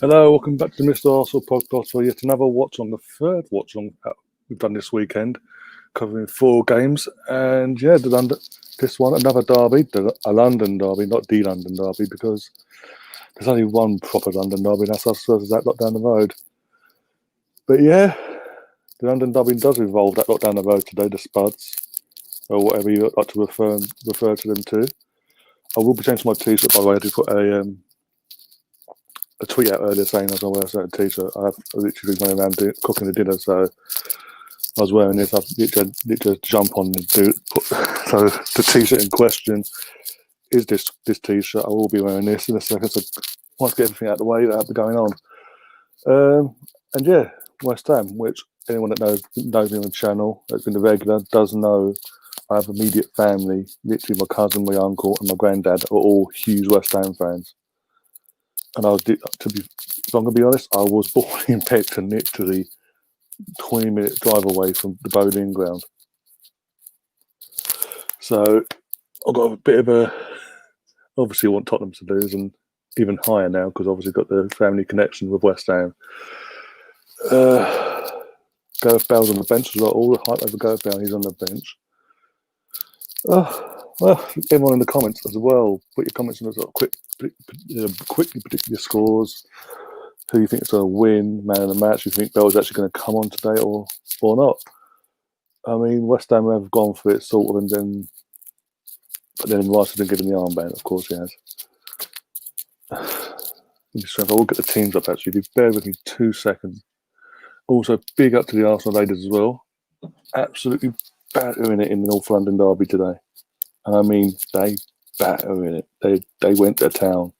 Hello, welcome back to the Mr. Arsenal podcast for yet another watch on the third watch on we've done this weekend, covering 4 games. And yeah, this one, another derby, a London derby, not the London derby, because there's only one proper London derby, and that's us versus that lot down the road. But yeah, the London derby does involve that lot down the road today, the Spuds, or whatever you like to refer to them to. I will be changing my t-shirt, by the way. I did put a tweet out earlier saying I was going to wear a certain t-shirt. I literally went around cooking the dinner, so I was wearing this. I literally jump on and do put. So the t-shirt in question is this t-shirt. I will be wearing this in a second. So I want to get everything out of the way that'll be going on. And yeah, West Ham, which anyone that knows me on the channel, that's been a regular, does know. I have immediate family. Literally, my cousin, my uncle, and my granddad are all huge West Ham fans. And I'm going to be honest, I was born in Peckham, literally 20-minute drive away from the bowling ground. So I've got a bit of a. Obviously, I want Tottenham to lose, and even higher now because obviously got the family connection with West Ham. Gareth Bale's on the bench as well. All the hype over Gareth Bale, he's on the bench. Well, everyone in the comments as well. Put your comments in as well. Quickly predict your scores. Who you think is going to win, man of the match? You think Bale's actually going to come on today or not? I mean, West Ham have gone for it, sort of, but then Rice has been given the armband. Of course, he has. I will get the teams up actually. If you bear with me 2 seconds. Also, big up to the Arsenal ladies as well. Absolutely battering it in the North London derby today. And I mean, they battering it. They went to town.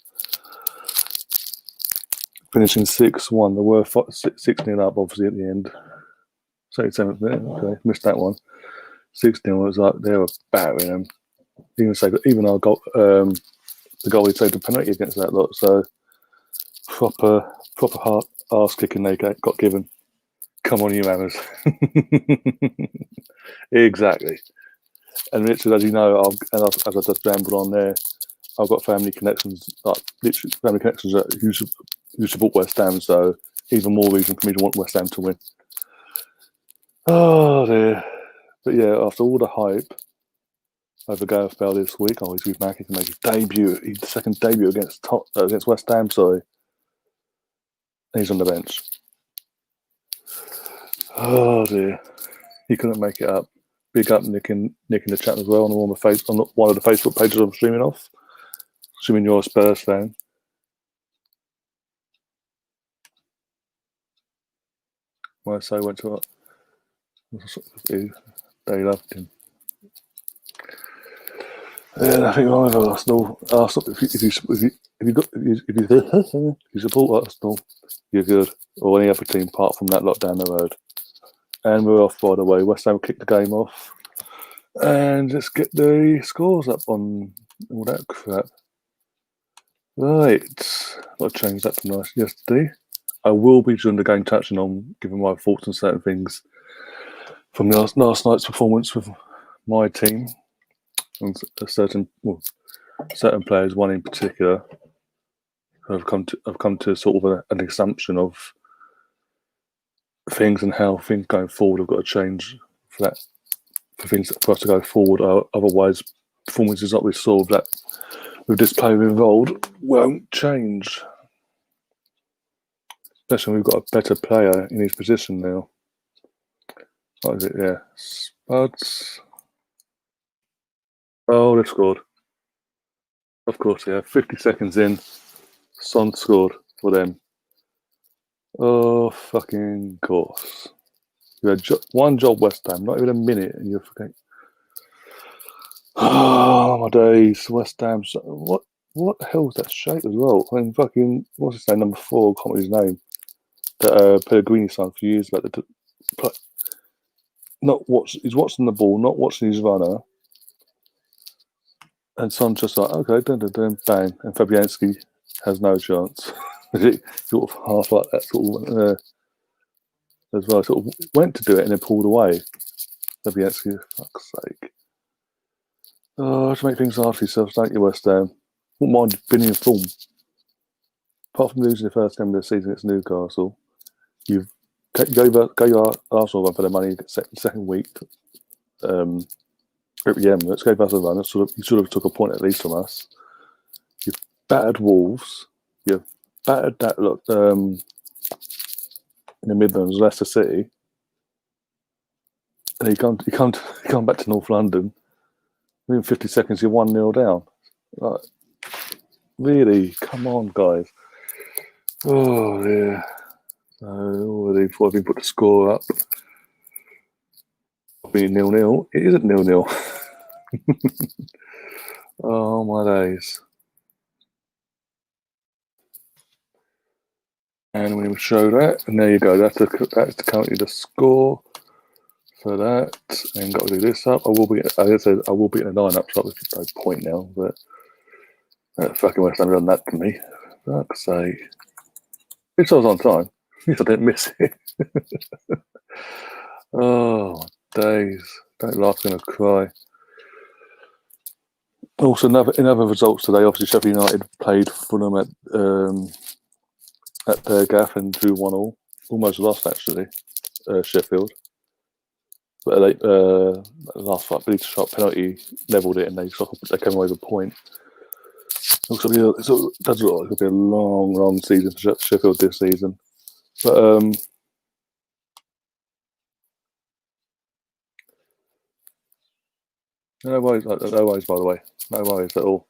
Finishing 6-1. They were 6-0 up, obviously, at the end. 37th minute. Okay, missed that one. 6-0 was like they were battering them. Even our goal, the goalie saved a penalty against that lot. So proper hard arse kicking they got given. Come on, you Hammers. Exactly. And Richard, as you know, as I just rambled on there, I've got family connections, like literally family connections who support West Ham. So even more reason for me to want West Ham to win. Oh dear. But yeah, after all the hype over Gareth Bale this week, he's been back. He can make his debut, his second debut against West Ham. Sorry, and he's on the bench. Oh dear, he couldn't make it up. Big up Nick in the chat as well on one of the Facebook pages I'm streaming off. Assuming you're a Spurs fan. Well, so went to what? They loved him. Yeah, I think wrong with Arsenal. If you support Arsenal, you're good. Or any other team apart from that lot down the road. And we're off, by the way. West Ham kicked the game off. And let's get the scores up on all that crap. Right. I'll change that from yesterday. I will be during the game touching on giving my thoughts on certain things from last night's performance with my team. And certain players, one in particular, have come to sort of an assumption of things and how things going forward have got to change for us to go forward. Otherwise, performances like we saw that with this player involved won't change. Especially when we've got a better player in his position now. What is it? Yeah, Spuds. Oh, they've scored. Of course, yeah. 50 seconds in, Son scored for them. Oh, fucking course. You had one job, West Ham, not even a minute, and you're fucking. Oh, my days. West Ham. What the hell was that shape as well? I mean, fucking, what's his name? Number 4, I can't remember his name. That Pellegrini signed a few years back. He's watching the ball, not watching his runner. And Son's just like, okay, bang. And Fabianski has no chance. Sort of half like that, sort of as well. Sort of went to do it and then pulled away. Fabianski, for fuck's sake. Oh, to make things hard for yourselves, don't you, West Ham? Wouldn't mind being in form. apart from losing the first game of the season against Newcastle, you've go your Arsenal run for the money second week. At the end, let's go for us a run. You sort of took a point at least from us. You've battered Wolves. You've battered that in the Midlands, Leicester City. And you come back to North London. Within 50 seconds, you're 1-0 down. Like, really, come on, guys. Oh yeah. Already before I've even put the score up. Being 0-0. It isn't 0-0. Oh my days. And we will show that, and there you go. That's currently the score for that. And got to do this up. I will be getting a 9-up shot, which is no point now. But fucking West Ham done that to me. Fuck's sake. At least I was on time. At least I didn't miss it. Oh days! Don't laugh, I'm gonna cry. Also, in other results today, obviously Sheffield United played Fulham at their gaff and drew 1-1. Almost lost actually, Sheffield. But last fight, Billy shot penalty, levelled it, and they came away with a point. It does look like it'll be a long season for Sheffield this season. But no worries, by the way. No worries at all.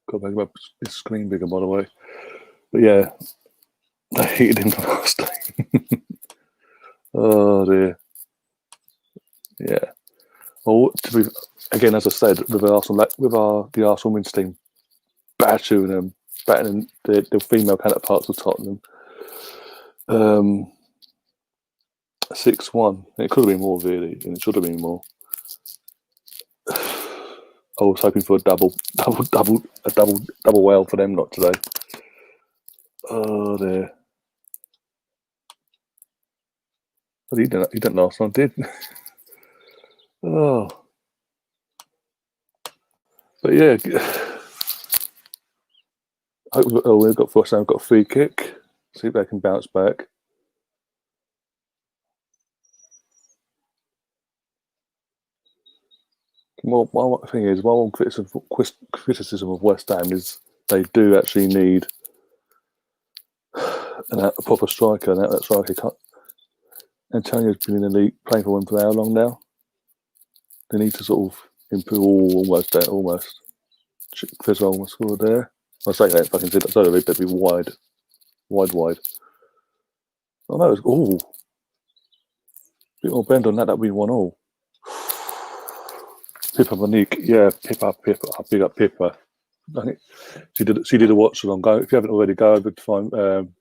Got to make this screen bigger, by the way. But yeah, they heated him the last day. Oh dear. Yeah. Well, again, as I said, with the Arsenal women's team battering them, the female counterparts of Tottenham. 6-1. It could have been more, really, and it should have been more. I was hoping for a double whale for them, not today. Oh dear. Well, he didn't last one, did? Oh. But yeah. We've got a free kick. See if they can bounce back. Well, one thing is, one criticism of West Ham is they do actually need a proper striker, and that striker can't. Antonio's been in the league playing for them for how long now? They need to sort of improve. Almost. Chris almost scored there. I say that fucking did. I thought it'd be wide. Oh no! Bit more bend on that. That'd be 1-1. Pippa Monique, yeah, Pippa. Big up Pippa. I think she did a watch-along. If you haven't already, go over to find. 1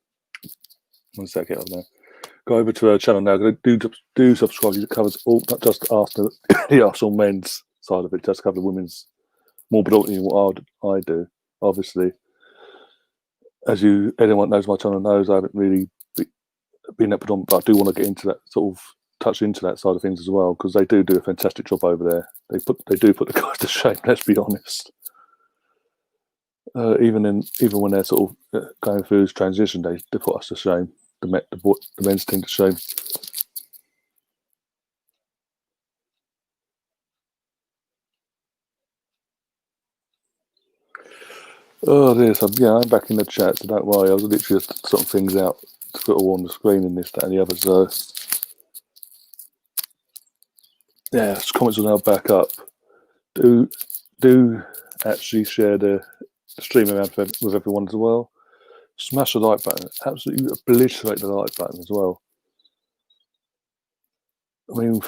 sec, get up there. Go over to her channel now. Do subscribe. It covers all, not just Arsenal, the Arsenal men's side of it. Just cover the women's more predominantly what I do. Obviously, as anyone knows my channel knows, I haven't really been that predominant, but I do want to get into that touch into that side of things as well, because they do a fantastic job over there. They do put the guys to shame. Let's be honest. Even when they're sort of going through this transition, they put us to shame. The men's team to shame. Oh, this. I'm back in the chat, so don't worry. I was literally just sorting things out to put all on the screen and this, that, and the other. So, yeah, comments are now back up. Do actually share the stream around with everyone as well. Smash the like button. Absolutely obliterate the like button as well. I mean,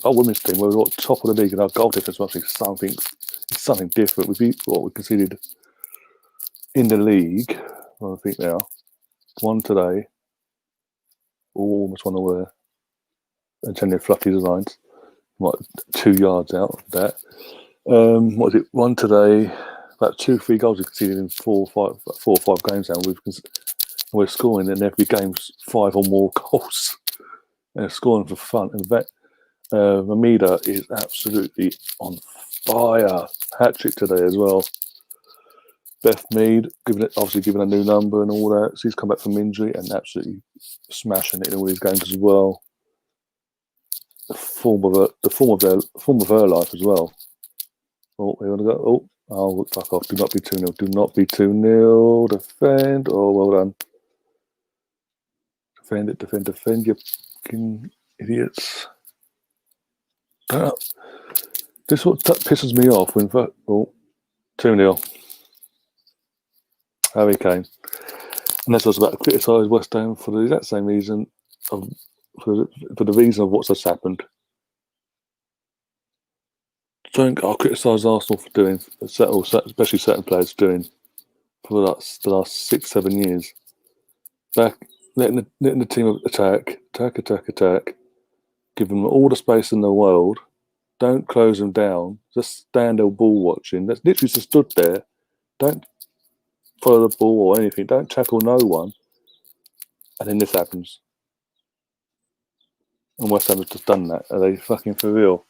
our women's team, we're top of the league, and our goal difference must be something different. We beat what we conceded in the league. I think they are 1 today. Almost 1 away. And 10 fluffy designs. 2 yards out of that. What is it? 1 today. About 2-3 goals we conceded in 4 or 5 games now. We're scoring in every game 5 or more goals. And scoring for fun. And Mamida is absolutely on fire. Hat-trick today as well. Beth Mead, obviously given a new number and all that. She's come back from injury and absolutely smashing it in all these games as well. The form of her life as well. Oh, we want to go. Oh, fuck off! Do not be 2-0. Do not be 2-0. Defend. Oh, well done. Defend it. Defend. You fucking idiots. This what pisses me off when 2-0. Harry Kane. And that's what I was about to criticise West Ham for the exact same reason for the reason of what's just happened. I'll criticise Arsenal for doing, especially certain players doing, for the last 6-7 years. Back letting the team attack, give them all the space in the world. Don't close them down. Just stand there ball watching. That's literally just stood there. Don't follow the ball or anything. Don't tackle no one. And then this happens. And West Ham have just done that. Are they fucking for real?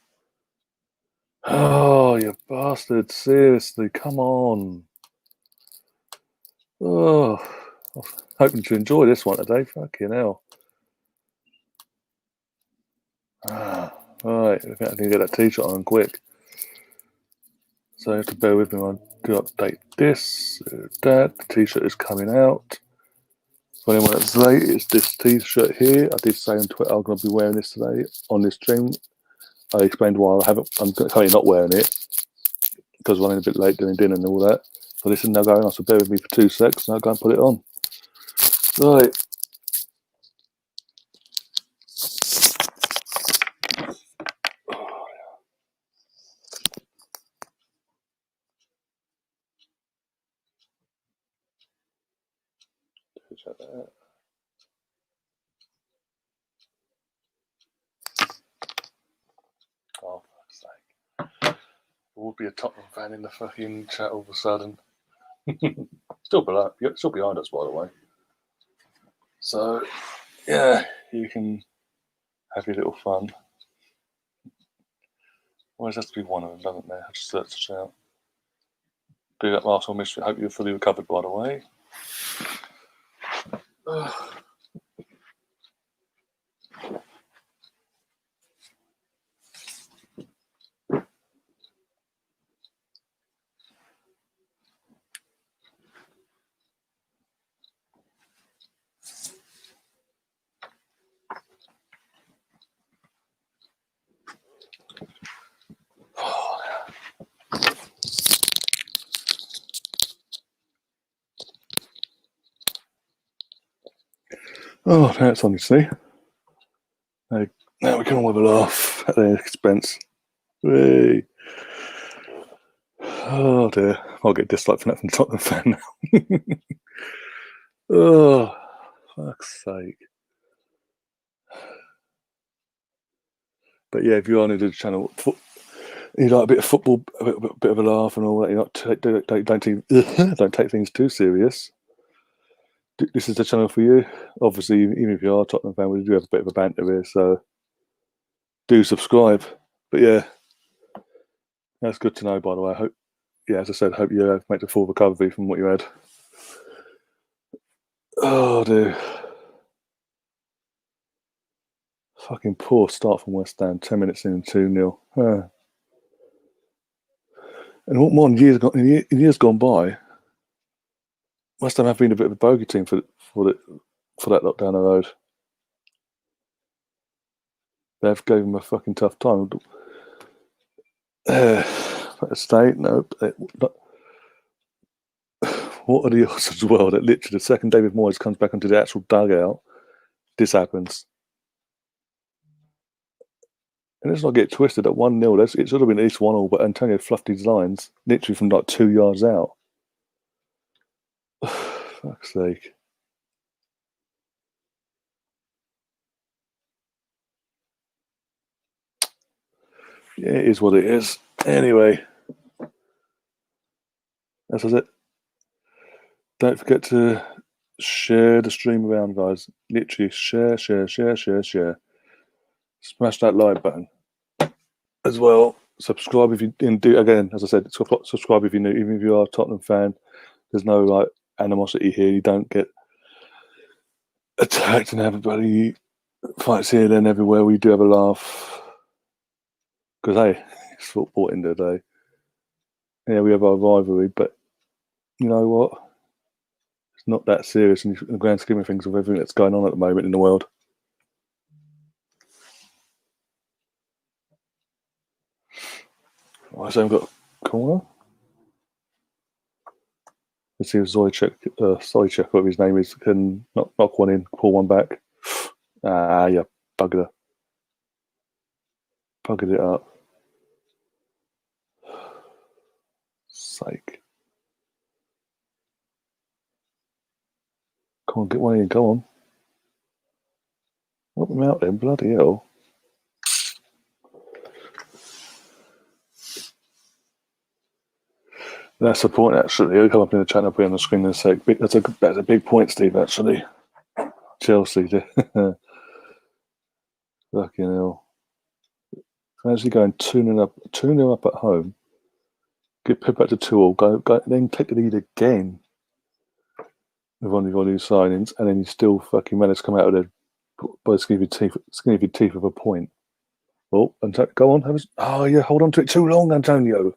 Oh, you bastard. Seriously, come on. Oh, I'm hoping to enjoy this one today. Fucking hell. Right, I think I can get that t-shirt on quick. So you have to bear with me when I do update this. That the t-shirt is coming out. For anyone that's late, it's this t-shirt here. I did say on Twitter I'm going to be wearing this today on this stream. I explained why I'm currently not wearing it because I'm running a bit late doing dinner and all that. So this is now going on. So bear with me for 2 seconds and I'll go and put it on. Right. Check that out. Oh, fuck's sake. There would be a Tottenham fan in the fucking chat all of a sudden. Still behind us, by the way. So, yeah, you can have your little fun. Always has to be one of them, doesn't there? Just search it out. Big up Arsenal Mystery. Hope you're fully recovered, by the way. Oh, now it's on, you see. Now we can all have a laugh at their expense. Hey. Oh dear, I'll get disliked from that from Tottenham fan now. Oh, fuck's sake. But yeah, if you are new to the channel, you like a bit of football, a bit of a laugh and all that, don't take things too serious. This is the channel for you. Obviously, even if you are a Tottenham fan, we do have a bit of a banter here, so do subscribe. But yeah, that's good to know, by the way. I hope, as I said, hope you make the full recovery from what you had. Oh dear. Fucking poor start from West Ham. 10 minutes in, 2-0. And what more in years gone by, West Ham have been a bit of a bogey team for that lot down the road. They've gave them a fucking tough time. State, nope. What are the odds as well that literally the second David Moyes comes back onto the actual dugout, this happens? And let's not get twisted at 1-0. It should have been at least 1-1, but Antonio fluffed his lines literally from like 2 yards out. Fuck's sake. Yeah, it is what it is. Anyway, that's it. Don't forget to share the stream around, guys. Literally share. Smash that like button as well. Subscribe if you do. Again, as I said, subscribe if you're new. Even if you are a Tottenham fan, There's no like animosity here. You don't get attacked and everybody fights here, then everywhere. We do have a laugh because hey, it's football in the day. Yeah, we have our rivalry, but you know what? It's not that serious in the grand scheme of things of everything that's going on at the moment in the world. Right, so I've got a corner. Let's see if Zoychek, whatever his name is, can knock one in, pull one back. Yeah, buggered it up. Sake. Come on, get one in, go on. Help him out then, bloody hell. That's the point, actually. He'll come up in the chat and I'll put it on the screen in a sec. That's a big point, Steve, actually. Chelsea. Fucking hell. Actually going 2-0 up at home. Get put back to 2-all, go, then take the lead again with only new signings, and then you still fucking manage to come out of there by the skin of your teeth of a point. Oh, go on. Hold on to it too long, Antonio.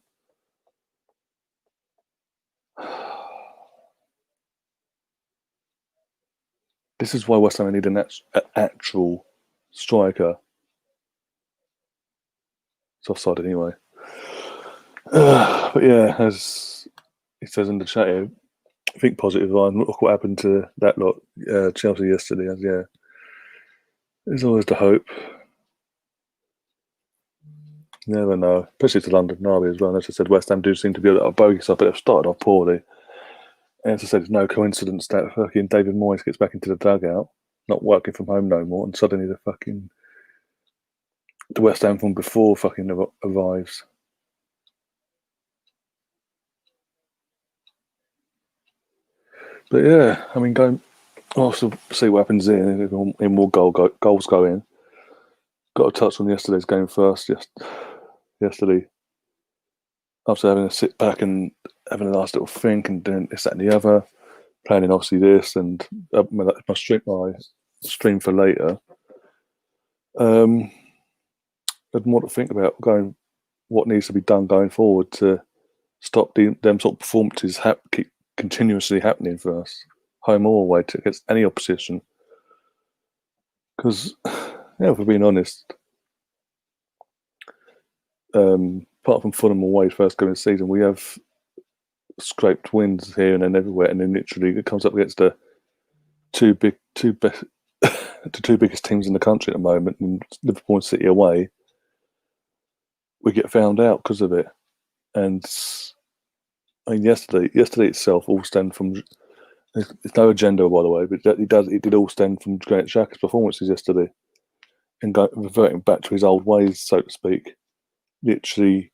This is why West Ham need an actual striker. It's offside anyway. But yeah, as it says in the chat here, think positive, Ryan. Look what happened to that lot, Chelsea yesterday. Yeah, there's always the hope. You never know, especially to London Derby as well. And as I said, West Ham do seem to be a little bogus up, but they've started off poorly. And as I said, it's no coincidence that fucking David Moyes gets back into the dugout, not working from home no more, and suddenly the West Ham from before fucking arrives. But yeah, I mean, we'll see what happens in more goals go in. Got a touch on yesterday's game first. Yesterday, after having a sit back and having a last little think and doing this, that, and the other, planning obviously this and my stream for later. Had more to think about what needs to be done going forward to stop them sort of performances keep continuously happening for us, home or away, against any opposition. Because, yeah, if we're being honest, apart from Fulham away first game of the season, we have scraped wins here and then everywhere, and then literally it comes up against the two biggest teams in the country at the moment, and Liverpool and City away. We get found out because of it, and I mean, yesterday itself all stemmed from. There's no agenda, by the way, but it did all stem from Granit Xhaka's performances yesterday, and reverting back to his old ways, so to speak. Literally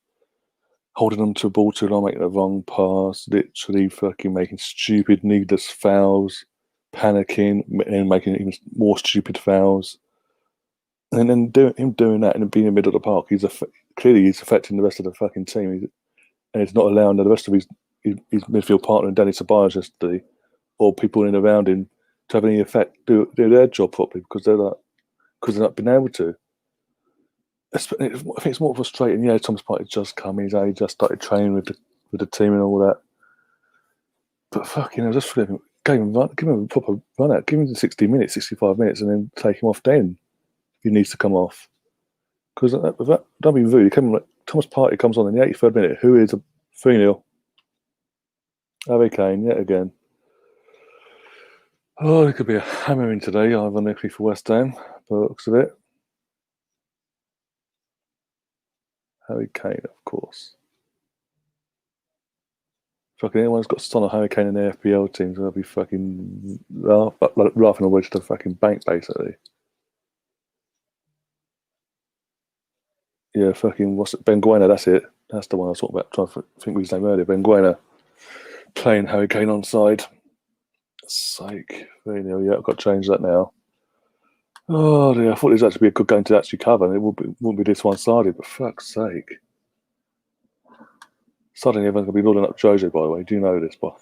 holding on to a ball too long, making the wrong pass, literally fucking making stupid, needless fouls, panicking, and making even more stupid fouls. And then doing that and being in the middle of the park, clearly he's affecting the rest of the fucking team, and it's not allowing the rest of his midfield partner and Danny Ceballos yesterday, or people in around him, to have any effect, do their job properly because they're not being able to. I think it's more frustrating. Yeah, Thomas Partey just come. He just started training with the team and all that. But fucking, just for him, give him a proper run out. Give him the 60 minutes, 65 minutes, and then take him off. Then he needs to come off because don't be rude. Thomas Partey comes on in the 83rd minute. Who is a 3-0? Harry Kane yet again. Oh, it could be a hammering today, ironically for West Ham, by the looks of it. Harry Kane, of course. Fucking anyone's got Son or Harry Kane in their FPL teams, they'll be fucking laughing away to the fucking bank, basically. Yeah, fucking what's it? Benguena, that's it. That's the one I was talking about. Trying to think of his name earlier. Benguena playing Harry Kane on side. Sake. 3-0. Yeah, I've got to change that now. Oh dear, I thought it was actually be a good game to actually cover, and it wouldn't be this one-sided, but fuck's sake. Suddenly everyone's going to be rolling up Jojo, by the way. Do you know this? But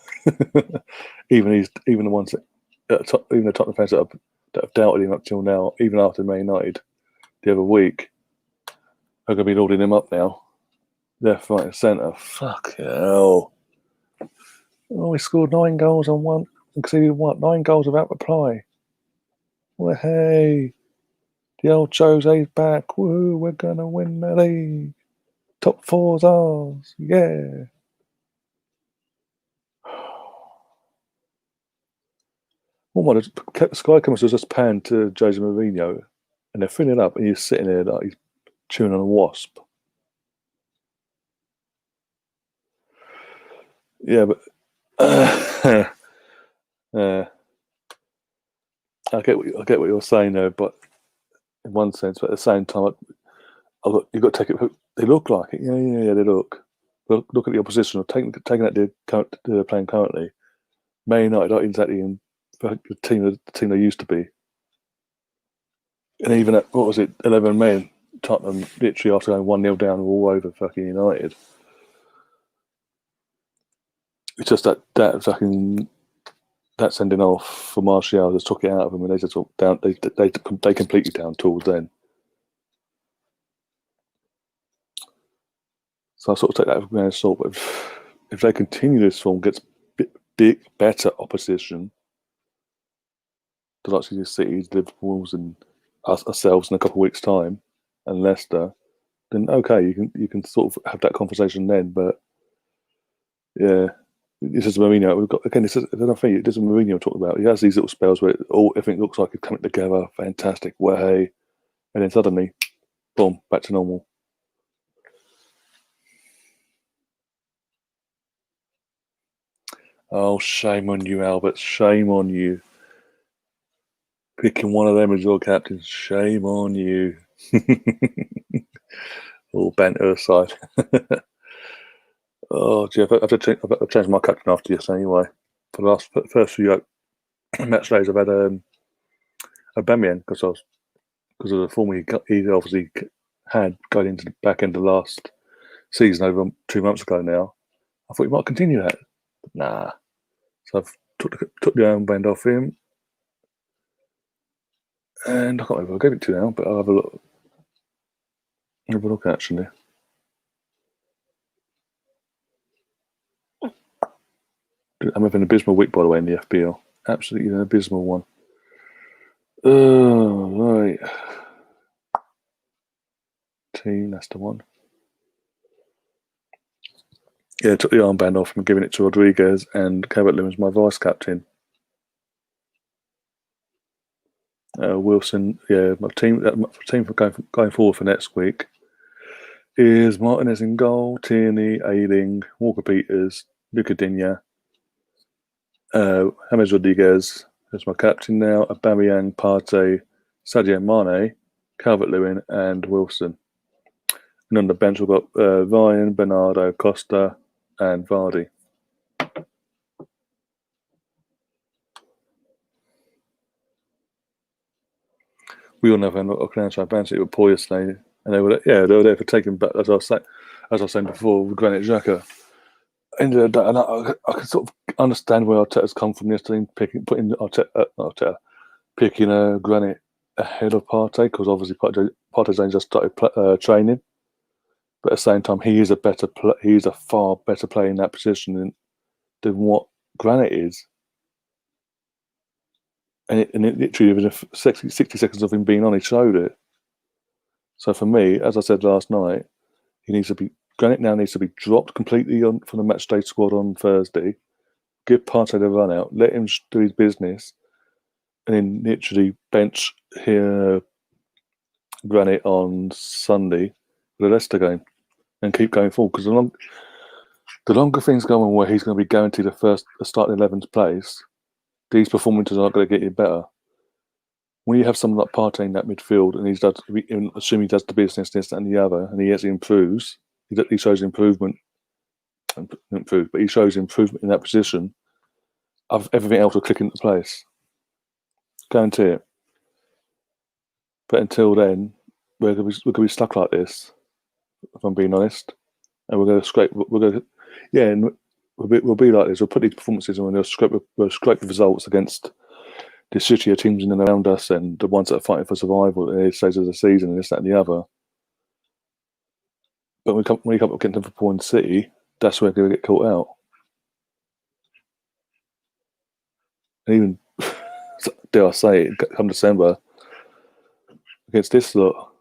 even the ones even the Tottenham fans that have doubted him up till now, even after Man United the other week, are going to be loading him up now. Left, right, and centre. Fuck hell. Oh, he scored 9 goals on one. Conceded what? 9 goals without reply. Well, hey, the old Jose's back. Woo, we're going to win the league. Top 4's ours. Yeah. Oh my, Sky Commercials just panned to Jose Mourinho and they're filling it up and he's sitting there like he's chewing on a wasp. Yeah, but I get what you're saying there, but in one sense, but at the same time, you've got to take it. They look like it. Yeah, they look. Look at the opposition. Taking that they're playing currently. Man United aren't exactly in the team they used to be. And even at, what was it, 11 men, Tottenham literally after going 1-0 down all over fucking United. It's just that fucking that sending off for Martial just took it out of them and they just down they completely down tools then. So I sort of take that with a grain of salt. But if they continue this form, gets better opposition, the likes of the Cities, Liverpool's, and ourselves in a couple of weeks' time, and Leicester, then okay, you can sort of have that conversation then. But yeah, this is Mourinho. We've got again. This is another thing. This is Mourinho talking about. He has these little spells where everything looks like it's coming together, fantastic way, and then suddenly, boom, back to normal. Oh, shame on you, Albert. Shame on you. Picking one of them as your captain. Shame on you. All banter aside. Oh, gee, I've got to change my captain after this anyway. For the first few match days, I've had Aubameyang because of the form he obviously had going into the back end of last season over 2 months ago now. I thought he might continue that. But nah. So I've took the armband off him. And I can't remember who I gave it to now, but I'll have a look. Have a look actually. I'm having an abysmal week, by the way, in the FPL. Absolutely an abysmal one. Oh, right. Team, that's the one. Yeah, I took the armband off and giving it to Rodriguez, and Calvert-Lewin's my vice captain. Wilson, yeah, my team for going forward for next week is Martinez in goal, Tierney, Ayling, Walker Peters, Luca Digne, James Rodriguez as my captain now, Aubameyang, Partey, Sadio Mane, Calvert-Lewin, and Wilson. And on the bench we've got Ryan, Bernardo, Costa, and Vardy. We all know how I can answer Banshee with Paul yesterday, and they were there for taking back, as I was saying before, with Granit Xhaka. And I can sort of understand where Arteta's come from yesterday, picking Granit ahead of Partey, because obviously Partey's only just started training. But at the same time, he is a far better player in that position than what Granit is. And it literally, within 60 seconds of him being on, he showed it. So for me, as I said last night, Granit now needs to be dropped completely from the matchday squad on Thursday. Give Partey the run out, let him do his business, and then literally bench here Granit on Sunday for the Leicester game and keep going forward. Because the longer things go on where he's going to be guaranteed the starting 11's place, these performances aren't going to get you better. When you have someone like Partey in that midfield and assuming he does the business, this, and the other, and he actually improves, he shows improvement, but he shows improvement in that position, everything else will click into place. Guarantee it. But until then, we're going to be stuck like this, if I'm being honest. And we're going to Yeah, and we'll be like this. We'll put these performances on and we'll scrape the results against the shittier teams in and around us and the ones that are fighting for survival at the stage of the season and this, that, and the other. But when we come up against Liverpool and City, that's where they're going to get caught out. And even, dare I say it, come December, against this lot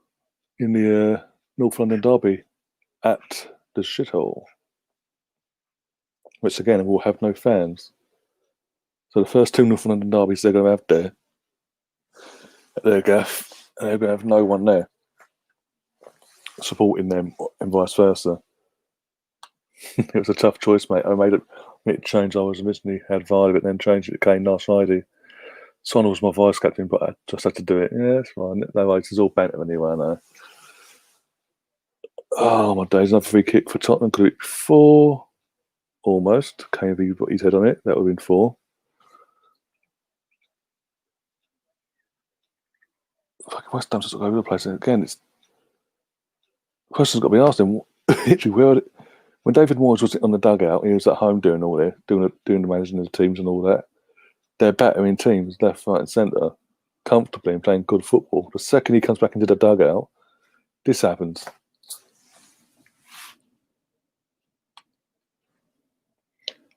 in the North London derby at the shithole, which again will have no fans. So the first two North London derbies they're going to have there at their gaff, and they're going to have no one there supporting them, and vice versa. It was a tough choice, mate. I made it change. I was originally had Vardy, but then changed it to Kane last Friday. Son was my vice captain, but I just had to do it. Yeah, it's fine. No worries, it's all banter anyway, I know. Oh my days, another free kick for Tottenham. Could it be 4? Almost. Kane put his head on it. That would have been 4. Fucking West Ham's just all over the place. And again, it's questions got to be asked him. Literally, when David Moyes was on the dugout, he was at home doing all this, doing the managing of the teams and all that. They're battering teams left, right, and centre comfortably and playing good football. The second he comes back into the dugout, this happens.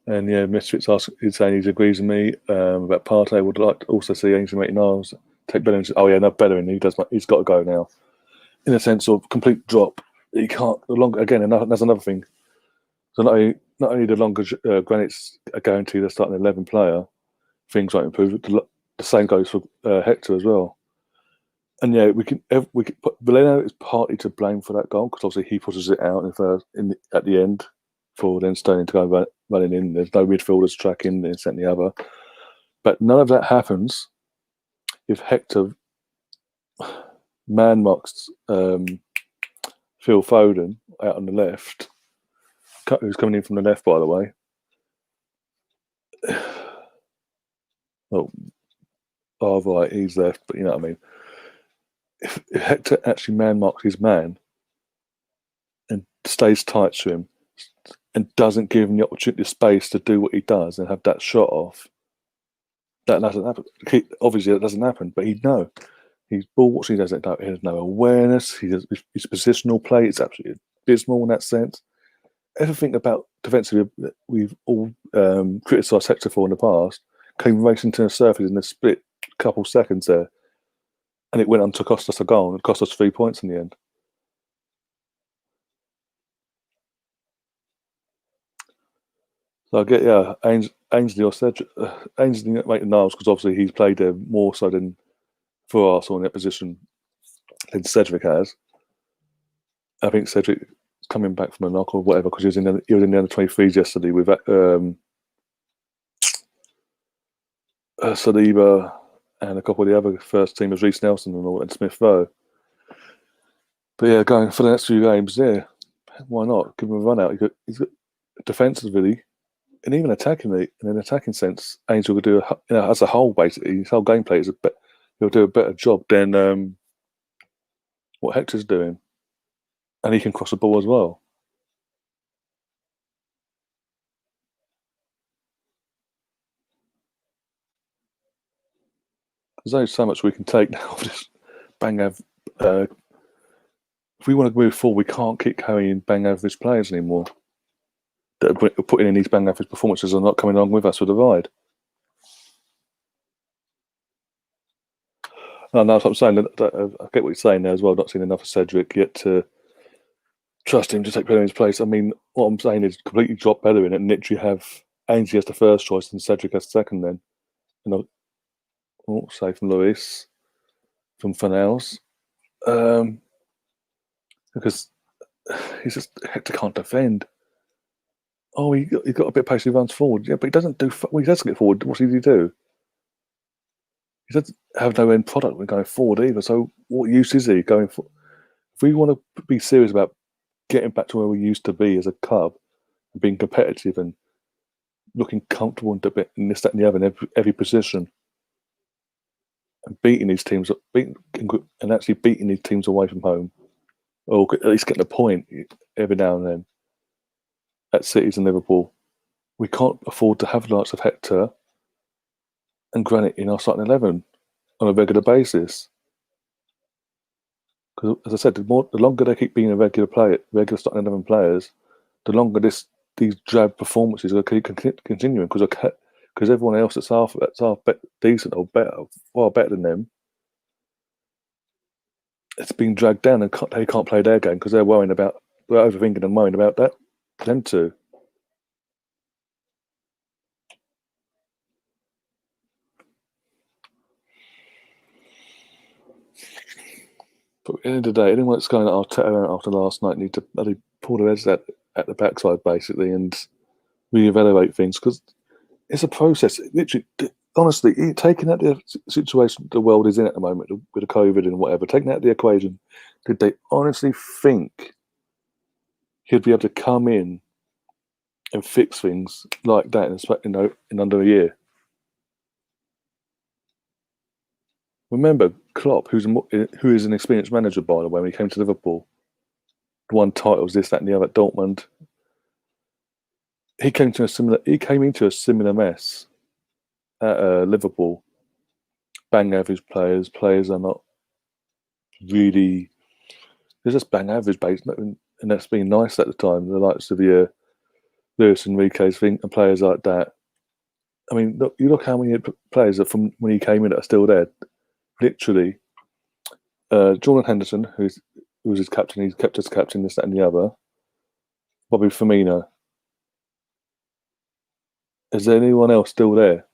And yeah, Misfits is saying he agrees with me about Partey. Would like to also see Ainsley Maitland-Niles take Bellerin. Oh yeah, no, Bellerin. He's got to go now. In a sense of complete drop. He can't. Again, that's another thing. So not only the longer Granite's a guarantee they're starting 11 player, things won't improve. The same goes for Hector as well. And yeah, we can put Valeno is partly to blame for that goal because obviously he pushes it out at the end for then Sterling to go running in. There's no midfielders tracking this and the other. But none of that happens if Hector man marks Phil Foden out on the left, who's coming in from the left, by the way. Oh, right, he's left, but you know what I mean. If Hector actually man marks his man and stays tight to him and doesn't give him the opportunity, space to do what he does and have that shot off, that doesn't happen. Obviously, that doesn't happen, but he'd know. He's ball watching, he doesn't know. He has no awareness. His positional play is absolutely abysmal in that sense. Everything about defensively that we've all criticised Hector for in the past came racing to the surface in a split couple seconds there. And it went on to cost us a goal and it cost us 3 points in the end. So I get, yeah, Ainsley or Cedric. Ainsley Maitland-Niles, because obviously he's played there more so than for Arsenal in that position than Cedric has. I think Cedric coming back from a knock or whatever because he was in the under 23s yesterday with Saliba and a couple of the other first teamers, Reece Nelson and Smith Rowe. But yeah, going for the next few games, yeah, why not give him a run out? He's got defensively and even in an attacking sense, Angel will do as a whole basically. His whole gameplay is he'll do a better job than what Hector's doing, and he can cross the ball as well. There's only so much we can take now. Just bang if we want to move forward, we can't keep carrying bang average players anymore that are putting in these bang average performances and not coming along with us with the ride. No, that's what I'm saying. I get what you're saying there as well. Not seeing enough of Cedric yet to trust him to take Bellerin's place. I mean, what I'm saying is completely drop Bellerin and literally have Ainsley as the first choice and Cedric as second then. And say from Lewis, from Fanels. Because he's just Hector can't defend. Oh, he got a bit of pace. He runs forward. Yeah, but he doesn't do. Well, he doesn't get forward. What does he do? He doesn't have no end product when going forward either. So what use is he going for? If we want to be serious about getting back to where we used to be as a club, and being competitive and looking comfortable in this, that, and the other in every position, and beating these teams, and actually beating these teams away from home, or at least getting a point every now and then. at Cities and Liverpool. We can't afford to have the likes of Hector and Granit in our starting 11 on a regular basis. Because, as I said, the longer they keep being a regular starting 11 players, the longer these drab performances are keep continuing. Because everyone else that's half decent or better, far better than them, it's being dragged down and they can't play their game because they're overthinking and worrying about that. Them two. But at the end of the day, anyone that's going at Arteta after last night need to pull their heads at the backside basically and reevaluate things because it's a process. Literally, honestly, taking out the situation the world is in at the moment with the COVID and whatever, taking out the equation, did they honestly think he'd be able to come in and fix things like that in under a year? Remember, Klopp, who is an experienced manager, by the way, when he came to Liverpool, won titles, this, that, and the other at Dortmund. He came into a similar mess at Liverpool. Bang average players. Players are not really. They're just bang average based, and that's being nice at the time. The likes of your Luis Enrique's thing and players like that. I mean, look how many players are from when he came in that are still there. Literally, Jordan Henderson, who was his captain, he's kept as captain, this, that, and the other. Bobby Firmino. Is there anyone else still there?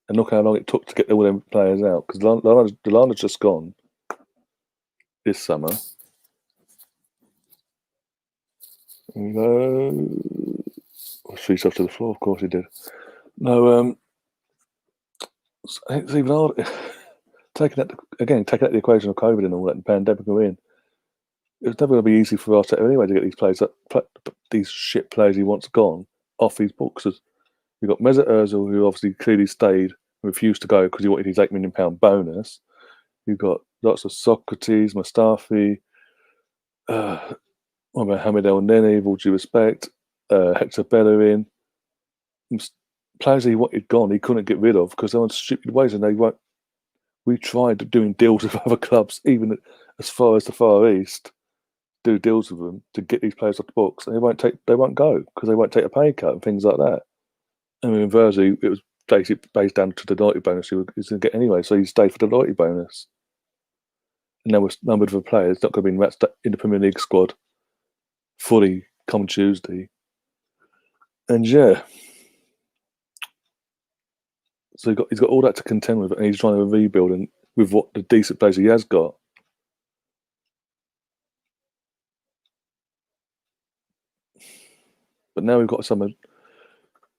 And look how long it took to get all them players out. Because Lallana's just gone this summer. No, streets off to the floor. Of course he did. No, it's even harder. Taking out the equation of COVID and all that, and pandemic are in. It's never going to be easy for Arteta anyway to get these players, these shit players he wants gone off his books. You've got Mesut Ozil, who obviously clearly stayed and refused to go because he wanted his £8 million bonus. You've got lots of Socrates, Mustafi, what about Hamid El Neni, with all due respect, Hector Bellerin. Players he wanted gone, he couldn't get rid of because they're on stupid ways and they won't. We tried doing deals with other clubs, even as far as the Far East, do deals with them to get these players off the books, and they won't go because they won't take a pay cut and things like that. I mean, Verzi, it was basically based down to the loyalty bonus he was going to get anyway, so he stayed for the loyalty bonus. And there was numbered of players not going to be in the Premier League squad fully come Tuesday. And yeah, so he's got all that to contend with, and he's trying to rebuild and with what the decent players he has got. But now we've got someone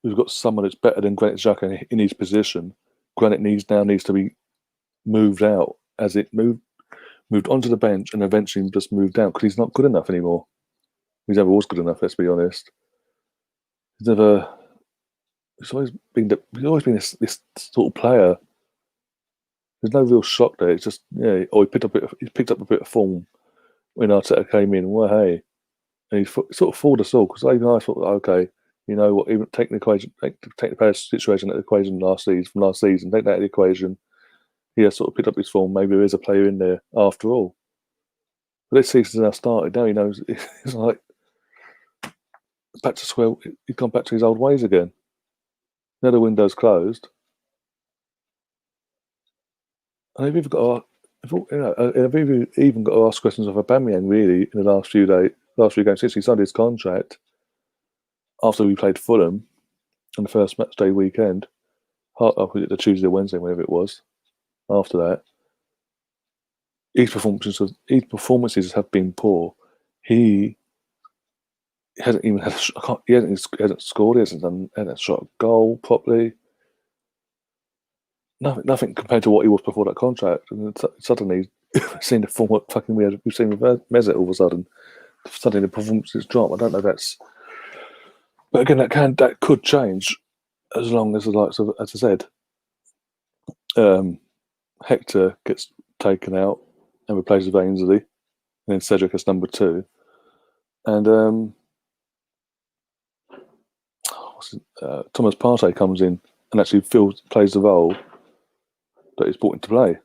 that's better than Granit Xhaka in his position. Granit needs to be moved out as it moved onto the bench and eventually just moved out because he's not good enough anymore. He's never was good enough. Let's be honest. He's always been this sort of player. There's no real shock there. It's just he picked up a bit of form when Arteta came in. Well, hey, and he sort of fooled us all because even I thought, okay, you know what? Even take the player situation at the equation from last season, take that out of the equation. He has sort of picked up his form. Maybe there is a player in there after all. But this season's now started. Now he knows it's like back to square. He's gone back to his old ways again. Now the window's closed. And I've even got to ask questions of Aubameyang really in the last few games since he signed his contract. After we played Fulham on the first match day weekend, the Tuesday or Wednesday, whenever it was. After that, his performances have been poor. He hasn't even had he hasn't scored. He hasn't shot a goal properly. Nothing compared to what he was before that contract. And suddenly, seeing the form we've seen with Mesut all of a sudden. Suddenly the performances drop. I don't know but again that could change as long as the likes of, as I said, Hector gets taken out and replaces with Ainsley, and then Cedric as number 2, and Thomas Partey comes in and actually plays the role that he's brought into play.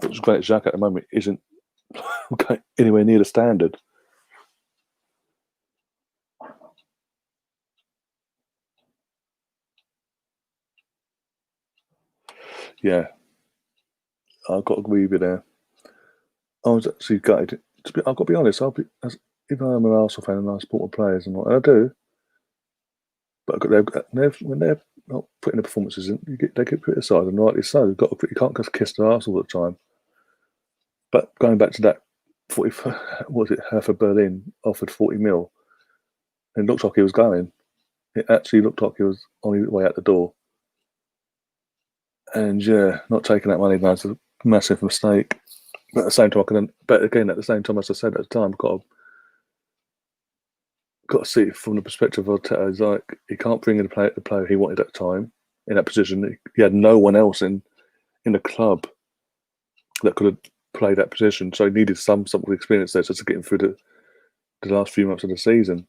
Which is great. Xhaka at the moment isn't anywhere near the standard. Yeah, I've got to agree with you there. I was actually gutted. I've got to be honest. If I'm an Arsenal fan and I support my players and I do, but when they're not putting the performances in, they get criticised, and rightly so. You can't just kiss the arse all the time. But going back to that, 40, was it Hertha Berlin offered 40 mil, and it looked like he was going. It actually looked like he was on his way out the door. And yeah, not taking that money now is a massive mistake. But at the same time, at the same time, as I said at the time, got to see it from the perspective of Arteta. He's like, he can't bring in the player he wanted at the time in that position. He had no one else in the club that could have played that position, so he needed some sort of experience there just to get him through the last few months of the season.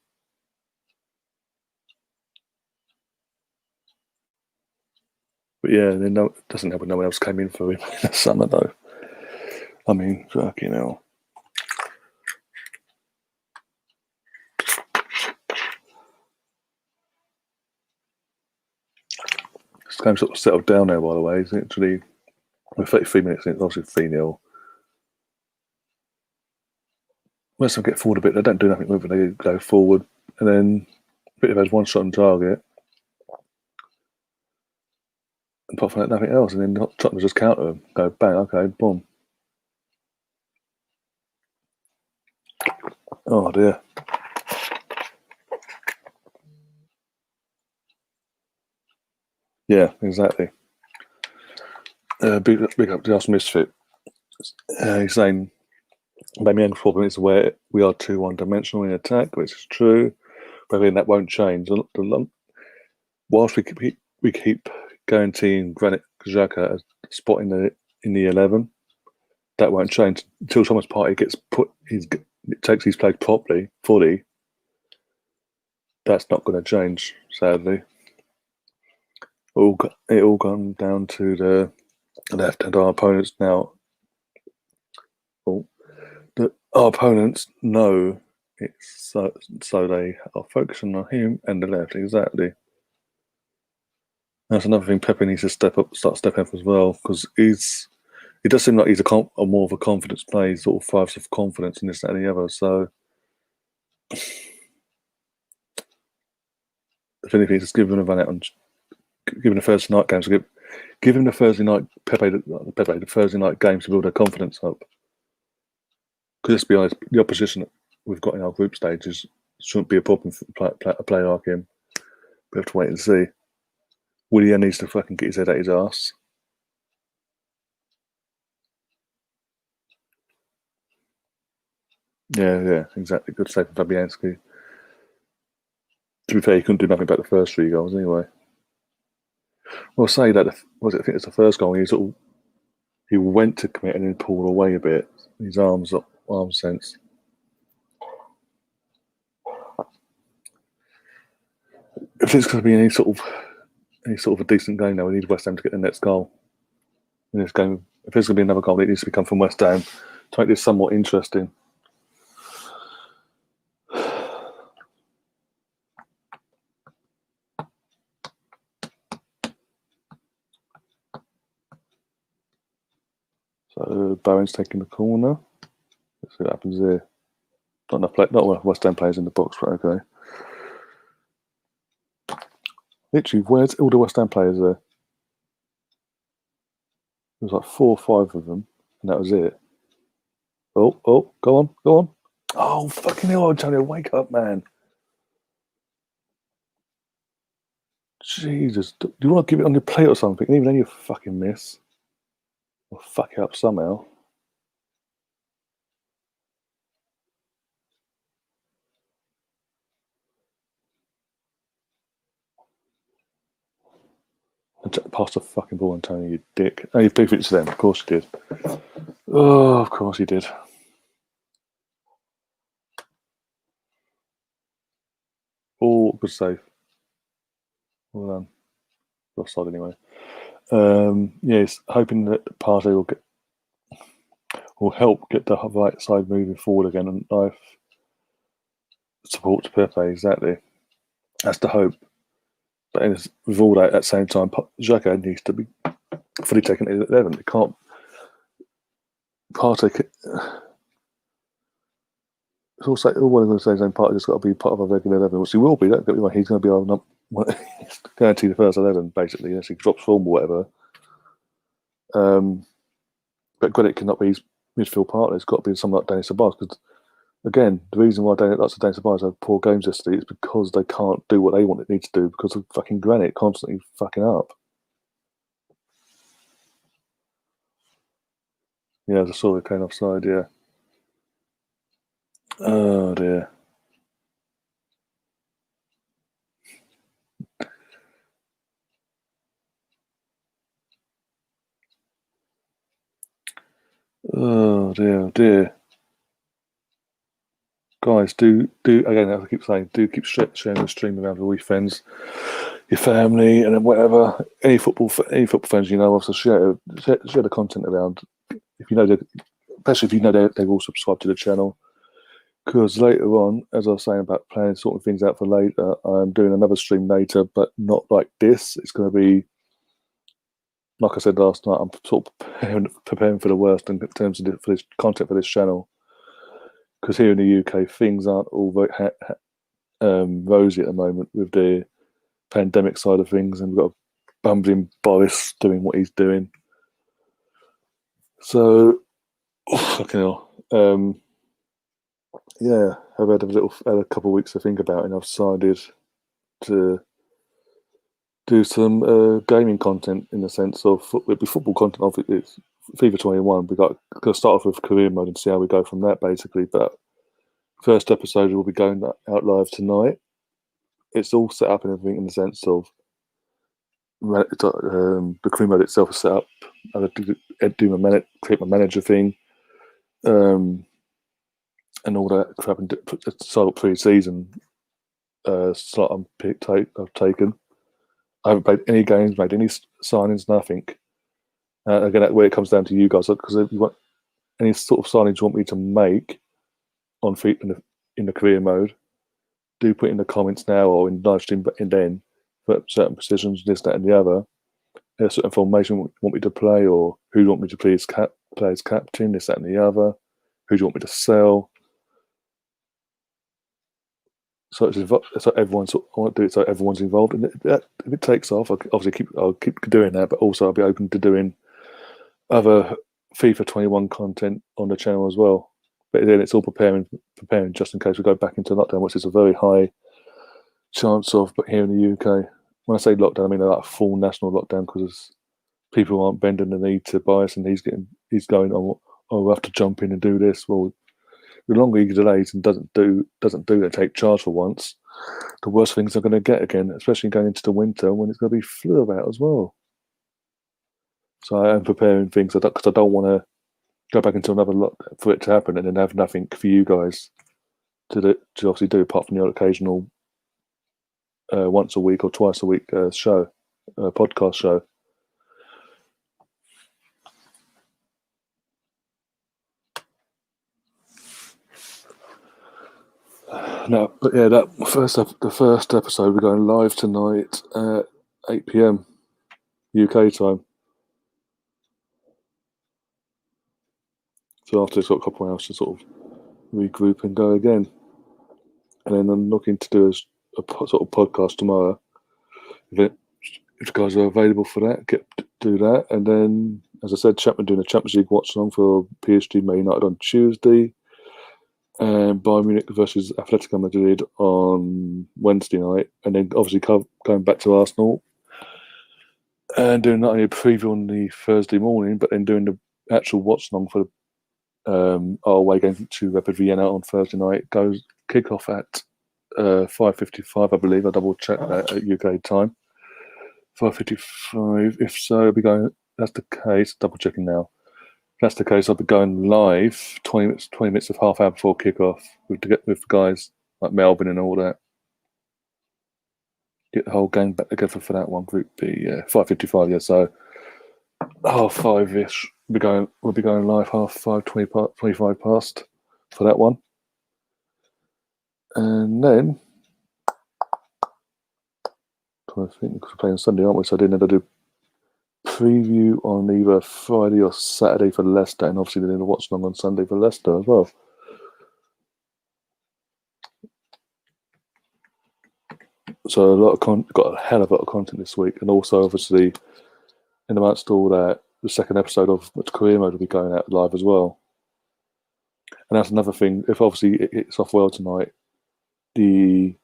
But yeah, then it doesn't help when no one else came in for him in the summer, though. I mean, fucking hell. This game sort of settled down now, by the way. It's actually, we're 33 minutes in, it's obviously 3-0. Once they get forward a bit, they don't do nothing with it, they go forward. And then Bit has one shot on target. And apart from that, nothing else. And then Tottenham just counter them. Go bang, okay, boom. Oh dear. Yeah, exactly. Big up to us Misfit. He's saying maybe the problem is where we are too one-dimensional in attack, which is true. But then that won't change. Whilst we keep guaranteeing Granit Xhaka a spot in the 11, that won't change until Thomas Partey takes his place properly, fully. That's not going to change, sadly. It all gone down to the left, and our opponents now. Our opponents know it's so they are focusing on him and the left, exactly. That's another thing Pepe needs to start stepping up as well, because it does seem like he's a more of a confidence player. He sort of thrives with confidence and this, that, and the other. So, if anything, just give him a run out and give him the Thursday night games. Give him the Thursday night the Thursday night games to build their confidence up. Because let's be honest, the opposition that we've got in our group stages shouldn't be a problem for a player like him. We have to wait and see. Willian needs to fucking get his head out his arse. Yeah, exactly. Good save from Fabianski. To be fair, he couldn't do nothing about the first 3 goals anyway. Well, say that I think it's the first goal. He went to commit and then pulled away a bit. His arm sense. If it's going to be any sort of a decent game now, we need West Ham to get the next goal in this game. If there's going to be another goal, it needs to come from West Ham to make this somewhat interesting. So Bowen's taking the corner. Let's see what happens there. Not enough West Ham players in the box, but okay. Literally, where's all the West Ham players there? There's like 4 or 5 of them, and that was it. Oh, go on. Oh, fucking hell, Antonio, wake up, man. Jesus, do you want to give it on your plate or something? Even then you fucking miss. Or fuck it up somehow. Pass the fucking ball, Antonio, you dick. Oh, you picked it to them. Of course you did. Oh, of course you did. Oh, good save. Well done. Offside anyway. Yes, hoping that Partey will help get the right side moving forward again, and life support to Pepe. Exactly, that's the hope. But with all that, at the same time, Xhaka needs to be fully taken at 11. It can't. Partey. It's also all I'm going to say is Partey just got to be part of a regular 11, which he will be. Don't get me wrong. He's going to be our guarantee the first 11, basically. Unless he drops form or whatever. But credit cannot be his midfield partner. It's got to be someone like Danny Ceballos. Because again, the reason why lots of Danny Ceballos have poor games yesterday is because they can't do what they want it need to do because of fucking Granit constantly fucking up. Yeah, I saw it came offside. Yeah. Oh dear. Oh dear. Guys, do again. As I keep saying, do keep sharing the stream around with all your friends, your family, and then whatever. Any football fans you know, also share the content around. If you know, especially if you know they've all subscribed to the channel. Because later on, as I was saying about planning sorting things out for later, I'm doing another stream later, but not like this. It's going to be, like I said last night, I'm sort of preparing for the worst in terms of for this content for this channel. Because here in the UK, things aren't all very rosy at the moment with the pandemic side of things, and we've got a bumbling Boris doing what he's doing. So, fucking hell. Yeah, I've had a couple of weeks to think about it, and I've decided to do some gaming content in the sense of it'll be football content. Obviously, it's FIFA 21. We got to start off with career mode and see how we go from that, basically. But first episode will be going out live tonight. It's all set up and everything in the sense of the career mode itself is set up. I create my manager thing, and all that crap, and start up pre-season slot I've taken. I haven't played any games, made any signings, nothing. Again, that's where it comes down to you guys, because if you want any sort of signings you want me to make on in the career mode, do put in the comments now or in live stream, but then for certain positions, this, that, and the other. There's certain formation you want me to play, or who you want me to play as captain, this, that, and the other. Who do you want me to sell? So everyone's. I want to do it so everyone's involved, and if it takes off, I'll keep doing that. But also, I'll be open to doing other FIFA 21 content on the channel as well. But then it's all preparing just in case we go back into lockdown, which is a very high chance of. But here in the UK, when I say lockdown, I mean like a full national lockdown, because people aren't bending the knee to buy us, and he's going, oh, we'll have to jump in and do this. Well, the longer he delays and doesn't do that, take charge for once, the worse things are going to get again, especially going into the winter when it's going to be flu about as well. So I am preparing things because I don't want to go back into another lot for it to happen and then have nothing for you guys to obviously do apart from the occasional once a week or twice a week podcast show. No, but yeah, the first episode we're going live tonight at 8 p.m. UK time. So after it's got a couple of hours to sort of regroup and go again. And then I'm looking to do a sort of podcast tomorrow. If you guys are available for that, do that. And then, as I said, Chapman doing a Champions League watch-along for PSG Man United on Tuesday. And Bayern Munich versus Atletico Madrid on Wednesday night. And then obviously going back to Arsenal. And doing not only a preview on the Thursday morning, but then doing the actual watch-along for our away game to Rapid Vienna on Thursday night. Goes kick off at 5:55, I believe. I double check that at UK time. 5:55. If so, I'll be going. That's the case. Double checking now. If that's the case, I'll be going live 20 minutes of half hour before kickoff with the guys like Melbourne and all that. get the whole gang back together for that one. Group B, 5:55. Yeah, so 5:30ish. We'll be going live 5:30, 25 past for that one, and then I think because we're playing Sunday, aren't we? So then they'll do preview on either Friday or Saturday for Leicester, and obviously they're going to watch along on Sunday for Leicester as well. So got a hell of a lot of content this week, and also obviously in amongst all that, the second episode of Career Mode will be going out live as well. And that's another thing. If obviously it hits off well tonight, the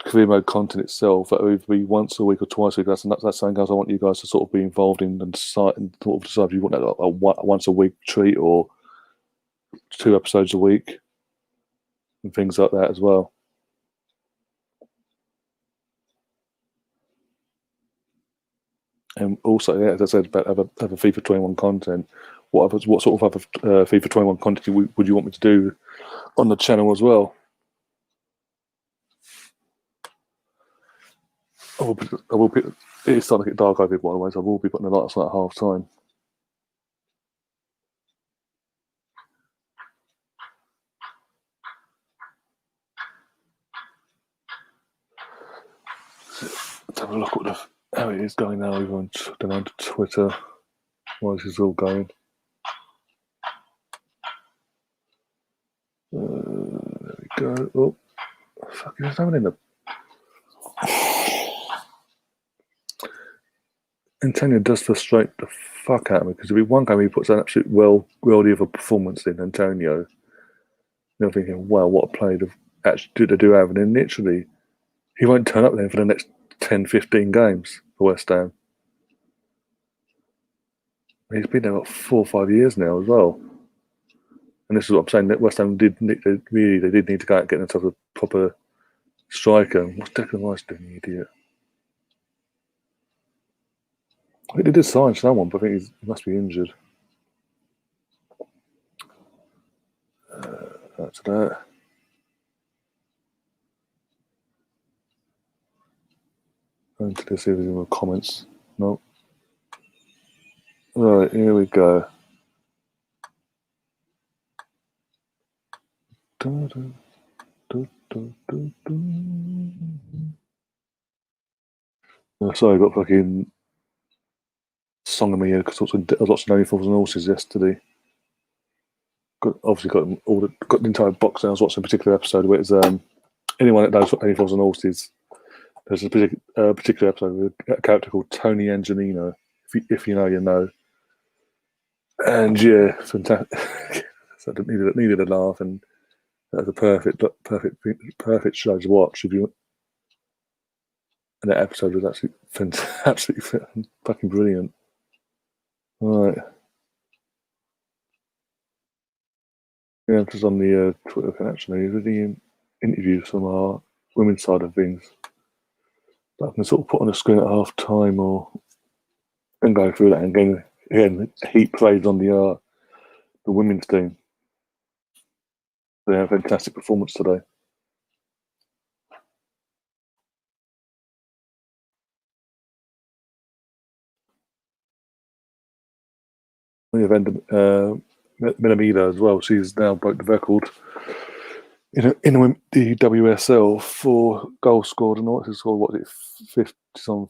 Career Mode content itself, that will either be once a week or twice a week. That's something else I want you guys to sort of be involved in and sort of decide if you want that a once a week treat or 2 episodes a week and things like that as well. And also, yeah, as I said, about other FIFA 21 content. What sort of other FIFA 21 content would you want me to do on the channel as well? I will be. It's starting to get dark over here, by the way, so I will be putting the lights on at half time. Let's have a look at how it is going now over on Twitter. While this is all going. There we go. Oh, fuck! There's no one in the. Antonio does frustrate the fuck out of me because if one game he puts an absolute worldy of a performance in Antonio, you're thinking, wow, what a play to actually do have, and then literally he won't turn up then for the next 10, 15 games for West Ham. He's been there about 4 or 5 years now as well. And this is what I'm saying, that West Ham did need to go out and get themselves a proper striker. What's Declan Rice doing, you idiot? I think they did sign someone, but I think he must be injured. That's that. Going to see if there's any more comments. No. Right, here we go. Sorry, I got fucking song in my ear because I was watching Only Fools and Horses yesterday. Got the entire box. And I was watching a particular episode where it's anyone that knows Only Fools and Horses. There's a particular episode with a character called Tony Angelino. If you know, you know. And yeah, fantastic. So I needed a laugh, and that was a perfect show to watch. And that episode was absolutely fucking brilliant. All right. Yeah, I'm just on the Twitter account actually. Really interviews from our women's side of things that I can sort of put on the screen at half time and go through that and again heat praise on the women's team. They had a fantastic performance today. We have Minamida as well. She's now broke the record in the WSL for goals scored, and what she scored? What is it?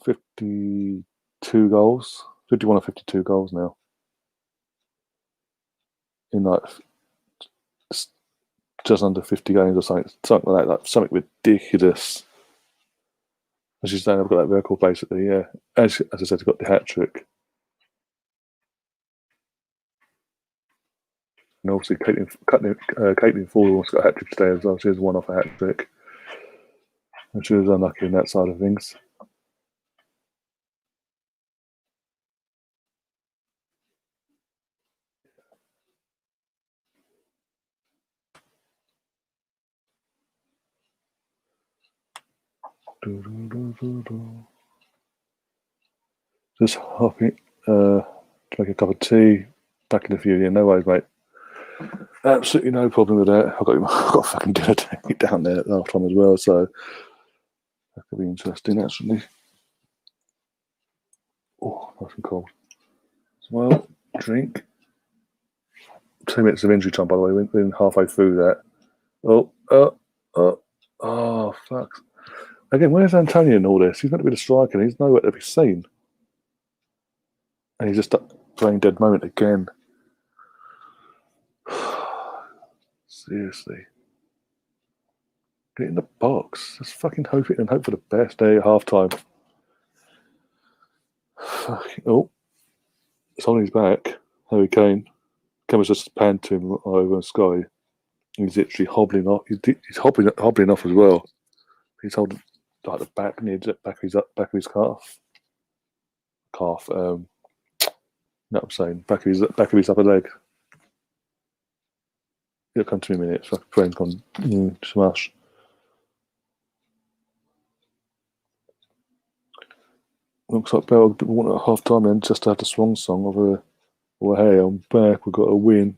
52 goals, 51 or 52 goals now in like just under 50 games or something like that. Something ridiculous. And she's saying I've got that record basically. Yeah, as I said, she got the hat trick. And obviously, Caitlin Ford also got a hat trick today as well. She has one off a hat trick. And she was unlucky in that side of things. Just hopping to make a cup of tea. Back in a few. Yeah, no worries, mate. Absolutely no problem with that. I've got fucking dinner to eat down there at half time as well. So That could be interesting, actually. Oh, nice and cold. Well, drink. 2 minutes of injury time, by the way. We're been halfway through that. Oh, fuck. Again, where's Antonio in all this? He's meant to be the striker, and he's nowhere to be seen. And he's just playing dead moment again. Seriously. Get in the box. Just fucking hope it and hope for the best day at half time. Oh, it's on his back. Harry Kane. Cameron's just panned to him over Sky. He's literally hobbling off. He's hobbling off as well. He's holding like the back near the back of his calf. No, I'm saying back of his upper leg. It'll come to me in a minute. So brain's gone smash. Looks like Bell wanted at half time then just to have the swan song of a well, hey, I'm back, we've got a win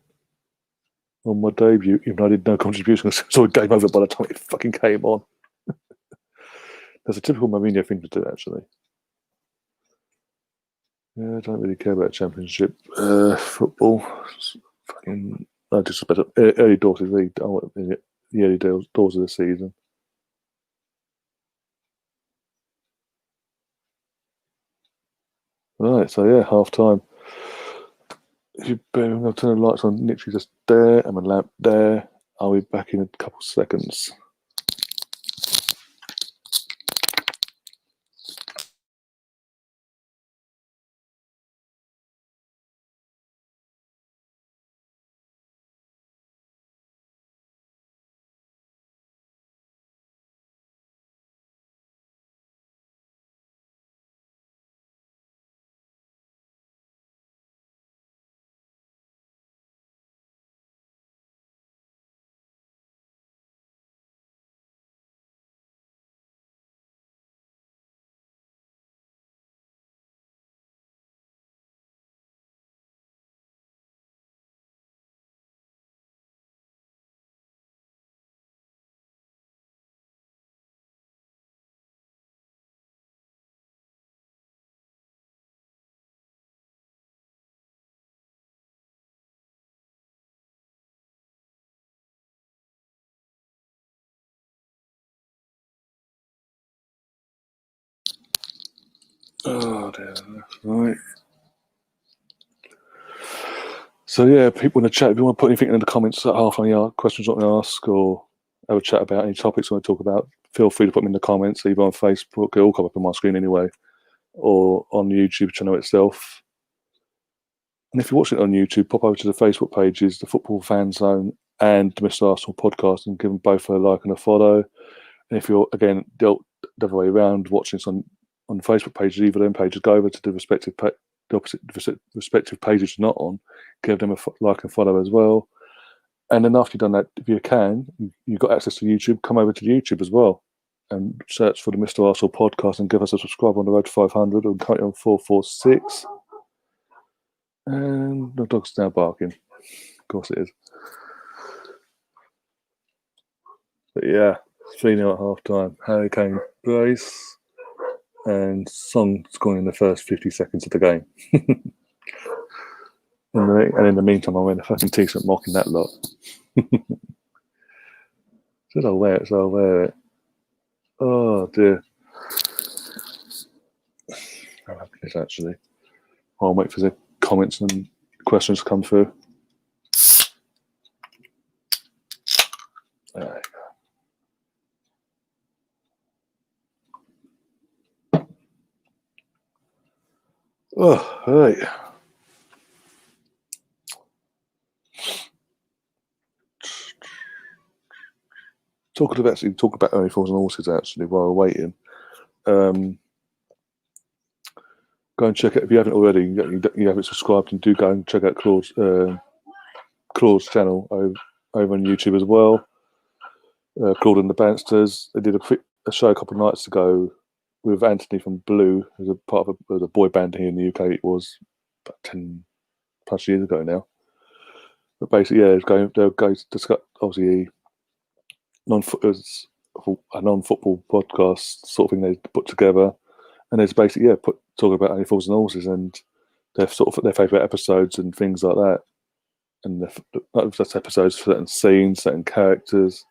on my debut, even though I did no contribution. So it game over by the time it fucking came on. That's a typical Mourinho thing to do, actually. Yeah, I don't really care about championship football. Fucking, I just about early doors of the early doors of the season. Right, so yeah, half time. If you I'm going to turn the lights on, literally just there, and my lamp there. I'll be back in a couple seconds. Oh, dear. Right. So, yeah, people in the chat, if you want to put anything in the comments at half on your questions you want to ask or have a chat about any topics you want to talk about, feel free to put them in the comments, either on Facebook, it'll all come up on my screen anyway, or on the YouTube channel itself. And if you're watching it on YouTube, pop over to the Facebook pages, the Football Fan Zone and the Mr. Arsenal podcast, and give them both a like and a follow. And if you're, again, the other way around, watching this on Facebook pages, either them pages, go over to the respective pages not on, give them a like and follow as well. And then after you've done that, if you can, you've got access to YouTube, come over to YouTube as well and search for the Mr. Arsenal podcast and give us a subscribe on the road to 500. We're currently on 446. And the dog's now barking. Of course it is. But yeah, 3-0 at half time. Harry Kane brace. And Son scoring in the first 50 seconds of the game. And in the meantime, I'm in a fucking t-shirt mocking that lot. Said I'll wear it, so I'll wear it. Oh dear. I'm happy this actually. I'll wait for the comments and questions to come through. There you go. Oh, right. Talk about Only Fools and Horses actually while we're waiting. Go and check it if you haven't already. You haven't subscribed, and do go and check out Claude's channel over on YouTube as well. Claude and the Bansters. They did a show a couple of nights ago with Anthony from Blue, who's a part of a boy band here in the UK. It was about 10 plus years ago now. But basically, yeah, they'll go to discuss obviously a non-football podcast sort of thing they put together, and it's basically talking about Only Fools and Horses and their sort of their favourite episodes and things like that, and not just episodes for certain scenes, certain characters,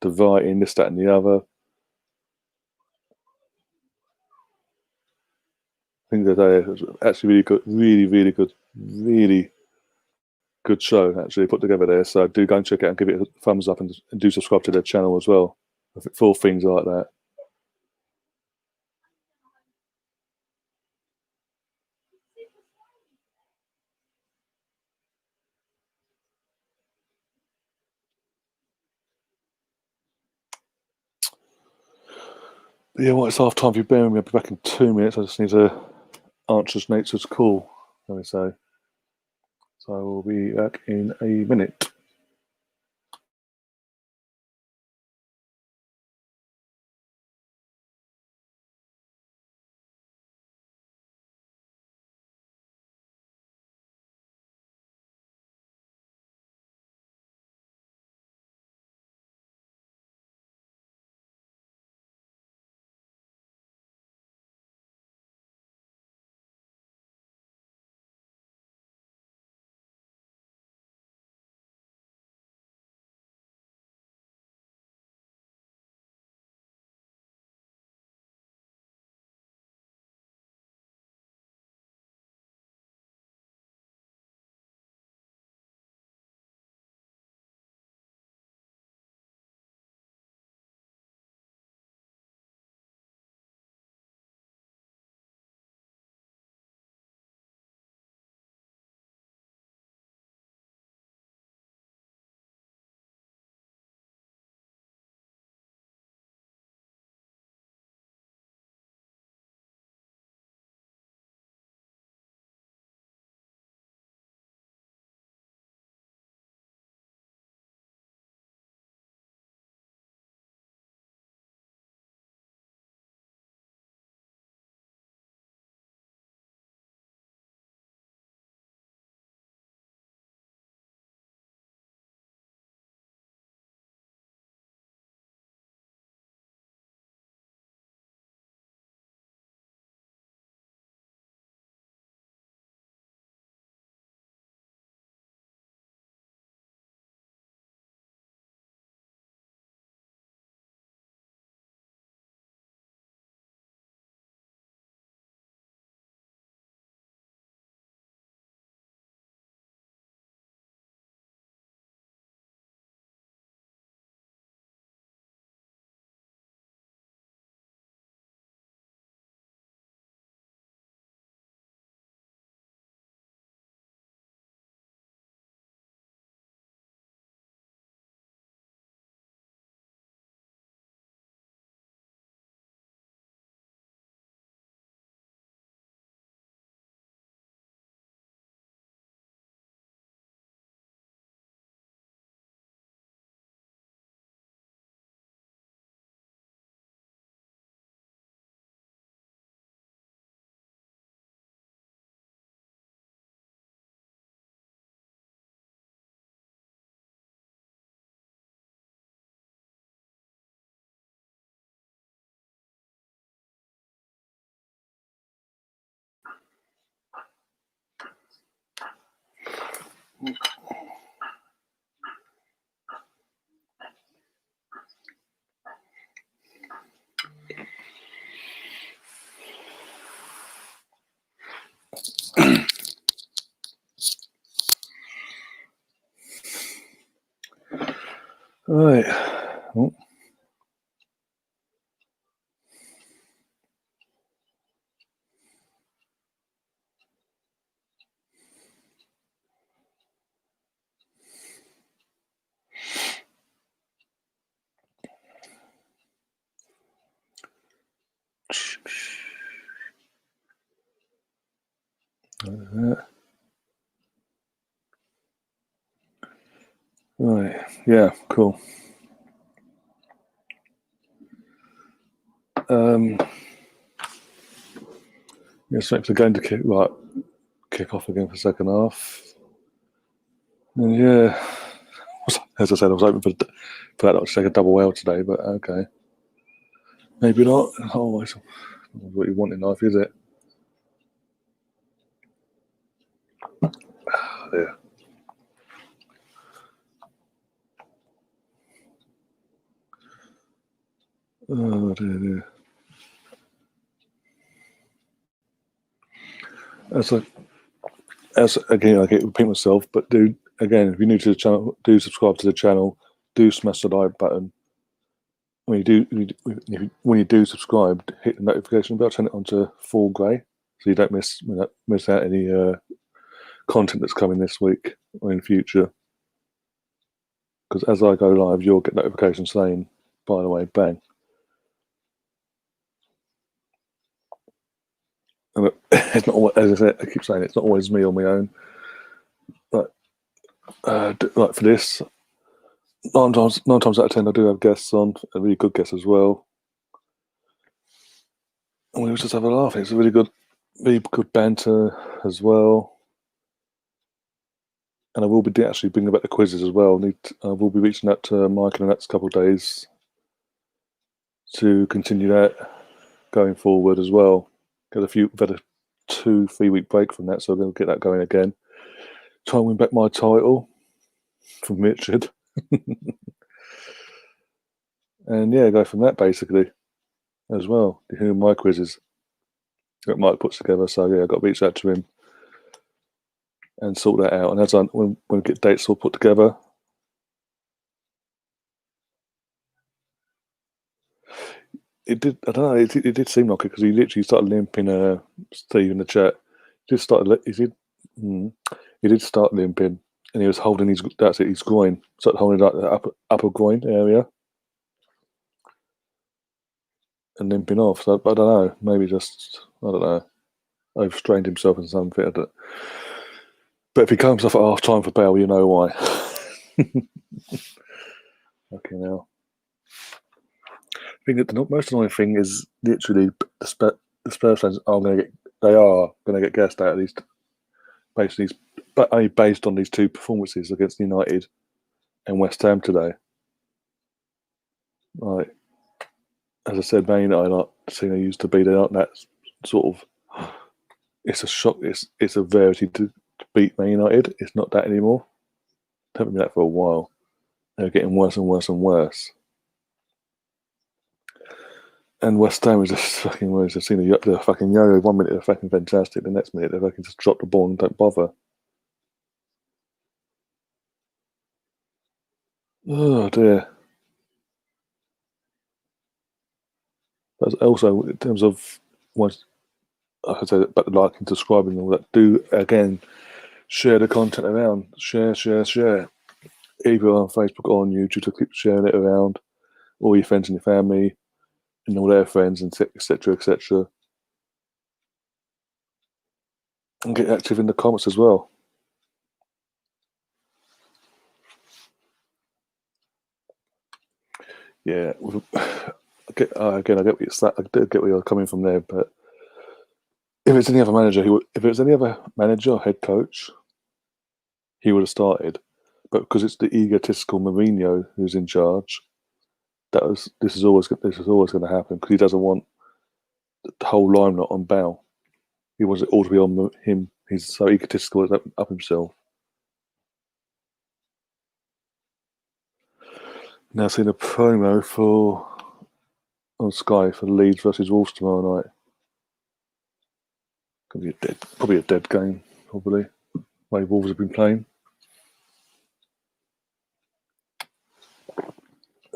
the writing, this, that, and the other. I think that they was actually really good, really good show actually put together there. So do go and check it out and give it a thumbs up, and do subscribe to their channel as well for things like that. But yeah, well, it's half time for you. Bear with me. I'll be back in 2 minutes. I just need to answer Nature's call, let me say. So we'll be back in a minute. Right. Oh. Right. Yeah. Cool. Yes, wait for the game to kick off again for the second half. And yeah, as I said, I was hoping for that to take a double L today, but okay. Maybe not. Always what you want in life, is it? Yeah. Oh dear. As again, I get repeat myself, but do again, if you're new to the channel, do subscribe to the channel. Do smash the like button. When you do subscribe, hit the notification bell, turn it on to full grey, so you don't miss out any content that's coming this week or in future. Because as I go live, you'll get notifications saying, by the way, bang. And it's not, as I said, I keep saying it's not always me on my own. But like for this, nine times out of 10, I do have guests on, and really good guests as well. And we just have a laugh. It's a really good banter as well. And I will be actually bringing back the quizzes as well. I will be reaching out to Mike in the next couple of days to continue that going forward as well. We've had a 2-3 week break from that, so we're going to get that going again. Try and win back my title from Richard. And yeah, go from that basically as well. Who my quizzes that Mike puts together. So yeah, I've got to reach out to him and sort that out. And as when we get dates all put together, it did. I don't know. It did seem like it because he literally started limping. Steve in the chat just started. He did start limping, and he was holding his groin. Started holding like the upper groin area, and limping off. So I don't know. Maybe just I don't know. Overstrained himself in something. But if he comes off at half time for Bale, you know why. Okay, now. I think that the most annoying thing is literally the Spurs fans are going to get gassed out of these, but only based on these two performances against United and West Ham today. Like as I said, Man United aren't the team they used to be. They aren't that sort of. It's a shock. It's a rarity to beat Man United. It's not that anymore. Haven't been that for a while. They're getting worse and worse and worse. And West Ham is just fucking worse. I've seen the fucking yo-yo. 1 minute they're fucking fantastic. The next minute they fucking just drop the ball and don't bother. Oh dear. But also in terms of what I said about the liking, subscribing, and all that. Do again share the content around. Share. Either on Facebook or on YouTube to keep sharing it around. All your friends and your family and all their friends and etc. And get active in the comments as well. Yeah, again, I get where you're coming from there, but if it's any other manager, if it was any other manager or head coach, he would have started. But because it's the egotistical Mourinho who's in charge, this is always going to happen because he doesn't want the whole limelight on Bale. He wants it all to be on him. He's so egotistical up himself. Now seeing a promo on Sky for Leeds versus Wolves tomorrow night. Gonna be probably a dead game, probably. The way Wolves have been playing.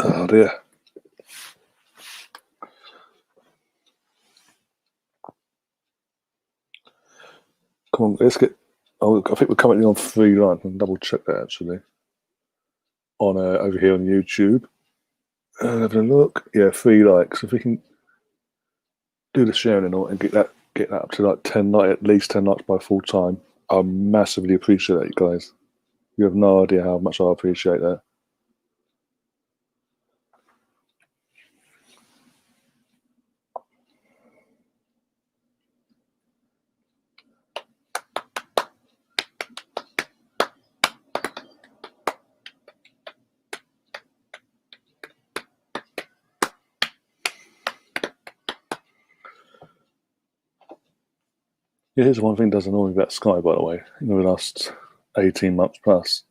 Oh dear. Come on, let's get. Oh, I think we're currently on 3 likes. I can double check that actually. On over here on YouTube. Having a look. Yeah, 3 likes. If we can do the sharing and all and get that up to like 10 likes, at least 10 likes by full time, I massively appreciate that, you guys. You have no idea how much I appreciate that. Yeah, here's one thing that does annoy me about Sky, by the way. In the last 18 months plus,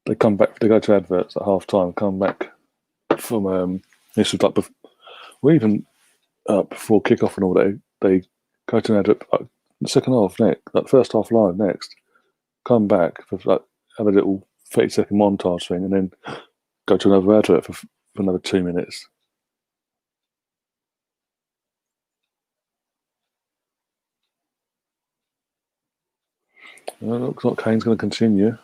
they come back, they go to adverts at half time, come back from this was like well, even before kickoff and all that, they go to an advert the second half next, like first half live next, come back for like have a little 30-second montage thing, and then go to another advert for another 2 minutes. Well, looks like Kane's going to continue.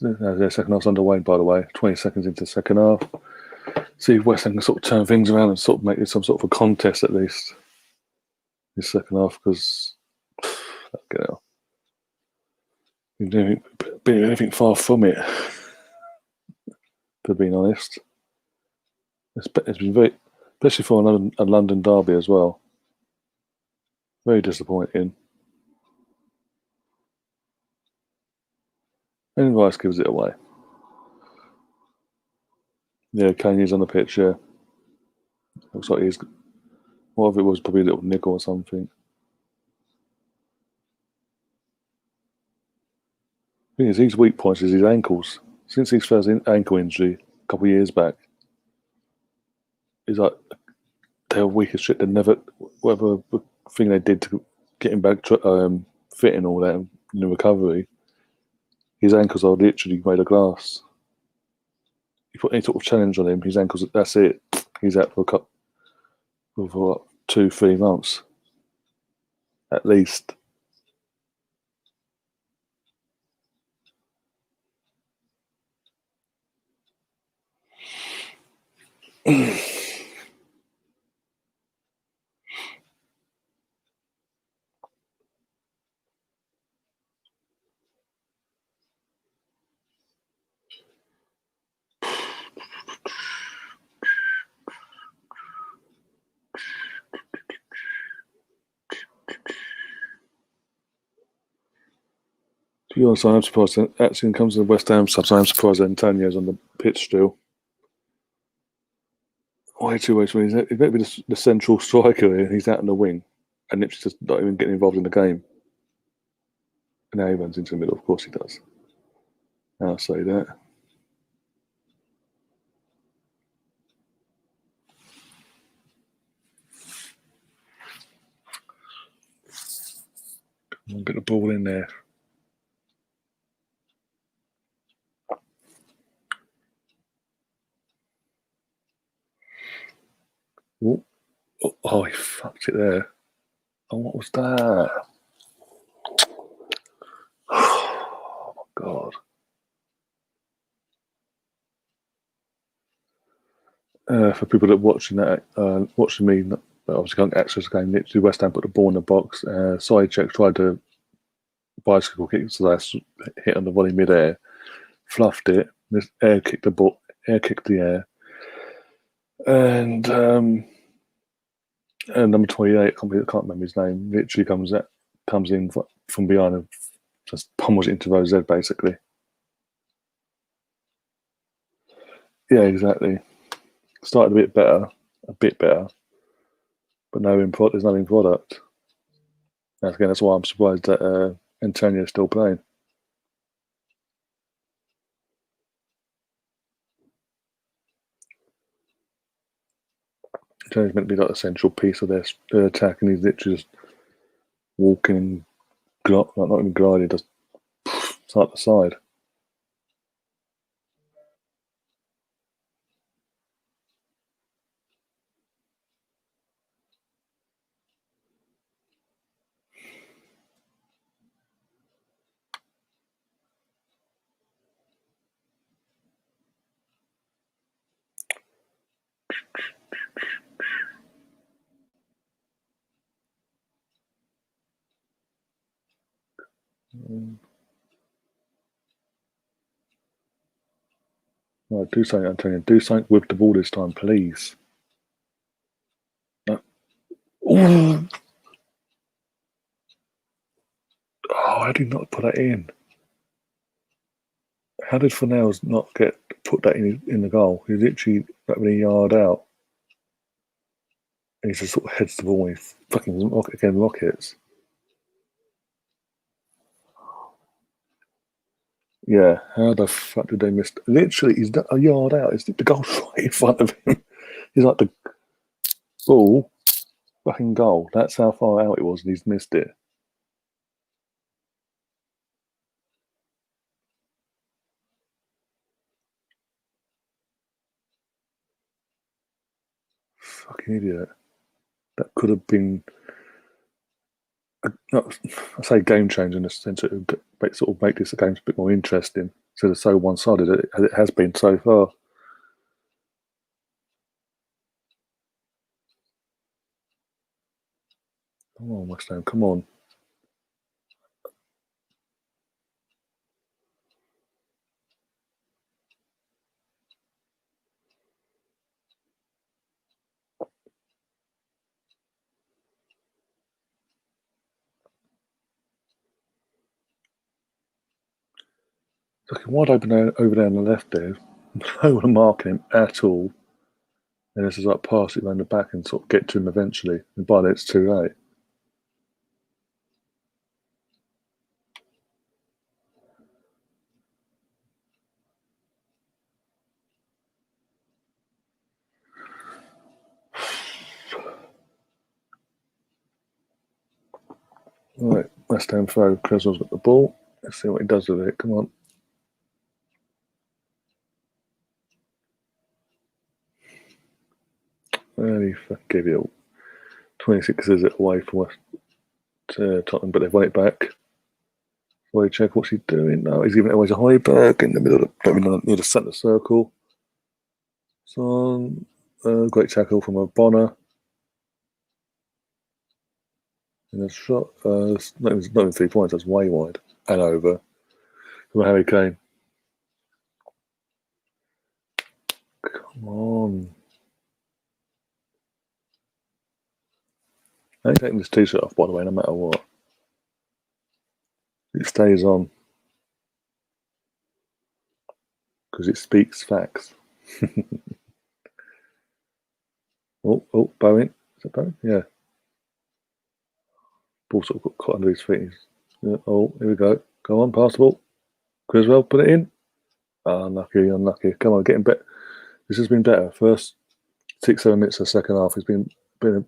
The second half's underway, by the way. 20 seconds into the second half. See if West Ham can sort of turn things around and sort of make it some sort of a contest at least this second half, because you know, been anything far from it, to being honest. It's been very, especially for a London derby as well, very disappointing. And Rice gives it away. Yeah, Kane is on the pitch, yeah. Looks like he's, what if it was probably a little nickel or something. The thing is, his weak points is his ankles. Since his first ankle injury a couple of years back, he's like, they're weak as shit. They never, whatever thing they did to get him back fit and all that in the recovery, his ankles are literally made of glass. You put any sort of challenge on him, his ankles, that's it. He's out for a couple, for what, 2-3 months at least. To be honest, I'm surprised that actually comes to the West Ham subs. I'm surprised that Antonio's on the pitch still. Way too much. He's meant to be the central striker here, and he's out in the wing, and it's just not even getting involved in the game. And now he runs into the middle. Of course he does. I'll say that. I'll get the ball in there. Oh, oh, he fucked it there. Oh, what was that? Oh, my God. For people that are watching that, watching me, obviously can't access the game. Literally, West Ham put the ball in the box. Side check tried to bicycle kick, so that's hit on the volley mid-air, fluffed it, air kicked the ball, air kicked the air, and number 28, I can't remember his name, literally comes in from behind and just pummels it into Rose basically. Yeah, exactly. Started a bit better, but there's no in product. That's why I'm surprised that Antonio's still playing. Antonio's meant to be like a central piece of their attack, and he's literally just walking, not even gliding, just side to side. Right, do something, Antonio. Do something with the ball this time, please. No. Ooh. Oh, I did not put that in. How did Fernels not put that in the goal? He literally not really a yard out. And he just sort of heads the ball and he fucking rockets. Yeah, how the fuck did they miss? Literally, he's not a yard out. It's the goal's right in front of him. He's like the ball, fucking goal. That's how far out it was, and he's missed it. Fucking idiot. That could have been, I say game changer in the sense that it would sort of make this game a bit more interesting instead of so one sided as it has been so far. Come on, West Ham, come on. Looking wide open over there on the left there. No one marking him at all. And this is like pass it around the back and sort of get to him eventually. And by then it's too late. Right, West Ham throw. Creswell's got the ball. Let's see what he does with it. Come on. And he gave it 26 is it away from West Tottenham, but they've won it back. Check what's he doing? No, he's giving it away to Højbjerg in the middle, near the centre circle. Son, great tackle from a Bonner. And a shot, not even 3 points, that's way wide and over. From Harry Kane. Come on. I ain't taking this t-shirt off, by the way, no matter what. It stays on. Because it speaks facts. Bowen. Is that Bowen? Yeah. Ball sort of got caught under his feet. Yeah, here we go. Go on, pass the ball. Criswell, put it in. Unlucky. Come on, getting better. This has been better. First 6-7 minutes of the second half has been a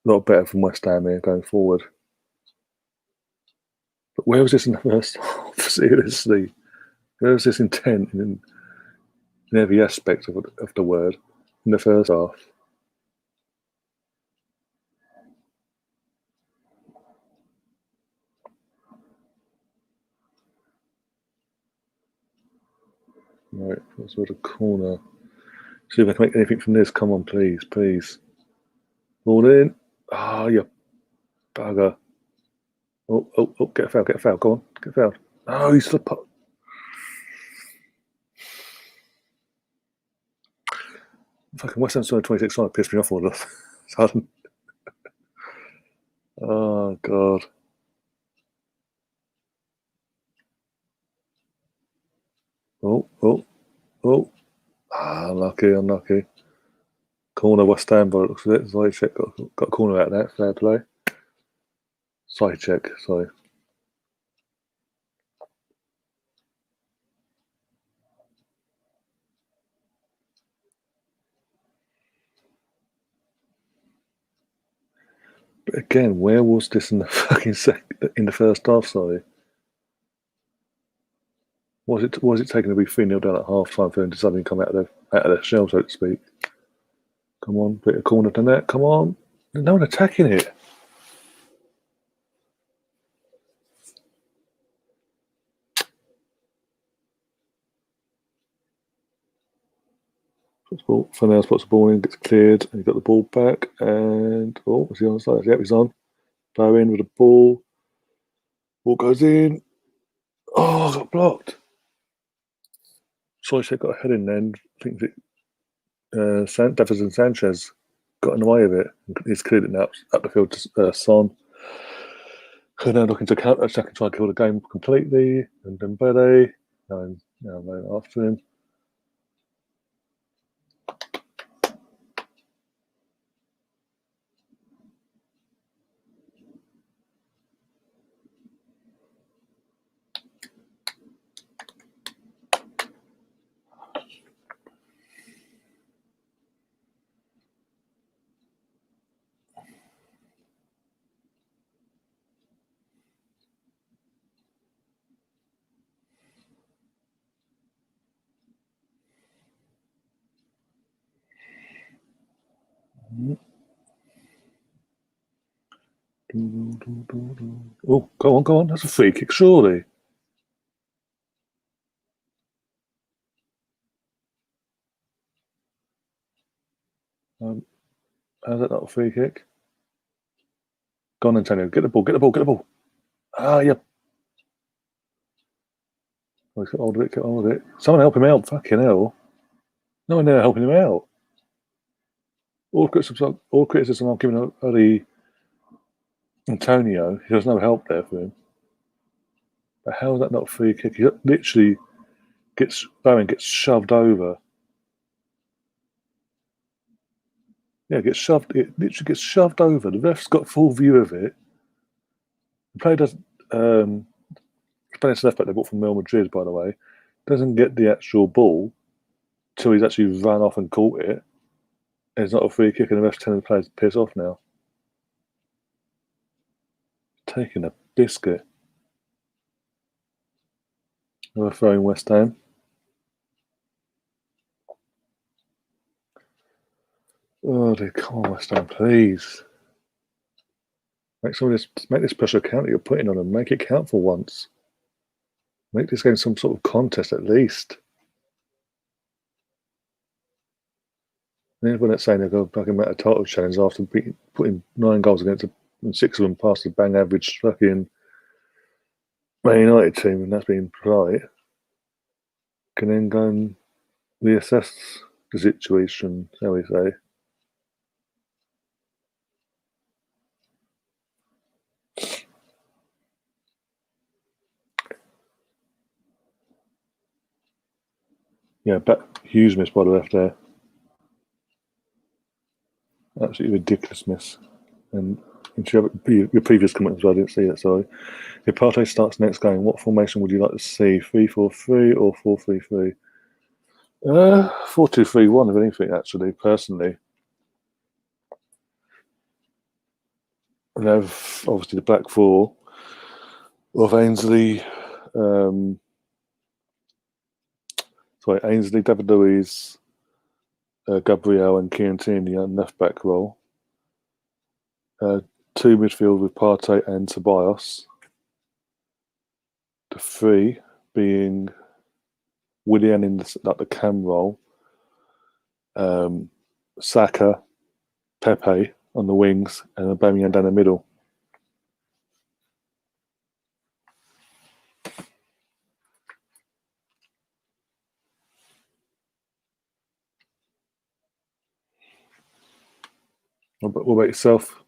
lot better from West Ham here going forward. But where was this in the first half? Seriously. Where was this intent in every aspect of the word in the first half? Right, that's sort of corner. See if I can make anything from this. Come on, please. Ball in. You bugger. Get a foul. Go on, get fouled. Oh, he's the puck. Fucking West Ham's 26 trying to piss me off all of a sudden. Oh, God. Unlucky. Corner West Ham, but it looks like it. Side check got a corner out of that. Fair play. Side check, sorry. But again, where was this in the fucking in the first half? Sorry. Was it taking to be 3-0 down at half time for them to suddenly come out of their shell, so to speak? Come on, bit of corner to net. Come on. There's no one attacking it. Fernandez puts the ball in, gets cleared, and he got the ball back. And was he on the side? Yep, he's on. Bowen with the ball. Ball goes in. Oh, got blocked. Soichet got a head in there, and I think that Davinson Sanchez got in the way of it. He's cleared it now up the field to Son. Who now looking to counter attack and try and kill the game completely. And Dembele, now after him. Oh, go on. That's a free kick, surely. How's that not a free kick? Go on, Antonio. Get the ball. Ah, yeah. Oh, he's got hold of it. Someone help him out. Fucking hell. No one there helping him out. All criticism I'm giving Antonio. There's no help there for him. But how is that not a free kick? He literally gets shoved over. Yeah, it literally gets shoved over. The ref's got full view of it. The player doesn't. Spanish left back they bought from Real Madrid, by the way, doesn't get the actual ball till he's actually run off and caught it. And it's not a free kick, and the ref's telling the players to piss off now. Taking a biscuit. Overthrowing West Ham. Oh, dear, come on, West Ham, please. Make this pressure count that you're putting on them. Make it count for once. Make this game some sort of contest at least. And everyone that's saying they're going to fucking make a title challenge after putting 9 goals against and 6 of them past the bang average fucking Man United team, and that's being polite, can then go and reassess the situation, shall we say. Yeah, Hughes missed by the left there. Absolutely ridiculous miss. And your previous comment as well, I didn't see that, sorry. If Partey starts next game, what formation would you like to see? 3-4-3 or 4-3-3? 4-2-3-1, if anything, actually, personally. We have obviously the back four of Ainsley, David Luiz, Gabriel, and Kieran Tierney on left back role. 2 midfield with Partey and Tobias. The 3 being Willian in the cam role. Saka, Pepe on the wings, and Aubameyang down the middle. What about yourself,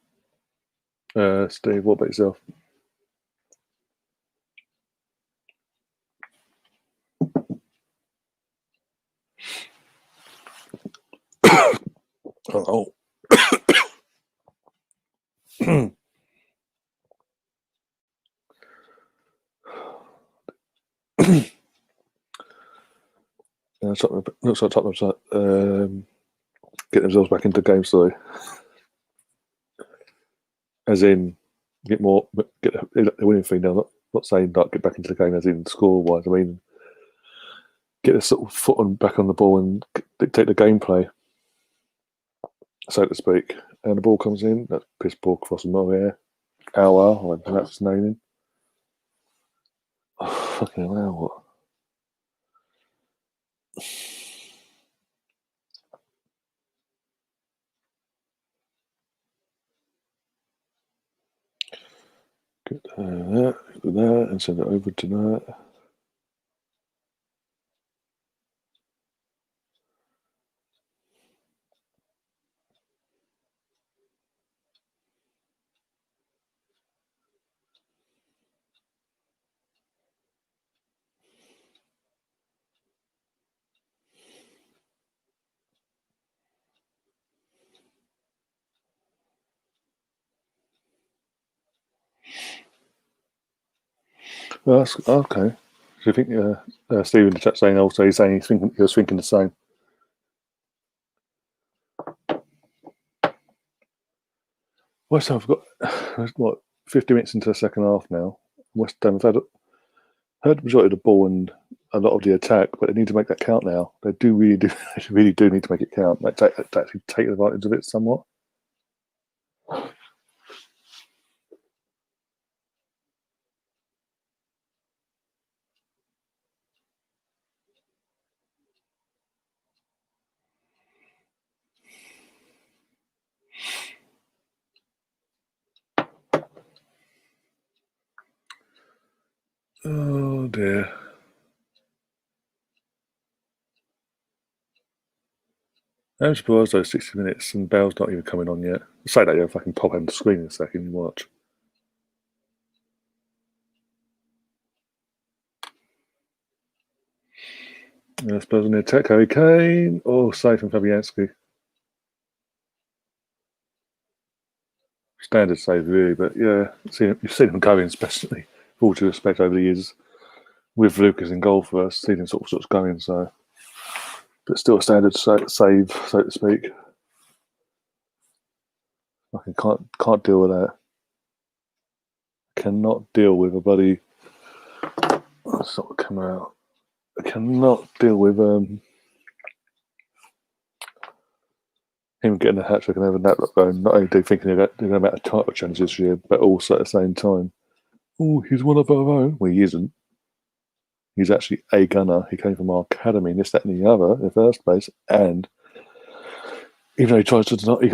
Steve? What about yourself? Oh. Looks like Tottenham get themselves back into the game, sorry. As in, get the winning thing now. Not saying like get back into the game as in score wise. I mean, get a sort of foot back on the ball and dictate the gameplay, so to speak. And the ball comes in. That's piss poor cross from nowhere. Hour, I pronounce his name in. Oh, fucking hell, what? Get that, and send it over to that. Oh, that's okay. Do you think Stephen in the chat saying also he's saying he was thinking the same? West Ham have got what 50 minutes into the second half now. West Ham have heard the majority of the ball and a lot of the attack, but they need to make that count now. They really do need to make it count. Like actually take advantage of it somewhat. Oh dear. I'm surprised those 60 minutes and Bell's not even coming on yet. Say that, if I can pop on the screen in a second and watch. Spurs on the attack, Harry Kane. Oh, safe from Fabianski. Standard save, really, but yeah, you've seen him going, especially, with all due respect, over the years with Lucas in goal for us, seen him sort of going, so. But still a standard save, so to speak. I can't deal with that. Cannot deal with a bloody. That's not come out. I cannot deal with him getting a hat trick and having that look going. Not only do thinking they're going to make a title challenge this year, but also at the same time, oh, he's one of our own. Well, he isn't. He's actually a gunner. He came from our academy, this, that, and the other in the first place. And even though he tries to deny, he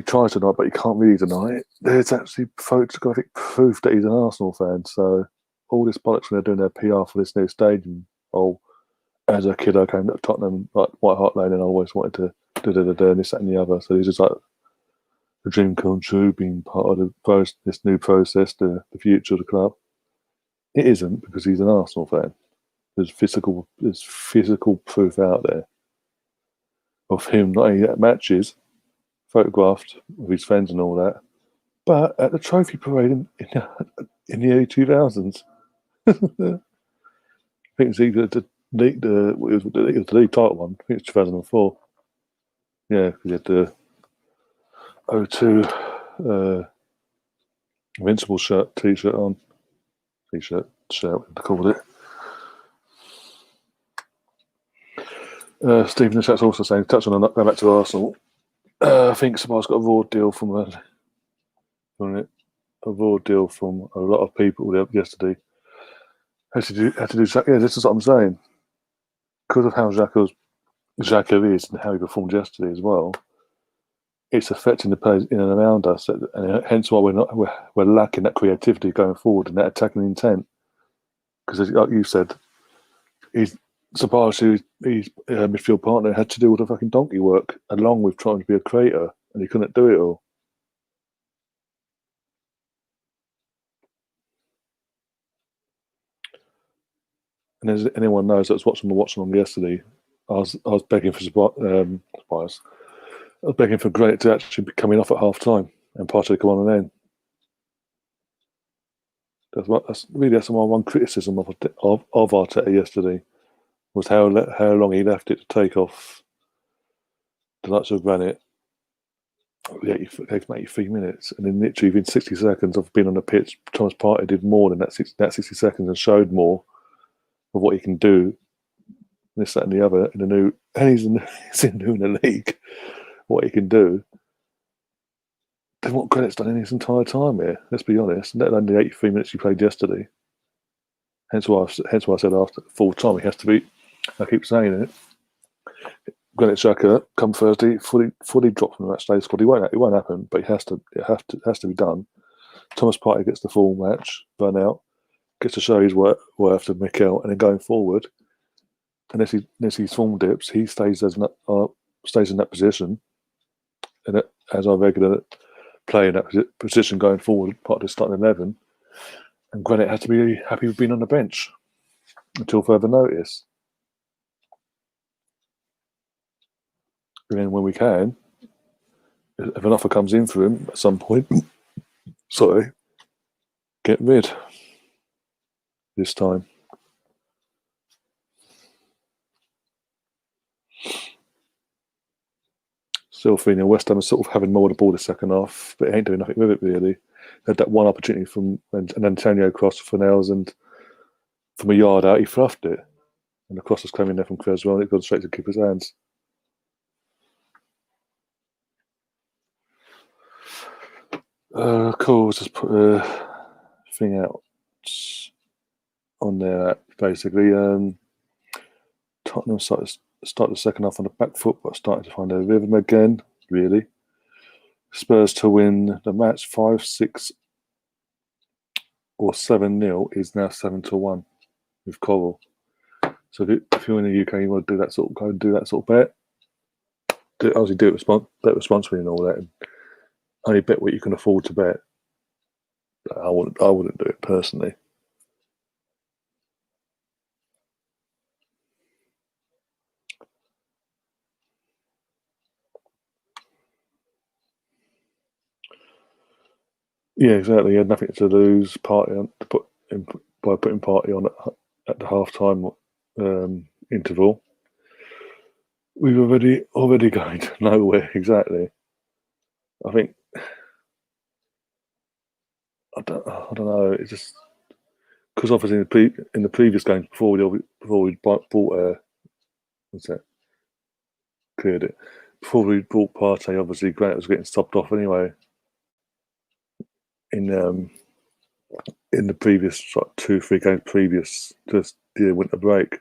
tries to deny, but he can't really deny it. There's actually photographic proof that he's an Arsenal fan. So all this bollocks when they're doing their PR for this new stadium. Oh, as a kid, I came to Tottenham, like White Hart Lane, and I always wanted to do this, that, and the other. So he's just like a dream come true, being part of this new process, the future of the club. It isn't because he's an Arsenal fan. There's physical proof out there of him not only at matches, photographed with his friends and all that, but at the trophy parade in the early 2000s. I think it's either the league title one. I think it's 2004. Yeah, because he had the 02 Invincible t-shirt on. Shirt, what they called it. Stephen in the chat's also saying, touch on going back to Arsenal. I think Spurs got a raw deal from a lot of people yesterday. Had to do. Yeah, this is what I'm saying. Because of how Xhaka is and how he performed yesterday as well, it's affecting the players in and around us, and hence why we're lacking that creativity going forward and that attacking intent. Because, like you said, he's surprised his midfield partner had to do all the fucking donkey work along with trying to be a creator, and he couldn't do it all. And as anyone knows that was watching the Watchalong yesterday, I was begging for Spurs. I was begging for Granit to actually be coming off at half time and Partey come on and then. That's my one criticism of Arteta yesterday was how long he left it to take off the likes of Granit. It takes 83 minutes, and then literally within 60 seconds of being on the pitch, Thomas Partey did more than that 60 seconds and showed more of what he can do. This, that, and the other he's new in the league. What he can do than what Granit's done in his entire time here. Let's be honest. Let alone the 83 minutes he played yesterday. Hence why I said after full time he has to be. I keep saying it. Granit Xhaka come Thursday, fully dropped from the match day squad. It won't happen, but it has to be done. Thomas Partey gets the full match burn out, gets to show his worth to Mikel, and then going forward, unless he's form dips, he stays in that position, and as our regular play in that position going forward, part of the starting 11, and Granit has to be happy with being on the bench until further notice. And then when we can, if an offer comes in for him at some point, get rid. this time. Still feeling West Ham is sort of having more of the ball the second half, but it ain't doing nothing with it really. Had that one opportunity from an Antonio cross for Nails, and from a yard out he fluffed it, and the cross was coming there from Creswell and it got straight to the keeper's hands. Cool, just put a thing out on there basically. Tottenham start the second half on the back foot, but starting to find their rhythm again, really. Spurs to win the match 5-6 or 7-0 is now 7-1 with Coral. So if you're in the UK, you want to do that sort of, go and do that sort of bet. Obviously, bet responsibly and all that, and only bet what you can afford to bet. But I wouldn't do it personally. Yeah, exactly. He had nothing to lose. By putting Party on at the half-time interval. We were already going to nowhere. Exactly. I think I don't know. It's just because obviously in the previous games before we bought what's that, cleared it, before we bought Partey, obviously Grant was getting stopped off anyway. In the previous 2-3 games previous to the winter break,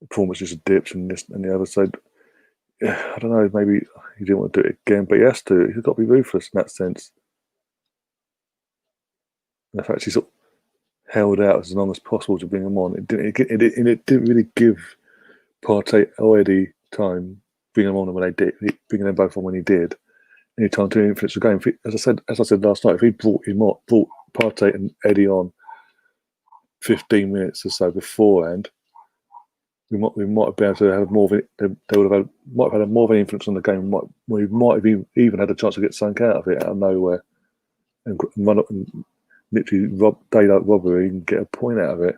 performance just dips and this and the other. So I don't know. Maybe he didn't want to do it again, but he has to. He's got to be ruthless in that sense. And the fact he's sort of held out as long as possible to bring him on, it didn't really give Partey or Eddie time bringing them on when they did, bringing them both on when he did. Any time to influence the game. As I said last night, if he brought Partey and Eddie on 15 minutes or so beforehand, we might have been able to have more of it. They would have had more of an influence on the game. We might have even had a chance to get sunk out of it out of nowhere and run up and literally daylight robbery and get a point out of it.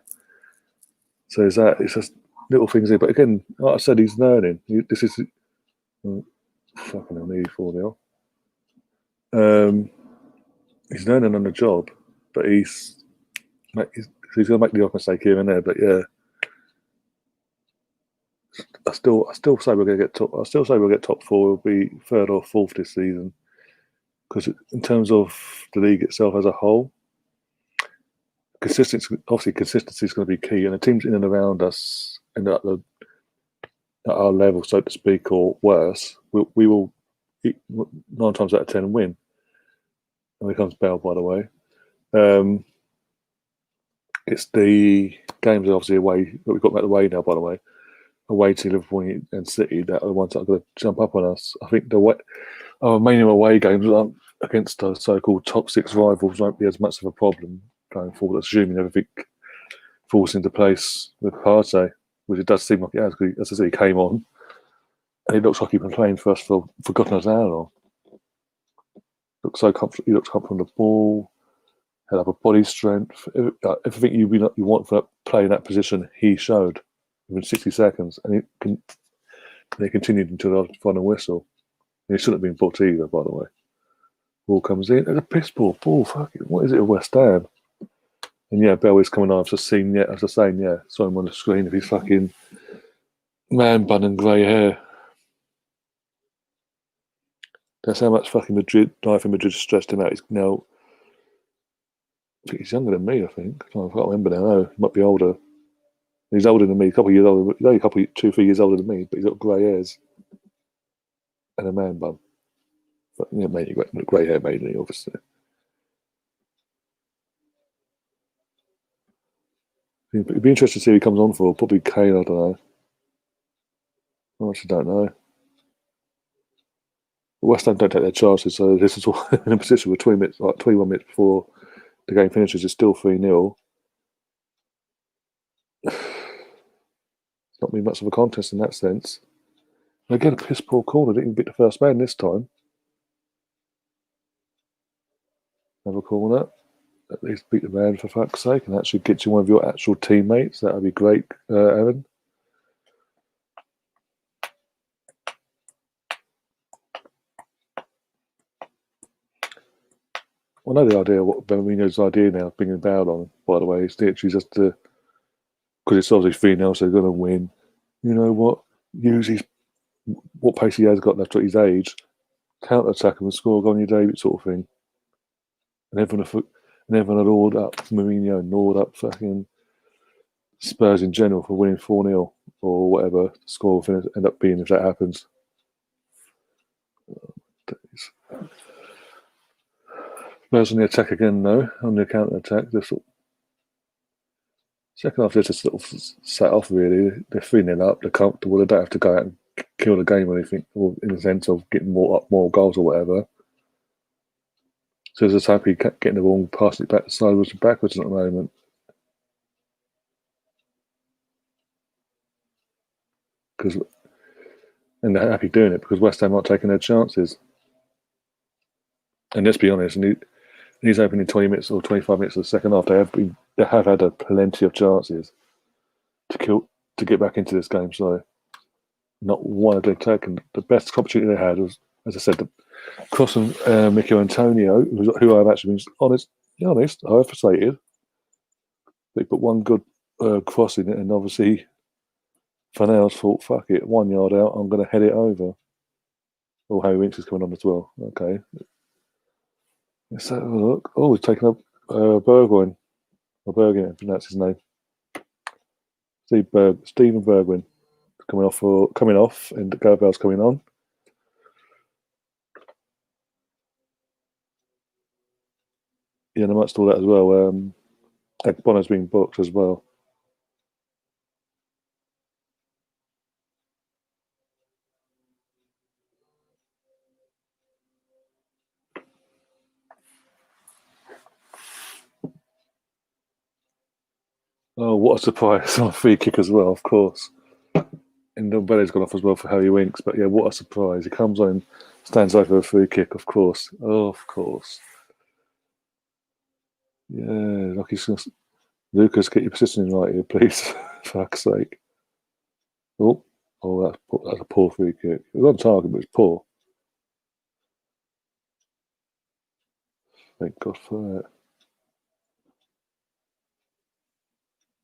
So it's just little things here. But again, like I said, he's learning. This is fucking hell, nearly 4-0. He's learning on the job, but he's going to make the odd mistake here and there. But yeah, I still say we're going to get top. I still say we'll get top four. We'll be third or fourth this season because in terms of the league itself as a whole, consistency is going to be key. And the teams in and around us and at our level, so to speak, or worse, we will 9 times out of 10 win. And here comes Bell, by the way. It's the games obviously away that we've got out of the way now, by the way. Away to Liverpool and City that are the ones that are going to jump up on us. I think our main away games against the so-called top 6 rivals won't be as much of a problem going forward, assuming everything falls into place with Partey, which it does seem like it has. As I say, he came on and it looks like he's been playing for us for God knows how long. Looks so comfortable. He looks comfortable on the ball. Had up a body strength. Everything you want for playing that position, he showed within 60 seconds, and they continued until the final whistle. And he shouldn't have been booked either, by the way. Ball comes in. There's a piss ball. Fuck it. What is it at West Ham? And yeah, Bell is coming on. I've just seen, I was just saying, saw him on the screen of his fucking man bun and grey hair. That's how much fucking Madrid stressed him out. He's now, I think he's younger than me, I think. I can't remember now. No, he might be older. He's older than me, a couple of years older. He's only 2-3 years older than me, but he's got grey hairs and a man bun. But yeah, mainly grey hair, mainly, obviously. It'd be interesting to see who he comes on for. Probably Kane, I don't know. I actually don't know. West Ham don't take their chances, so this is all in a position where 21 minutes before the game finishes, it's still 3-0. It's not been much of a contest in that sense. And again, a piss poor corner. Didn't even beat the first man this time. Another corner. at least beat the man for fuck's sake and actually get you one of your actual teammates. That would be great, Aaron. I know the idea, what Benamino's idea now, bringing Bale on, by the way, is literally just to, because it's obviously 3-0, so they're going to win. You know what? Use what pace he has got left at his age, counter attack him and score a goal on your debut, sort of thing. And everyone had awed up Mourinho and awed up fucking Spurs in general for winning 4-0 or whatever the score will end up being if that happens. Spurs on the attack again, though, on the counter attack. Second half, they're just sort of set off, really. They're 3-0 up, they're comfortable, they don't have to go out and kill the game or anything, or in the sense of getting more goals or whatever. So they're just happy getting the ball and passing it back sideways and backwards at the moment. And they're happy doing it because West Ham aren't taking their chances. And let's be honest, and these opening 20 minutes or 25 minutes of the second half, they have had plenty of chances to get back into this game. So not one have they taken. The best opportunity they had was, as I said, the cross from Mikel Antonio, who I've actually been honest, I have frustrated. They put one good cross in it, and obviously Fanel's thought, fuck it, 1 yard out, I'm going to head it over. Oh, Harry Winks is coming on as well. Okay. Let's have a look. Oh, he's taken up Bergwijn. Or Bergwijn, I think that's his name. Steven Bergwijn coming off, and Gabriel's coming on. Yeah, and I might stall that as well. Bono's being booked as well. Oh, what a surprise on a free kick as well, of course. And Ndombele's gone off as well for Harry Winks, but yeah, what a surprise. He comes on, stands over a free kick, of course. Oh, of course. Yeah, Lucas, get your positioning right here, please. For fuck's sake. Oh, that's a poor free kick. It was on target, but it's poor. Thank God for that.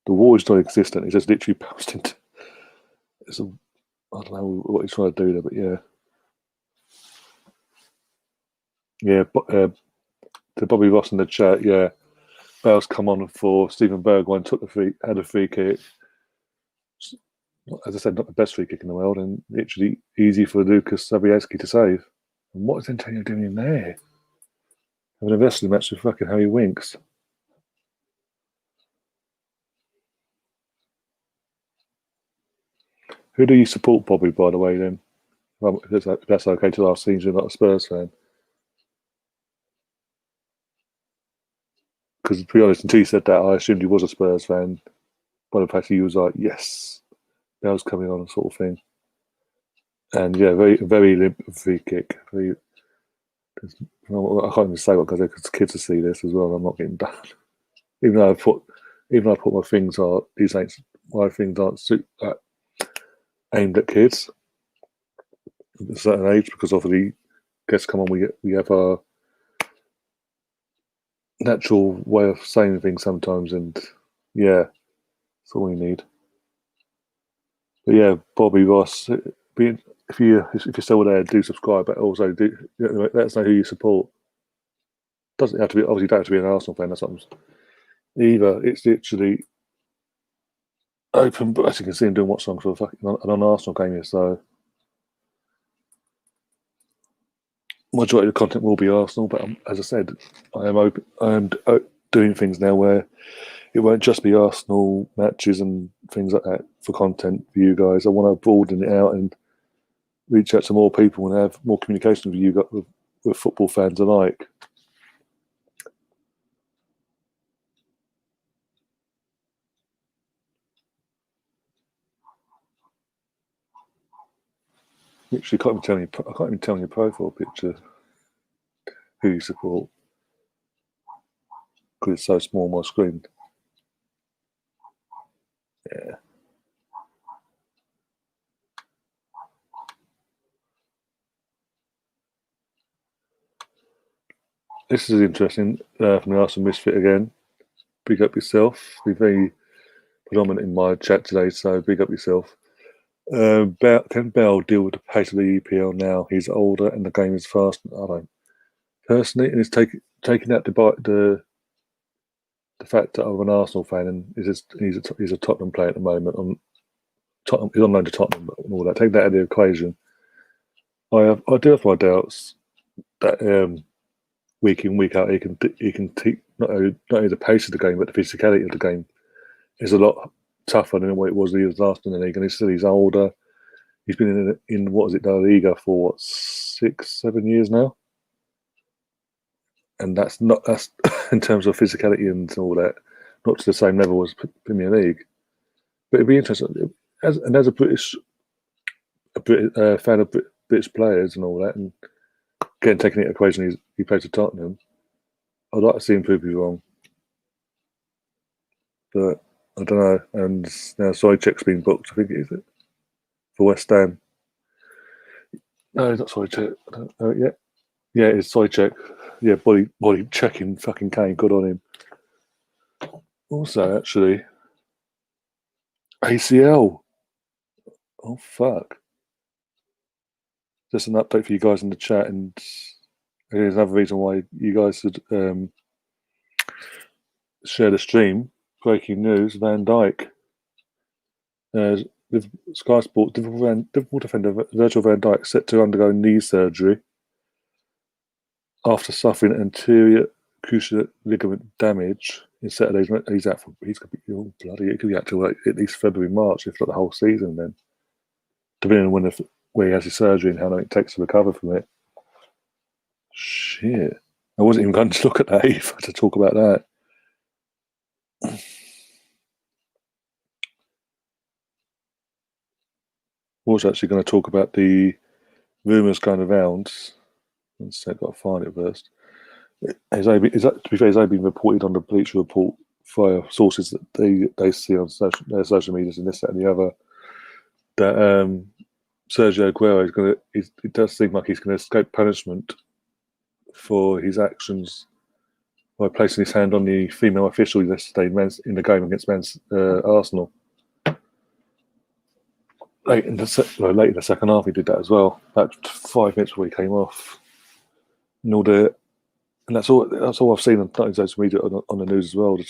The wall is non-existent. He's just literally bounced into. I don't know what he's trying to do there, but yeah. Yeah, to Bobby Ross in the chat, yeah. Bale's come on for Steven Bergwijn, had a free kick. As I said, not the best free kick in the world, and literally easy for Lucas Sobieski to save. And what is Antonio doing in there? Having a wrestling match with fucking Harry Winks. Who do you support, Bobby, by the way, then? If that's okay to ask, seems you're not a Spurs fan. Because to be honest, until you said that, I assumed he was a Spurs fan. By the fact he was like, yes, Bell's coming on, sort of thing. And yeah, very, very limp free kick. I can't even say what because kids will see this as well. I'm not getting done. Even though I put my things are my things aren't aimed at kids at a certain age because obviously guests come on, we have our natural way of saying things sometimes, and yeah, that's all we need. But yeah, Bobby Ross, if you're still there, do subscribe, but also let us know who you support. Doesn't have to be, obviously, don't have to be an Arsenal fan or something. Either it's literally open, but as you can see, I'm doing Watchalong for an Arsenal game here, so majority of the content will be Arsenal. But as I said, I am open. I am doing things now where it won't just be Arsenal matches and things like that for content for you guys. I want to broaden it out and reach out to more people and have more communication with you guys, with football fans alike. Literally, I can't even tell your profile picture who you support because it's so small on my screen. Yeah. This is interesting from the Arsenal Misfit again. Big up yourself. Be very predominant in my chat today, so big up yourself. Can Bell deal with the pace of the EPL now? He's older and the game is fast. I don't personally, and it's taking out the fact that I'm an Arsenal fan and he's a Tottenham player at the moment. He's on loan to Tottenham and all that. Take that out of the equation. I do have my doubts that week in week out he can take not only the pace of the game but the physicality of the game is a lot tougher than what it was when he was last in the league. And he's older. He's been in what is it, La Liga for what, 6-7 years now, and that's in terms of physicality and all that, not to the same level as Premier League. But it'd be interesting as a British fan of British players and all that, and again taking into equation he plays for Tottenham. I'd like to see him prove me wrong, but I don't know. And now Souček's been booked. I think it is it for West Ham. No, it's not Souček. Yeah, it's Souček. Yeah, body checking fucking Kane. Good on him. Also, actually, ACL. Oh fuck. Just an update for you guys in the chat, and there's another reason why you guys should share the stream. Breaking news: Van Dijk. With Sky Sports, Liverpool defender Virgil van Dijk set to undergo knee surgery after suffering anterior cruciate ligament damage in Saturdays. He's out for it could be out till at least February, March, if not the whole season. Then, depending on where he has his surgery and how long it takes to recover from it. Shit, I wasn't even going to look at that either to talk about that. I was actually going to talk about the rumours going around. Let's say I've got to find it first. To be fair, it's only been reported on the Bleacher Report via sources that they see on their social medias and this, that, and the other. That Sergio Aguero is going to. It does seem like he's going to escape punishment for his actions by placing his hand on the female official yesterday in the game against Arsenal. Late in the second half, he did that as well. About 5 minutes before he came off. And that's all I've seen on social media on the news as well. The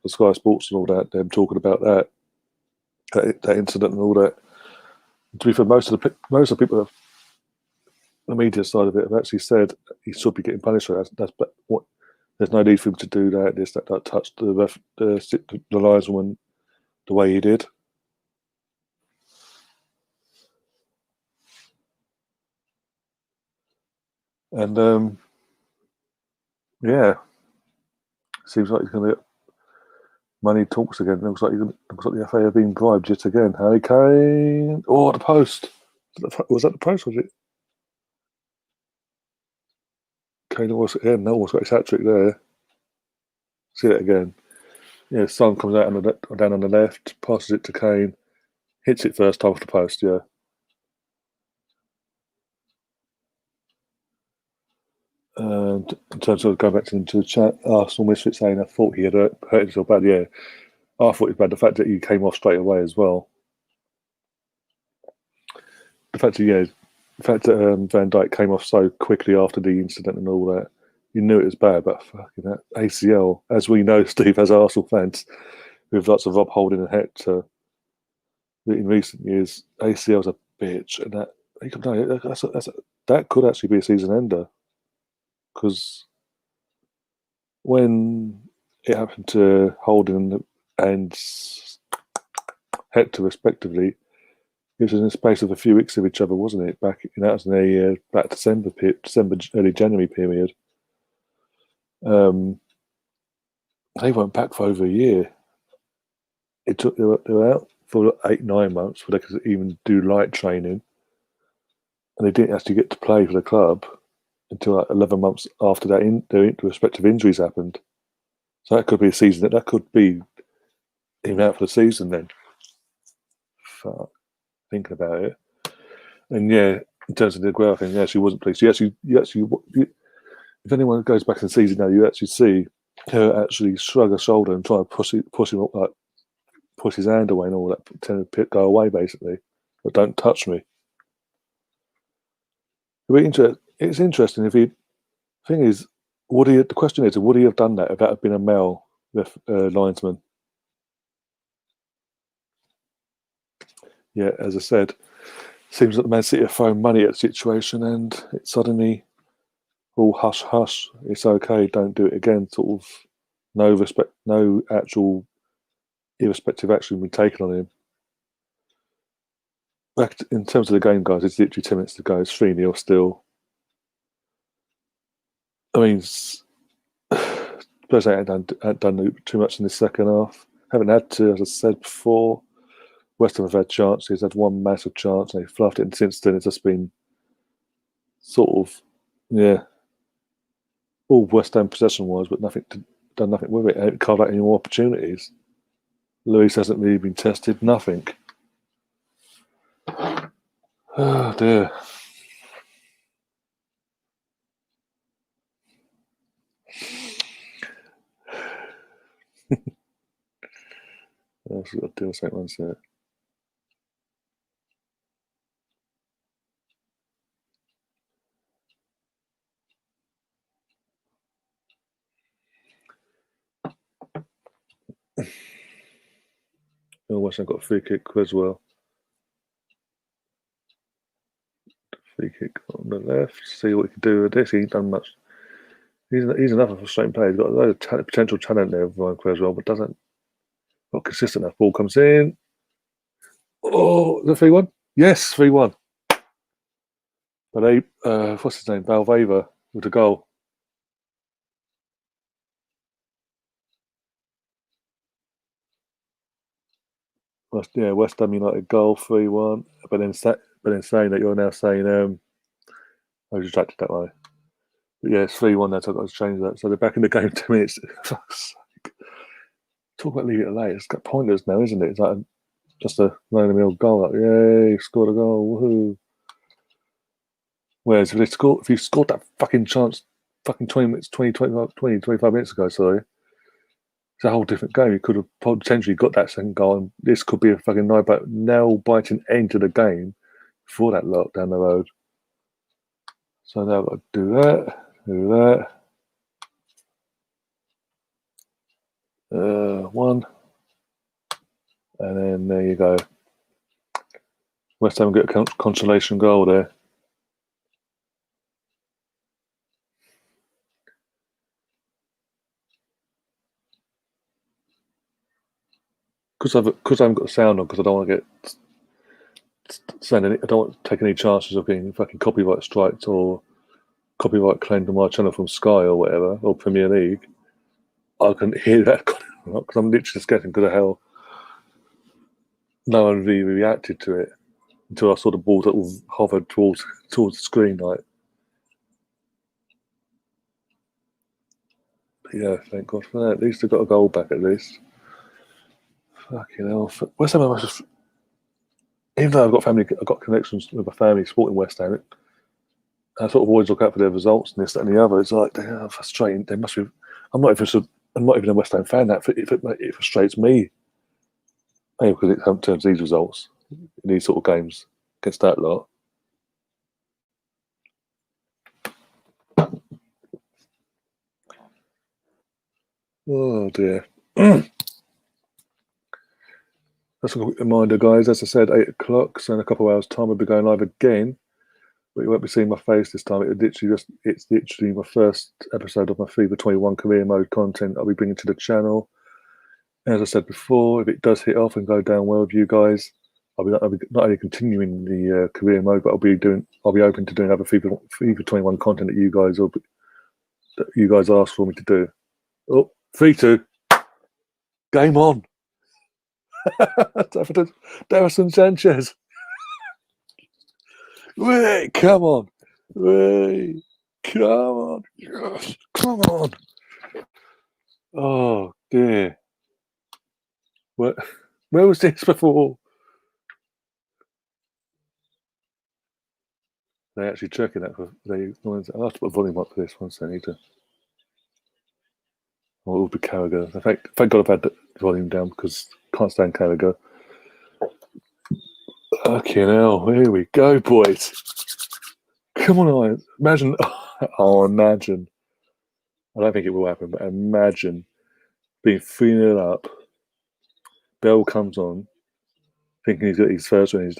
Sky Sports and all that, them talking about that incident and all that. And to be fair, most of the people, the media side of it, have actually said he should be getting punished for that. There's no need for him to do that. That touched the lineswoman the way he did. And yeah, seems like he's going to get money talks again. Looks like the FA have been bribed yet again. Harry Kane. Oh, the post. Was that the post? Was it? Kane almost got his hat trick there. See that again. Yeah, Son comes out down on the left, passes it to Kane, hits it first time off the post. Yeah. And in terms of going back into the chat, Arsenal Misfit saying I thought he had hurt himself bad. Yeah, I thought it was bad. The fact that he came off straight away as well. The fact that Van Dijk came off so quickly after the incident and all that, you knew it was bad. But fucking that ACL, as we know, Steve, as Arsenal fans, with lots of Rob Holding and Hector in recent years, ACL's a bitch, and that could actually be a season ender. Because when it happened to Holden and Hector, respectively, it was in the space of a few weeks of each other, wasn't it? That was in a back December, early January period. They went back for over a year. They were out for 8-9 months before they could even do light training, and they didn't actually get to play for the club until 11 months after that their respective injuries happened. So that could be a season. That could be even out for the season then. Fuck. Thinking about it. And yeah, in terms of the Aguero thing, yeah, she wasn't pleased. If anyone goes back in the season now, you actually see her actually shrug her shoulder and try and push him up, like push his hand away and all that, tell him go away basically, but don't touch me. It's interesting if he. Thing is, the question is, would he have done that if that had been a male linesman? Yeah, as I said, seems that the Man City are throwing money at the situation, and it's suddenly all hush hush. It's okay, don't do it again. Sort of no actual irrespective action being taken on him. Back in terms of the game, guys, it's literally 10 minutes to go. It's 3-0 still. I mean, Spurs ain't done too much in the second half. Haven't had to, as I said before. West Ham have had chances, had one massive chance, and they fluffed it. And since then, it's just been sort of, yeah, all West Ham possession wise, but done nothing with it. Haven't carved out any more opportunities. Luis hasn't really been tested. Nothing. Oh dear. I've got to do something once there. West Ham got a free kick as well. Free kick on the left. See what he can do with this. He ain't done much. He's another frustrating player. He's got a load of potential talent there, Ryan Creswell, but not consistent enough. Ball comes in. Oh, the 3-1? Yes, 3-1. But what's his name? Valveva with the goal. West Ham United goal 3-1. But then saying that you're now saying I was distracted that way. But yeah, it's 3-1 now, so I've got to change that. So they're back in the game 10 minutes. Talk about leave it late. It's got pointers now, isn't it? It's like just a run-of-the-mill goal. Like, yay, scored a goal, woohoo. Whereas if you scored that fucking chance fucking 20 minutes, 25 minutes ago, sorry, it's a whole different game. You could have potentially got that second goal, and this could be a fucking nail-biting end to the game before that lot down the road. So now I've got to do that. One. And then there you go. West Ham get a consolation goal there. Because I haven't got the sound on, because I don't want to get I don't want to take any chances of getting fucking copyright striked or copyright claimed on my channel from Sky or whatever, or Premier League. I can hear that because I'm literally just getting because of how no one really reacted to it until I saw the ball that was hovered towards the screen. Like, but yeah, thank God for that. At least they got a goal back. At least, fucking hell. West Ham, even though I've got connections with my family supporting West Ham. I sort of always look out for their results and this, that, and the other. It's like they are frustrating. They must be. I'm not even a West Ham fan. It frustrates me. Maybe because it turns these results in these sort of games against that lot. Oh dear. That's a quick reminder, guys. As I said, 8 o'clock. So in a couple of hours' time, we'll be going live again. But you won't be seeing my face this time. It's literally my first episode of my FIFA 21 career mode content I'll be bringing to the channel. As I said before, if it does hit off and go down well with you guys, I'll be not only continuing the career mode, but I'll be open to doing other FIFA 21 content that you guys asked for me to do. Oh, 3-2. Game on. Davison Sanchez. Wait, come on. Wait, come on. Yes, come on. Oh dear. Where, where was this before? They actually checking that for they. I'll have to put volume up for this one, so I need to. Or it will be Carragher. Thank God I've had the volume down because I can't stand Carragher. Okay, now here we go, boys. Come on, imagine. Oh, imagine. I don't think it will happen, but imagine being 3-0 up. Bell comes on, thinking he's got his first win, he's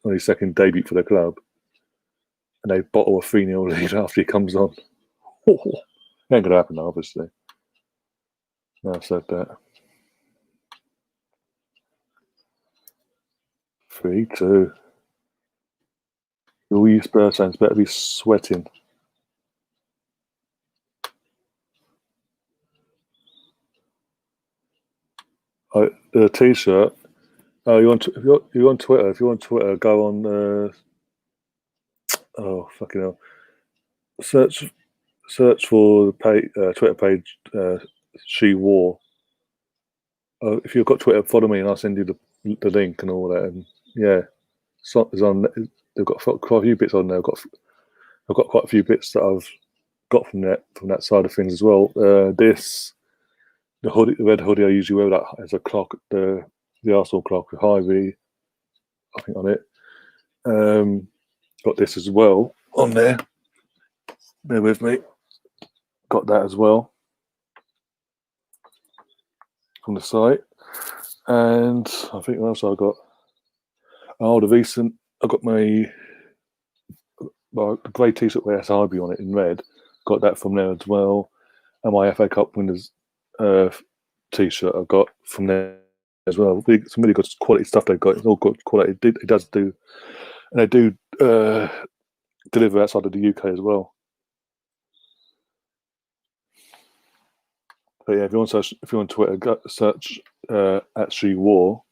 on his second debut for the club, and they bottle a 3-0 lead after he comes on. Ain't going to happen, obviously. No, I've said that. 3-2. All you Spurs fans better be sweating. The t-shirt. Oh, if you're on Twitter, go on. Oh, fucking hell! Search for the Twitter page. She wore. If you've got Twitter, follow me, and I'll send you the link and all that. And yeah, it's on. They've got quite a few bits on there. I've got quite a few bits that I've got from that side of things as well. The red hoodie I usually wear that as a clock, the Arsenal clock with Hy-Vee, I think on it. Got this as well on there. Bear with me. Got that as well from the site. And I think what else I got? Oh, the recent. I got the grey t-shirt with SIB on it in red. Got that from there as well. And my FA Cup winners t-shirt I've got from there as well. Some really good quality stuff they've got. It's all good quality. It does do, and they do deliver outside of the UK as well. But yeah, if you're on Twitter, search at She War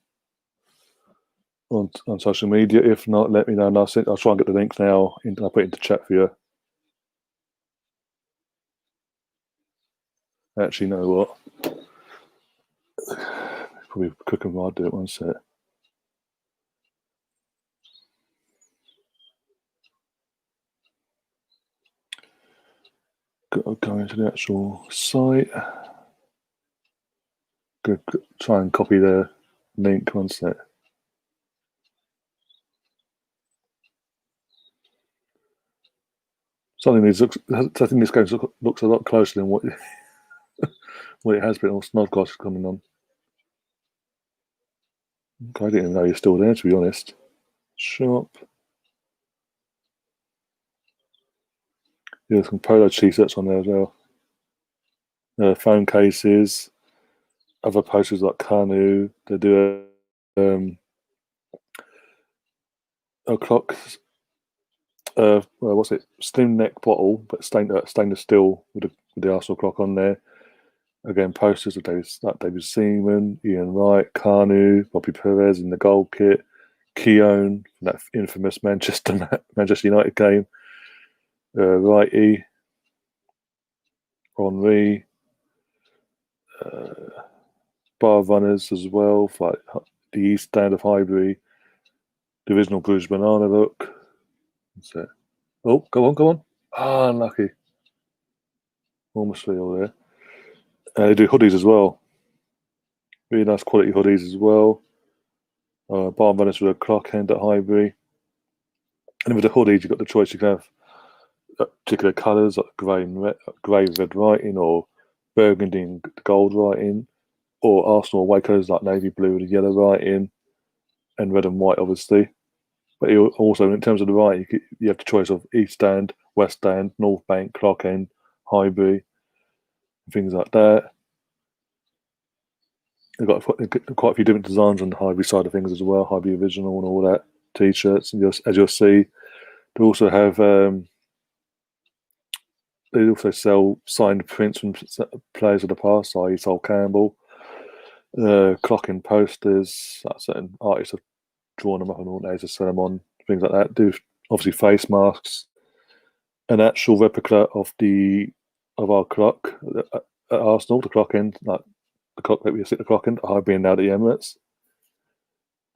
on social media. If not, let me know, and I'll try and get the link now. I'll put it into chat for you. Actually, know what? Probably quicker than I'll do it one sec. Go into the actual site. Go try and copy the link one sec. I think this game looks a lot closer than what it has been. All Snodgrass coming on. I didn't even know you're still there, to be honest. Shop. Yeah, some polo t-shirts on there as well. Phone cases, other posters like Kanu. They do a clock. What's it? Slim neck bottle, but stainless steel with the Arsenal clock on there. Again, posters of David Seaman, Ian Wright, Kanu, Bobby Perez in the goal kit, Keown from that infamous Manchester United game, Righty, Henri, bar runners as well, for like the East Stand of Highbury, the original Bruges Banana look. That's it. Oh, go on. Ah, unlucky. Almost all there. They do hoodies as well. Really nice quality hoodies as well. Bar runners with a clock hand at Highbury. And with the hoodies, you've got the choice. You can have particular colours like grey with red writing, or burgundy and gold writing, or Arsenal away colours like navy blue with yellow writing, and red and white, obviously. But also, in terms of the writing, you have the choice of East Stand, West Stand, North Bank, Clock End, Highbury, things like that. They've got quite a few different designs on the Highbury side of things as well, Highbury original and all that, t-shirts. And as you'll see, they also have they also sell signed prints from players of the past, i.e. Sol Campbell, clock and posters. Certain artists have drawn them up and organized to sell them on, things like that. Do obviously face masks, an actual replica of our clock, at Arsenal, the clock end, like the clock that we sit the clock end, high being now at the Emirates.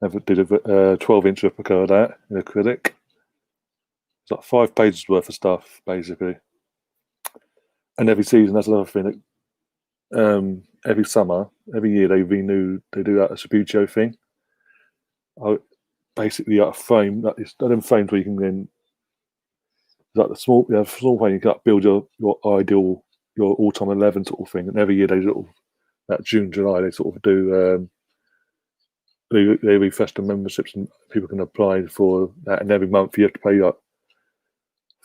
Never did a 12-inch replica of that in acrylic. It's like 5 pages worth of stuff, basically. And every season, that's another thing. Every summer, every year, they renew. They do that Subbuteo thing. Basically, like a frame. Like it's them frames where you can then like the small, you have a small frame. You can build your ideal, your all-time 11 sort of thing. And every year, they sort of that June, July, they sort of do. They refresh the memberships and people can apply for that. And every month, you have to pay like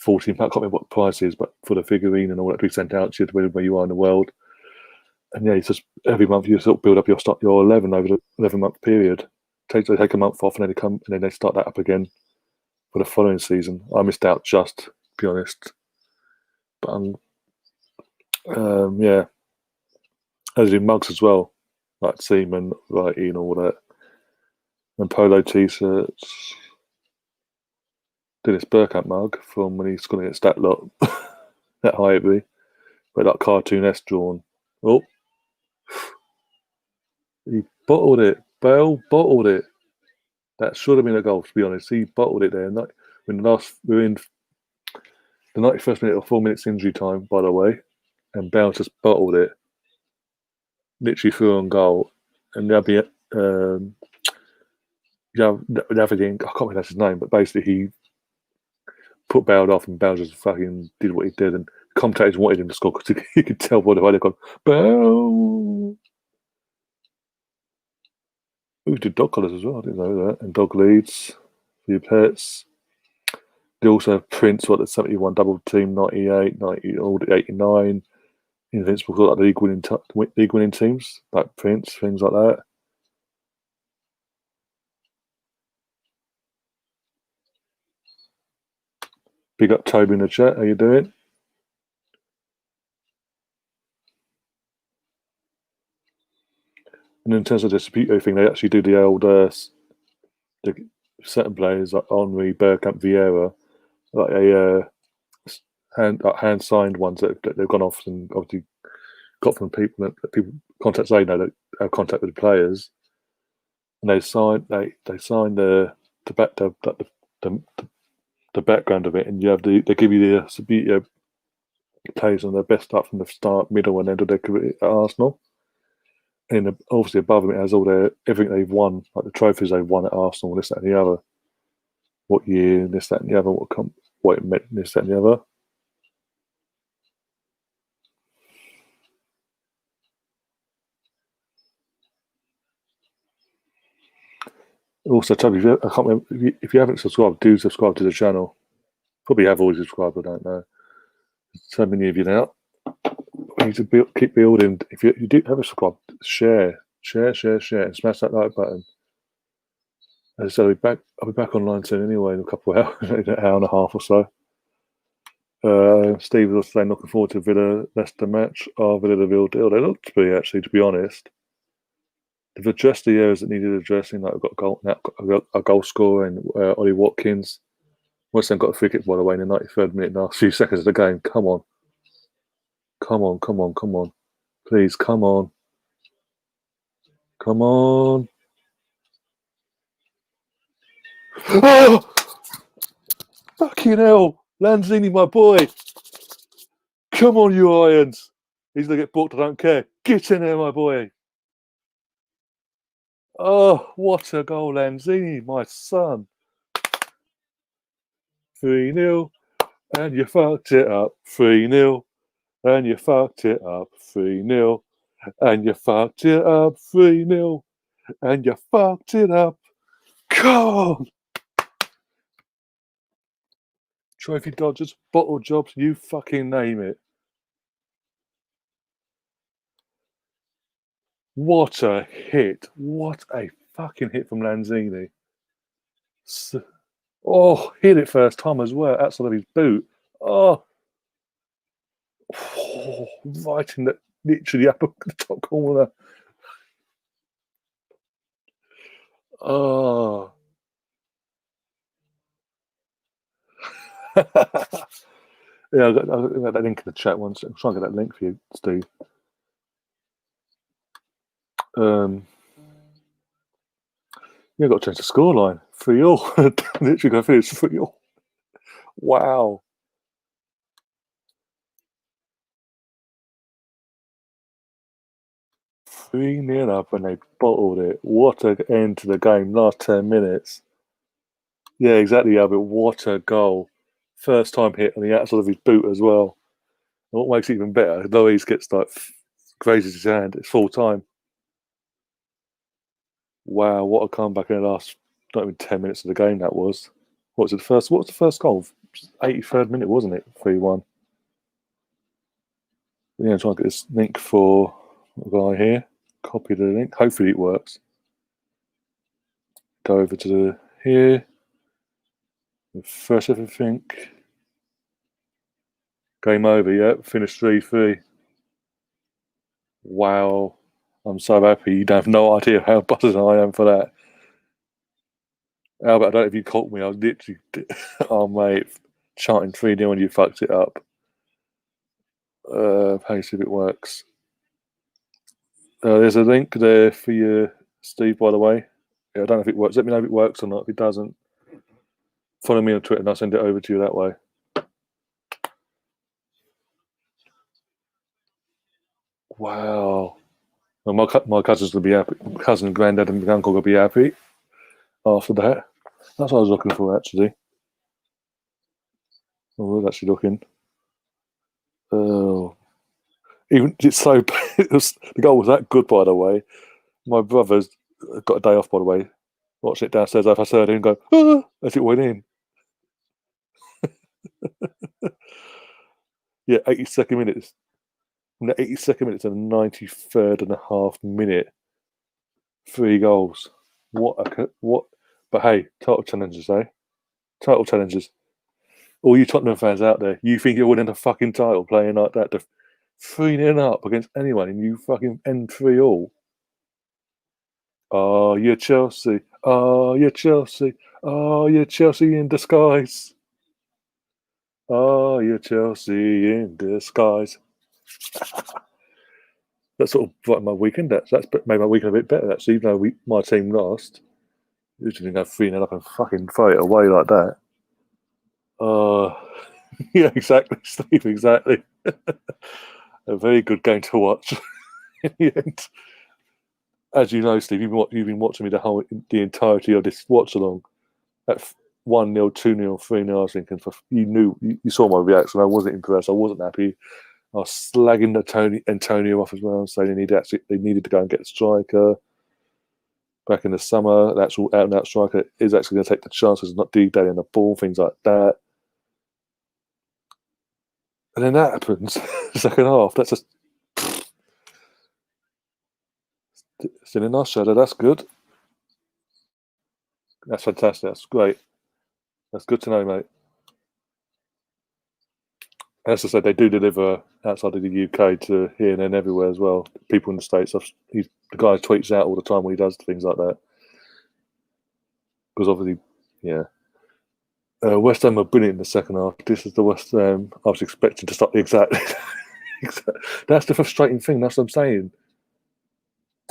£14. I can't remember what the price is, but for the figurine and all that to be sent out to you where you are in the world. And yeah, it's just every month you sort of build up your 11 over the 11-month period. They take a month off and then they come and then they start that up again for the following season. I missed out just, to be honest. But yeah, as in mugs as well, like Seaman, Righty, and all that, and polo t-shirts. Dennis Burkamp mug from when he's going against that lot at Highbury, but that cartoon-esque drawn. Oh, he bottled it. Bale bottled it. That should have been a goal, to be honest. He bottled it there. We're in the 91st minute or 4 minutes injury time, by the way, and Bale just bottled it. Literally threw on goal. And there'll be the other thing, I can't remember his name, but basically he put Bale off and Bale just fucking did what he did. And commentators wanted him to score because he could tell by the way they've gone, Bale! Ooh, did dog colours as well, I didn't know that. And dog leads, for your pets. They also have Prince, the 71 double team, 98, 90, all the 89. Invincible, like the league winning teams, like Prince, things like that. Big up Toby in the chat, how you doing? And in terms of the Subbuteo thing, they actually do the old certain players like Henri, Bergkamp, Vieira, like a hand signed ones that they've gone off and obviously got from people that people contacts they know that have contact with the players, and they sign the background of it, and you have they give you the Subbuteo players on their best stuff from the start, middle, and end of their career at Arsenal. And obviously above them it has all everything they've won, like the trophies they've won at Arsenal, this, that, and the other. What year, this, that, and the other, what it meant, this, that, and the other. Also, Toby, I can't remember, if you haven't subscribed, do subscribe to the channel. Probably have always subscribed, I don't know. So many of you now. We need to keep building. If you do have a subscribe, share, and smash that like button. And so I'll be back online soon anyway in a couple of hours, an hour and a half or so. Steve was saying looking forward to Villa Leicester match. Villa the real deal. They look to be, actually, to be honest. They've addressed the areas that needed addressing. Like we've got a goal scorer in Ollie Watkins. West Ham got a free kick, by the way, in the 93rd minute, last few seconds of the game. Come on. Please, come on. Oh! Fucking hell. Lanzini, my boy. Come on, you Irons. He's going to get booked, I don't care. Get in there, my boy. Oh, what a goal, Lanzini, my son. 3-0, and you fucked it up. 3-0, and you fucked it up. 3-0, and you fucked it up. 3-0, and you fucked it up. Come on. Trophy Dodgers, bottle jobs, you fucking name it. What a hit. What a fucking hit from Lanzini. Oh, hit it first time as well, outside of his boot. Oh, right in the literally upper the top corner. Oh. Yeah, I got that link in the chat once. I'm trying to get that link for you, Steve. Yeah, got to change the scoreline. 3-3. Literally going to finish 3-3. Wow. 3-0 up and they bottled it. What an end to the game. Last 10 minutes. Yeah, exactly, Albert. What a goal. First time hit on the outside of his boot as well. And what makes it even better, Louise gets like grazes his hand. It's full time. Wow, what a comeback in the last not even 10 minutes of the game that was. What was the first goal? 83rd minute, wasn't it? 3-1. Yeah, trying to get this link for a guy here. Copy the link. Hopefully it works. Go over to here. Refresh everything. Game over, yeah. Finished 3-3. Wow. I'm so happy. You have no idea how buzzed I am for that. Albert, I don't know if you caught me. I was literally, oh mate, chanting 3-0 when you fucked it up. How see if it works. There's a link there for you, Steve, by the way. Yeah, I don't know if it works. Let me know if it works or not. If it doesn't, follow me on Twitter and I'll send it over to you that way. Wow. Well, my cousin's going to be happy. Cousin, granddad, and uncle will be happy after that. That's what I was looking for, actually. I was actually looking. Oh. Even it's so the goal was that good, by the way. My brother's got a day off, by the way. Watched it downstairs. I heard him go as it went in. Yeah, 82nd minutes. From the 82nd minute to the 93rd and a half minute. 3 goals. What? But hey, title challenges, eh? Title challenges. All you Tottenham fans out there, you think you're winning a fucking title playing like that? 3-0 up against anyone and you fucking end 3-all. Oh, you're Chelsea. Oh, you're Chelsea. Oh, you're Chelsea in disguise. Oh, you're Chelsea in disguise. That sort of brightened my weekend. That's made my weekend a bit better, actually, even though my team lost. Usually go 3-0 up and fucking throw it away like that. Yeah, exactly, Steve, exactly. A very good game to watch in the end. As you know, Steve, you've been watching me the entirety of this watch along. At 1-0, 2-0, 3-0, I was thinking, you saw my reaction. I wasn't impressed. I wasn't happy. I was slagging Antonio off as well, saying they needed to go and get a striker. Back in the summer, the actual out and out striker is actually going to take the chances, not dilly-dallying the ball, things like that. And then that happens, second half. That's just it's in a nice shadow. That's good. That's fantastic. That's great. That's good to know, mate. As I said, they do deliver outside of the UK to here and then everywhere as well. People in the States, the guy tweets out all the time when he does things like that. Because obviously, yeah. West Ham are brilliant in the second half. This is the West Ham I was expecting to start exactly. That's the frustrating thing. That's what I'm saying.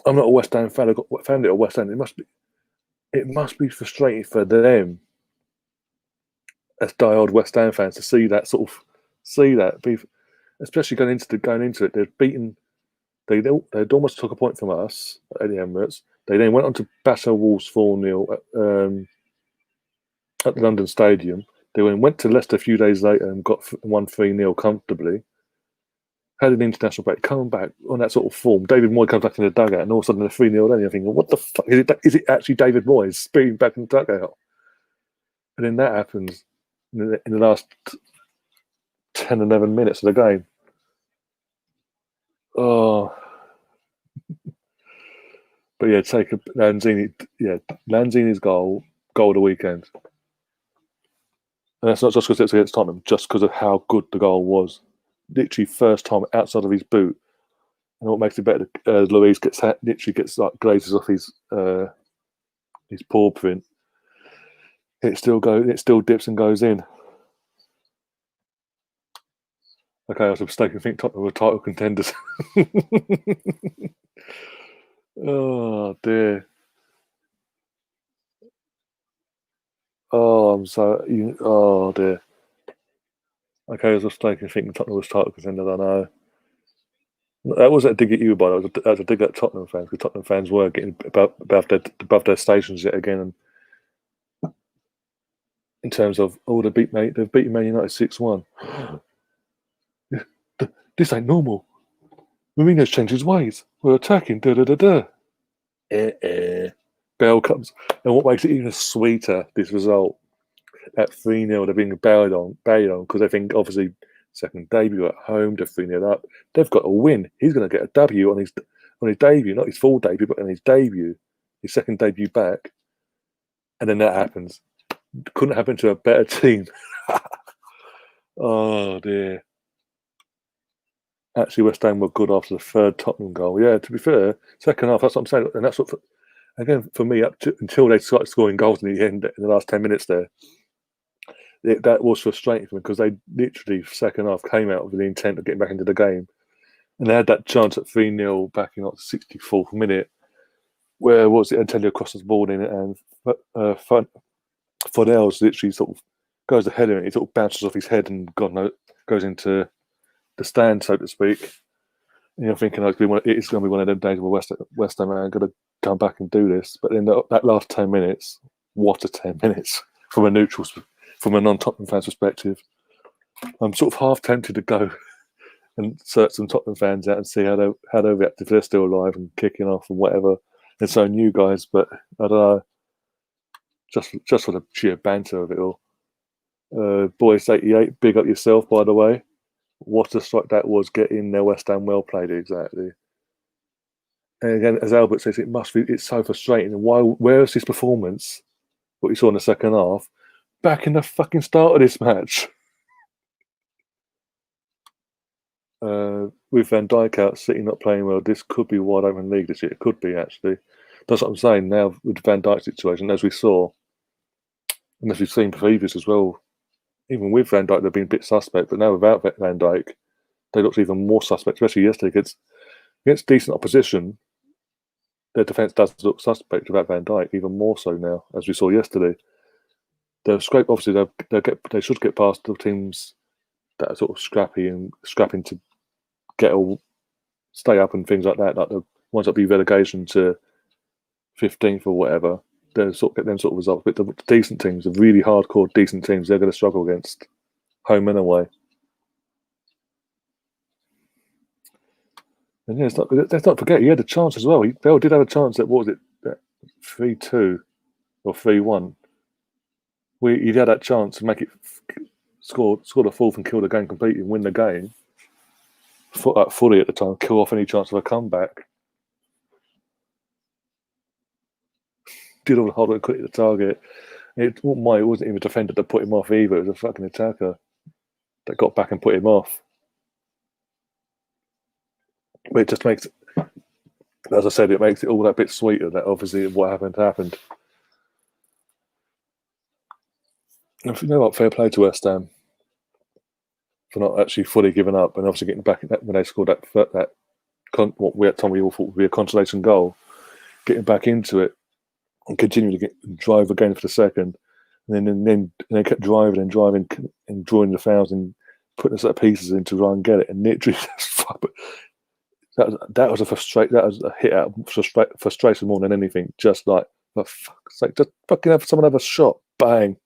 I'm not a West Ham fan. I got family at West Ham. It must be frustrating for them as diehard West Ham fans to see that, especially going into it. They've beaten. They'd almost took a point from us at the Emirates. They then went on to batter Wolves 4-0 at the London Stadium. They went to Leicester a few days later and got won 3-0 comfortably. Had an international break, coming back on that sort of form. David Moyes comes back in the dugout, and all of a sudden they're 3-0 down. You're thinking, what the fuck? Is it actually David Moyes speeding back in the dugout? And then that happens in the last 10, 11 minutes of the game. Oh. But yeah, take Lanzini's goal of the weekend. And that's not just because it's against Tottenham, just because of how good the goal was. Literally first time outside of his boot. And what makes it better, Luis gets like glazes off his paw print. It still dips and goes in. Okay, I was mistaken. I think Tottenham were title contenders. Oh dear. Oh, I'm so. Oh dear. Okay, I was mistaken thinking Tottenham was title contenders. I know. That wasn't a dig at you, but that was a dig at Tottenham fans because Tottenham fans were getting above their stations yet again. And in terms of they've beaten Man United 6-1. This ain't normal. Mourinho's changed his ways. We're attacking. Da da da da. Bell comes, and what makes it even sweeter, this result at 3-0, they're being bailed on because they think obviously second debut at home, they're 3-0 up. They've got to win. He's going to get a W on his debut, not his full debut, but on his debut, his second debut back. And then that happens. Couldn't happen to a better team. Oh dear. Actually, West Ham were good after the third Tottenham goal. Yeah, to be fair, second half, that's what I'm saying. And that's what, again, for me, until they started scoring goals in the end, in the last 10 minutes there, that was frustrating for me because they literally, second half, came out with the intent of getting back into the game. And they had that chance at 3-0 back in like the 64th minute, where was it? Antonio crosses the ball in it, and Fodell's literally sort of goes ahead of it. He sort of bounces off his head and God knows, goes into the stand, so to speak. And you're thinking, it's going to be one of them days where West Ham are going to come back and do this. But then that last 10 minutes, what a 10 minutes from a non-Tottenham fan's perspective. I'm sort of half tempted to go and search some Tottenham fans out and see how they react if they're still alive and kicking off and whatever. And so new guys, but I don't know, just for the sheer banter of it all. Boys 88, big up yourself, by the way. What a strike that was, getting their West Ham well played, exactly. And again, as Albert says, it's so frustrating. And where is this performance, what you saw in the second half, back in the fucking start of this match? With Van Dijk out, City not playing well, this could be wide open league this year. It could be, actually. That's what I'm saying now with the Van Dijk situation, as we saw, and as we've seen previous as well. Even with Van Dijk, they've been a bit suspect, but now without Van Dijk, they looked even more suspect, especially yesterday against decent opposition. Their defence does look suspect without Van Dijk, even more so now, as we saw yesterday. They'll scrape. Obviously, they should get past the teams that are sort of scrapping to get all stay up and things like the ones that be relegation to 15th or whatever. They'll sort of get them sort of results. But the decent teams, the really hardcore decent teams, they're going to struggle against home and away. And yeah, let's not forget he had a chance as well. Bell did have a chance at, what was it, 3-2 or 3-1. He had that chance to make it score the fourth and kill the game completely and win the game fully at the time, kill off any chance of a comeback. Did all the hard work, couldn't hit the target. It wasn't even a defender that put him off either. It was a fucking attacker that got back and put him off. But it just makes, as I said, it makes it all that bit sweeter that obviously what happened. And if you know what, fair play to West Ham for not actually fully giving up and obviously getting back when they scored what we at time we all thought would be a consolation goal, getting back into it and continuing to drive again for the second, and then they kept driving and drawing the fouls and putting us at pieces in to try and get it, and literally that was a hit out of frustration more than anything. Just like, for fuck's sake, just fucking have someone have a shot, bang.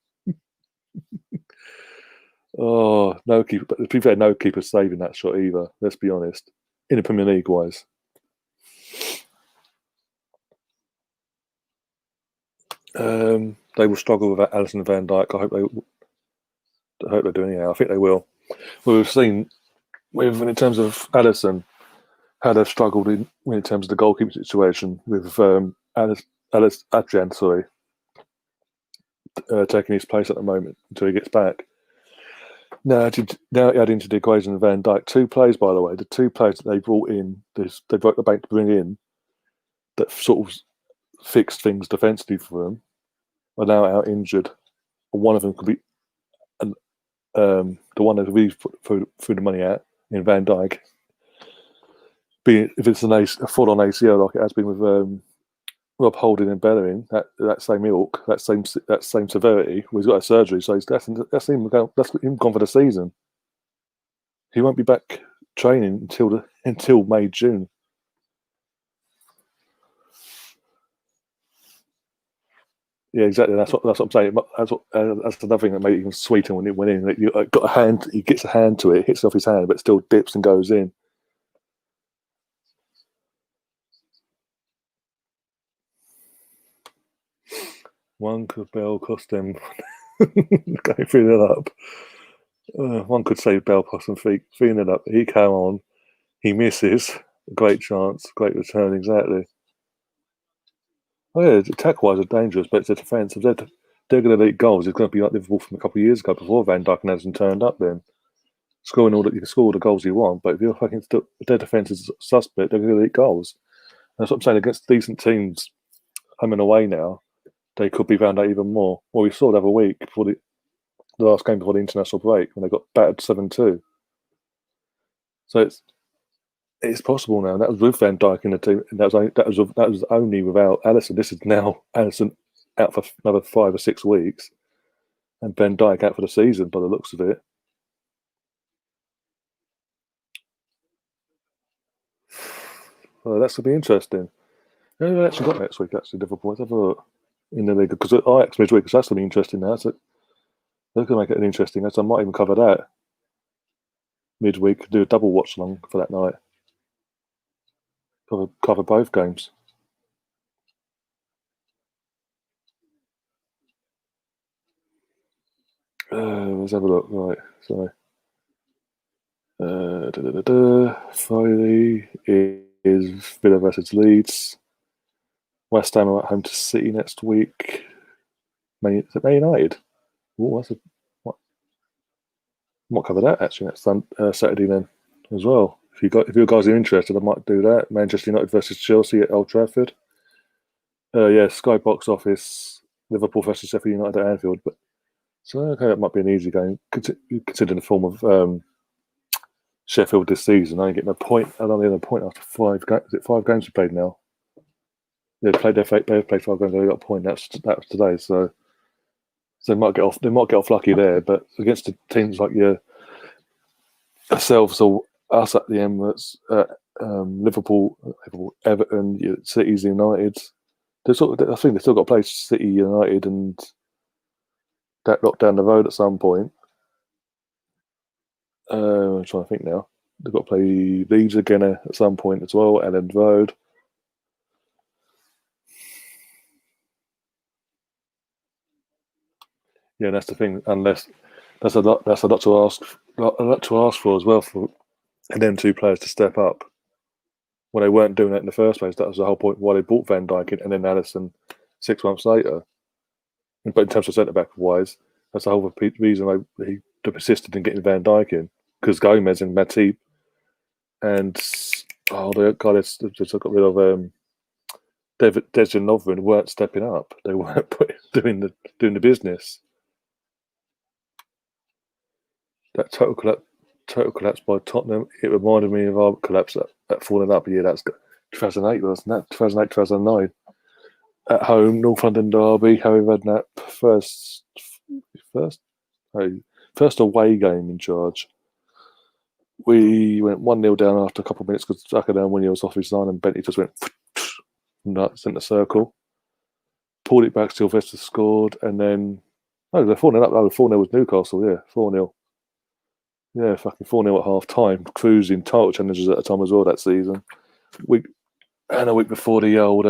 Oh, no keeper. But to be fair, no keeper saving that shot either. Let's be honest. In the Premier League wise, they will struggle with Alisson and Van Dijk. I hope they do anyhow. I think they will. Well, we've seen in terms of Alisson, how they've struggled in terms of the goalkeeping situation with Adrian, taking his place at the moment until he gets back. Now add into the equation Van Dijk. Two players, by the way, the two players that they brought in, they broke the bank to bring in, that sort of fixed things defensively for them, are now out injured. One of them could be, the one that we put through the money at in Van Dijk. if it's a full-on ACL like it has been with Rob Holding and Bellerin, that same ilk, that same severity, well, he's got a surgery, so that's him gone for the season. He won't be back training until May, June. Yeah, exactly. That's what I'm saying. That's another thing that made it even sweeter when it went in. He gets a hand to it, hits it off his hand, but still dips and goes in. One could Bell cost them going 3-0 up. One could say Bell cost them 3-0 up. He came on, he misses. Great chance, great return, exactly. Oh yeah, attack-wise, are dangerous, but it's a defence. If they're going to leak goals, it's going to be like Liverpool from a couple of years ago before Van Dijk and hasn't turned up. Then you can score all the goals you want, but if their defence is suspect, they're going to leak goals. That's what I'm saying. Against decent teams, home and away now, they could be found out even more. Well, we saw the other week before the last game before the international break when they got battered 7-2. So it's possible now. And that was with Van Dijk in the team. And that was only without Alisson. This is now Alisson out for another 5 or 6 weeks, and Van Dijk out for the season. By the looks of it, that's gonna be interesting. Yeah, we actually got next week. Actually, Liverpool. Let's have a look in the league because Ajax midweek. Because that's gonna be interesting now. So they're gonna make it interesting. So I might even cover that midweek. Do a double watch along for that night. Cover both games. Let's have a look. Right, sorry. Friday is Villa versus Leeds. West Ham are at home to City next week. Is it Man United? Oh, that's a what? I might cover that actually next Saturday then as well. If you guys are interested, I might do that. Manchester United versus Chelsea at Old Trafford. Yeah, Sky Box Office. Liverpool versus Sheffield United at Anfield. But so okay, that might be an easy game considering the form of Sheffield this season. I ain't getting a point. I don't get a point after 5 games. Is it 5 games we played now? They played 5 games. They got a point. That was today. So they might get off. They might get off lucky there. But against the teams like yourselves or us at the Emirates, Liverpool, Everton, City's, United. I think they've still got to play City, United, and that lot down the road at some point. I'm trying to think now. They've got to play Leeds again at some point as well, Elland Road. Yeah, that's the thing. Unless that's a lot to ask. A lot to ask for as well for them 2 players to step up when they weren't doing it in the first place. That was the whole point why they bought Van Dijk in, and then Alisson 6 months later. But in terms of centre back wise, that's the whole reason they persisted in getting Van Dijk in because Gomez and Matip and the guy that's got rid of Dejan Lovren weren't stepping up. They weren't doing the business. That total collapse by Tottenham. It reminded me of our collapse at falling up. Yeah, that's 2008, wasn't that? 2008, 2009. At home, North London derby. Harry Redknapp first away game in charge. We went 1-0 down after a couple of minutes because Zucker when he was off his line and Bentley just went nuts in the circle. Pulled it back, Sylvester scored, and then they're 4-0 up. 4-0 was Newcastle, yeah, 4-0. Yeah, fucking 4-0 at half time. Cruising title challenges at the time as well that season. A week before the old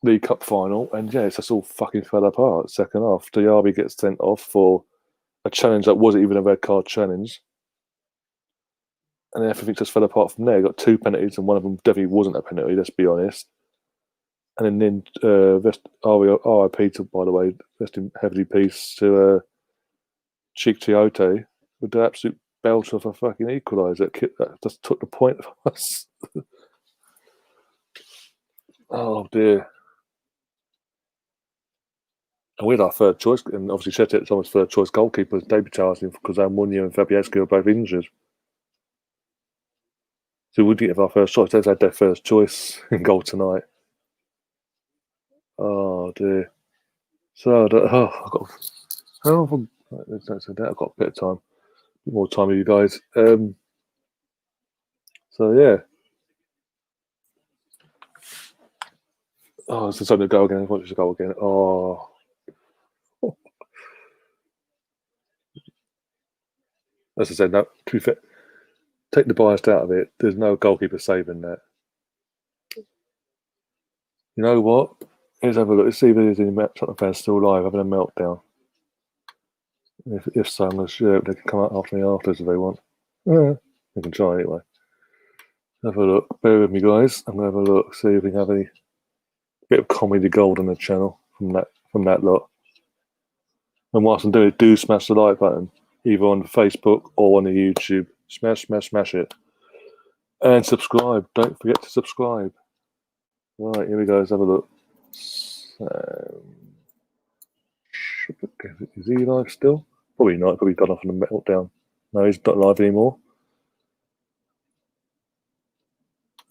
League Cup final, and yeah, it's just all fucking fell apart. Second half, Diaby gets sent off for a challenge that wasn't even a red card challenge, and then everything just fell apart from there. Got 2 penalties, and one of them definitely wasn't a penalty. Let's be honest. And then RIP to, by the way, rest in heavily peace to Cheek Tiote with the absolute belter of a fucking equaliser that just took the point of us. Oh dear. And we had our third choice, and obviously Shetty Thomas' third choice goalkeepers, David Charles, because Almunia and Fabianski were both injured. So we didn't have our first choice. They've had their first choice in goal tonight. Oh dear. So I've got how have don't say that. I've got a bit of time, a bit more time with you guys. So yeah. Oh, it's time to go again. I want to go again. Oh, as I said, no. To be fair, take the bias out of it. There's no goalkeeper saving that. You know what? Let's have a look. Let's see if there's any Tottenham fans still alive having a meltdown. If so, I'm sure they can come out after me afterwards if they want. Yeah, they can try anyway. Have a look. Bear with me, guys. I'm gonna have a look. See if we can have any bit of comedy gold on the channel from that lot. And whilst I'm doing it, do smash the like button, either on Facebook or on the YouTube. Smash, smash, smash it. And subscribe. Don't forget to subscribe. Right, here we go. Let's have a look. Is he live still? Probably not. Probably gone off on a meltdown. No, he's not live anymore.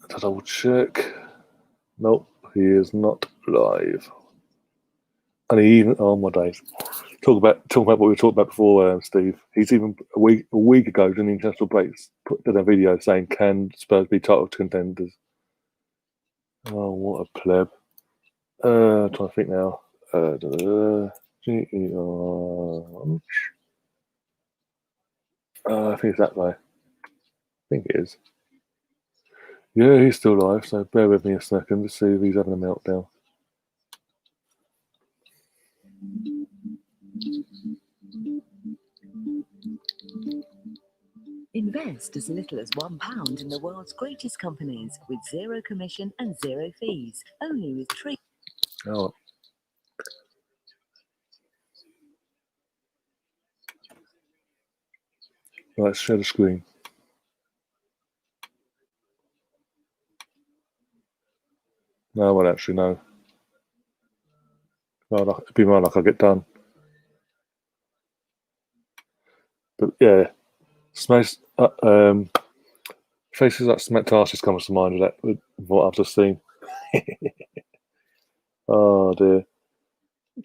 Let's double check. Nope, he is not live. And he even, oh my days. Talk about what we were talking about before, Steve. He's even a week ago during the international breaks put in a video saying, "Can Spurs be title contenders?" Oh, what a pleb! Trying to think now. I think it's that way. I think it is. Yeah, he's still alive. So bear with me a second to see if he's having a meltdown. Invest as little as £1 in the world's greatest companies with zero commission and zero fees. Only with Tree. Oh. Right, share the screen. No, I won't actually know. It'd be more like I'll get done. But yeah, Smash. Faces like Smacktastic comes to mind with what I've just seen. Oh dear.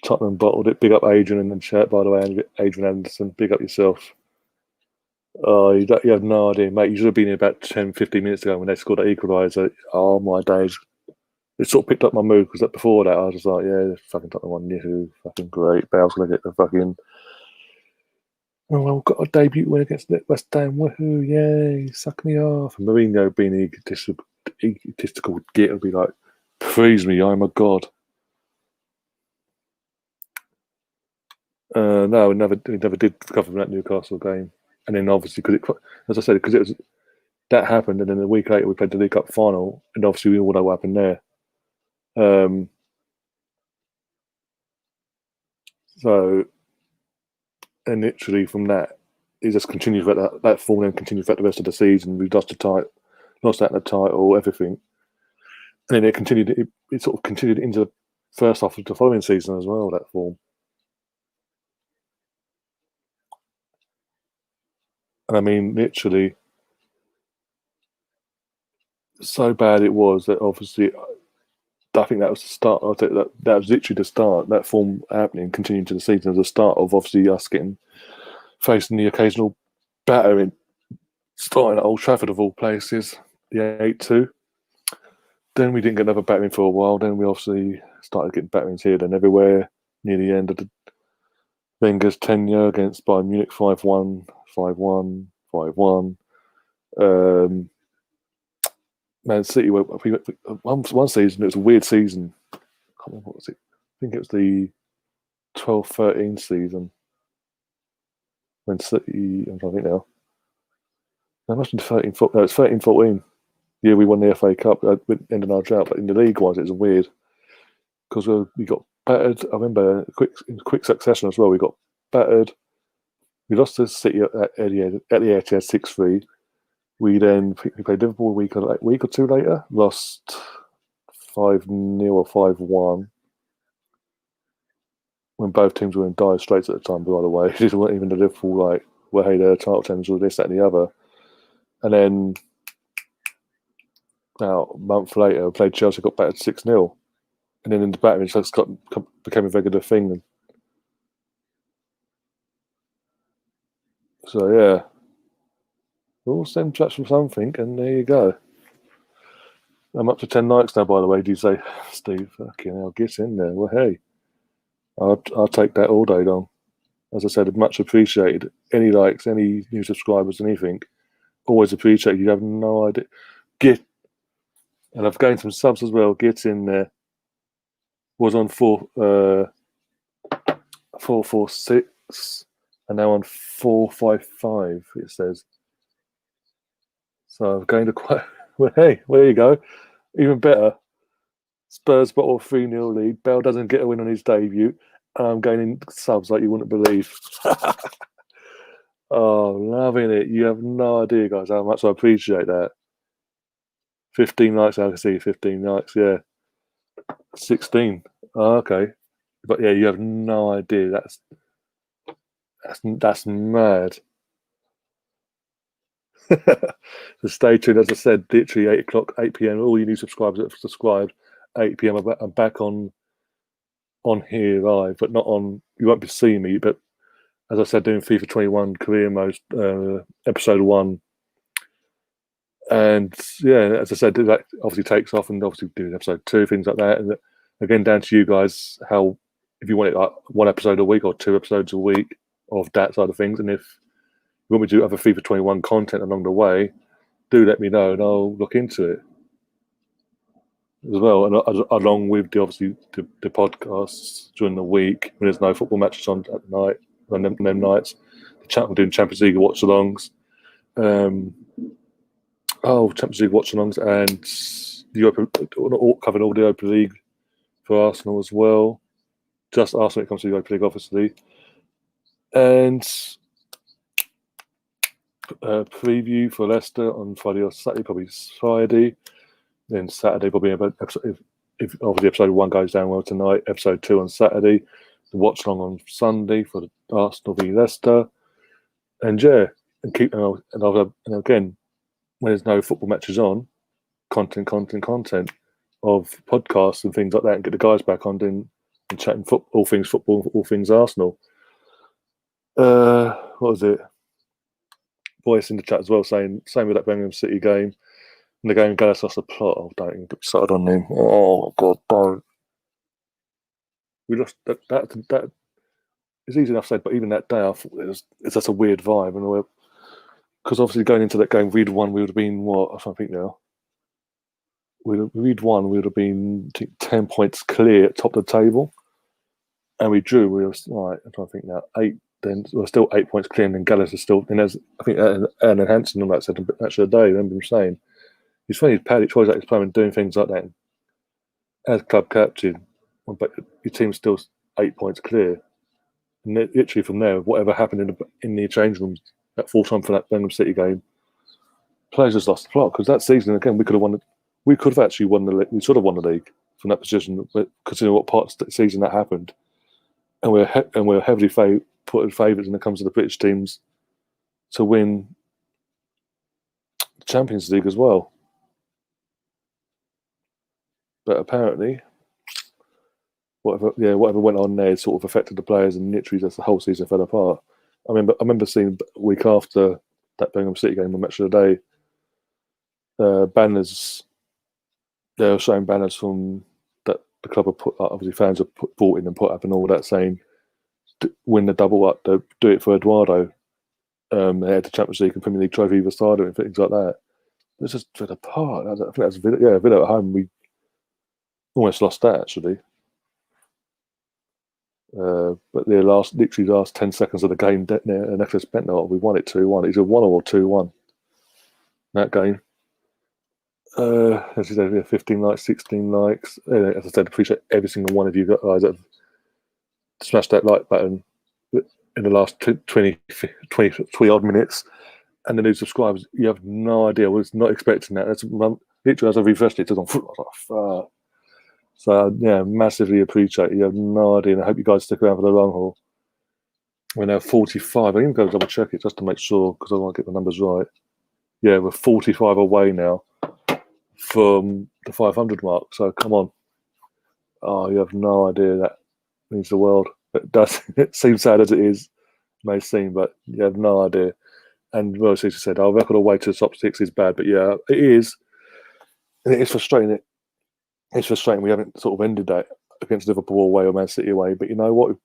Tottenham bottled it. Big up Adrian in the chat, by the way, Adrian Anderson. Big up yourself. Oh, you have no idea, mate. You should have been here about 10, 15 minutes ago when they scored that equaliser. Oh my days. It sort of picked up my mood because before that I was just like, yeah, fucking Tottenham won. Yahoo, fucking great. Bale's going to get the fucking. Oh, well, we've got a debut win against West Ham. Woohoo, yay, suck me off. And Mourinho being egotistical git would be like, praise me, I'm a god. No, we never did cover that Newcastle game. And then obviously, as I said, because it was that happened, and then a week later we played the League Cup final, and obviously we all know what happened there. So, and literally from that, he just continued that form and continued throughout the rest of the season. We lost out the title, everything, and then it continued. It sort of continued into the first half of the following season as well. That form, and I mean, literally, so bad it was that obviously, I think that was the start. I think that was literally the start. That form happening, continuing to the season, as the start of obviously us facing the occasional battering, starting at Old Trafford of all places, the 8-2. Then we didn't get another battering for a while. Then we obviously started getting batterings here and everywhere near the end of the Wenger's tenure against Bayern Munich 5-1, 5-1, 5-1. Man City, one season, it was a weird season. I can't remember what was it. I think it was the 12-13 season when City, I'm trying to think now. That must have been 13-14. No, it's 13-14. Yeah, we won the FA Cup, ending our drought, but in the league-wise, it was weird because we got battered. I remember in quick succession as well. We got battered. We lost to City at the Etihad 6-3. We played Liverpool a week or two later. Lost 5-0 or 5-1 when both teams were in dire straits at the time. By the way, it weren't even the Liverpool hey, they're title challengers or this, that, and the other. And then Now, a month later, we played Chelsea, got battered 6-0. And then in the back, it just became a regular thing. And so, yeah. We'll send chats from something, and there you go. I'm up to 10 likes now, by the way. Do you say, Steve? Fucking hell, get in there. Well, hey, I'll take that all day long. As I said, much appreciated. Any likes, any new subscribers, anything. Always appreciate. You have no idea. And I've gained some subs as well. Get in there. Was on 446, and now on 455. It says. So I've gained a quite. Well, hey, well, there you go. Even better. Spurs bottle 3-0 lead. Bell doesn't get a win on his debut. And I'm gaining subs like you wouldn't believe. Oh, loving it. You have no idea, guys, how much I appreciate that. 15 likes, I can see 15 likes, yeah. 16. Oh, okay. But yeah, you have no idea. That's mad. So stay tuned. As I said, literally 8 o'clock, 8 p.m. All you new subscribers that have subscribed, 8 p.m. I'm back on here live, but not on. You won't be seeing me, but as I said, doing FIFA 21 career mode, episode 1. And yeah, as I said, that obviously takes off, and obviously doing episode 2, things like that. And again, down to you guys, how if you want it like 1 episode a week or 2 episodes a week of that side of things. And if you want me to do other FIFA 21 content along the way, do let me know, and I'll look into it as well. And along with obviously the podcasts during the week when there's no football matches on at night, on them nights, we're doing Champions League watch-alongs. Champions League watch-alongs and the Europa, covering all the Europa League for Arsenal as well. Just Arsenal when it comes to the Europa League, obviously. And preview for Leicester on Friday or Saturday, probably Friday. Then Saturday, probably if obviously episode 1 goes down well tonight, episode 2 on Saturday. The watch-along on Sunday for the Arsenal v Leicester. And yeah, and again, when there's no football matches on, content of podcasts and things like that, and get the guys back on and chatting all things football, all things Arsenal. What was it? Voice in the chat as well saying, same with that Birmingham City game. And the game Gallas lost the plot. Oh, don't even get started on him. Oh, God, don't. We lost that. It's easy enough said, but even that day, I thought it's just a weird vibe. And because obviously going into that game, we'd won, we would have been, what? I don't think now. We'd won, we would have been 10 points clear at top of the table. And we drew, we were, right, I'm trying to think now, 8, then we're still 8 points clear, and then Gallas is still, and as I think Ernan Hansen and all that said, actually, the day, I remember him saying, he's funny, Paddy tries out his plan and doing things like that. As club captain, but your team's still 8 points clear. And literally from there, whatever happened in the change rooms at full time for that Birmingham City game, players just lost the plot. Because that season, again, we could have actually won the league. We should have won the league from that position, but considering what parts of the season that happened. And we're heavily put in favourites when it comes to the British teams to win the Champions League as well. But apparently, whatever went on there sort of affected the players, and literally just the whole season fell apart. I remember seeing a week after that Birmingham City game on Match of the Day, banners. They were showing banners from that the club have put, obviously fans have bought in and put up and all that, saying win the double up, do it for Eduardo. They had the Champions League and Premier League trophy either side and things like that. It's just fell apart. I think that's Villa at home. We almost lost that actually. But the last 10 seconds of the game, Nicholas Bentner, we won it 2-1. It's a 1 or 2-1 that game. As you said, 15 likes, 16 likes. As I said, appreciate every single one of you guys that have smashed that like button in the last 20 odd minutes. And the new subscribers, you have no idea. I was not expecting that. That's literally as I refreshed it, I was like, fuck. So, yeah, massively appreciate it. You have no idea. And I hope you guys stick around for the long haul. We're now 45. I'm even going to double check it just to make sure because I want to get the numbers right. Yeah, we're 45 away now from the 500 mark. So come on. Oh, you have no idea that means the world. It does. It seems sad as it is, may seem, but you have no idea. And well, as you said, our record away to the top six is bad, but yeah, it is. And it is frustrating. It's frustrating we haven't sort of ended that against Liverpool away or Man City away. But you know what?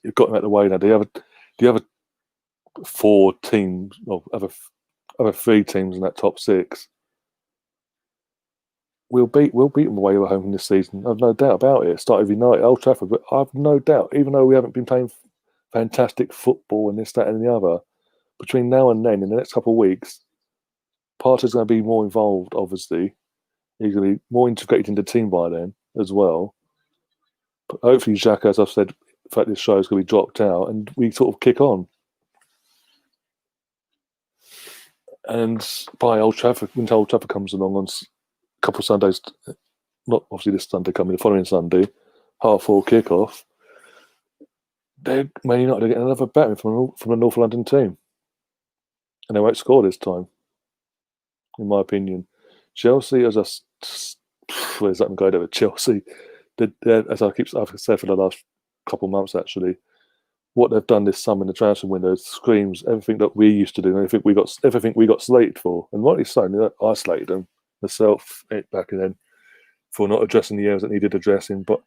You've got them out of the way now. The other four teams, or other three teams in that top six, we'll beat them away or home this season. I've no doubt about it. Start with United, Old Trafford, but I've no doubt, even though we haven't been playing fantastic football and this, that, and the other, between now and then, in the next couple of weeks, Partey's going to be more involved, obviously. He's going to be more integrated into the team by then as well. But hopefully, Xhaka, as I've said, in fact, this show is going to be dropped out and we sort of kick on. And by Old Trafford, when Old Trafford comes along on a couple of Sundays, not obviously this Sunday coming, the following Sunday, 4:30 kickoff, they're Man United are getting another battering from the North London team. And they won't score this time, in my opinion. Chelsea, as where's that going over? Chelsea, as I've said for the last couple of months, actually, what they've done this summer in the transfer window screams everything that we used to do, and everything we got slated for. And rightly so, I slated them myself back then for not addressing the areas that needed addressing. But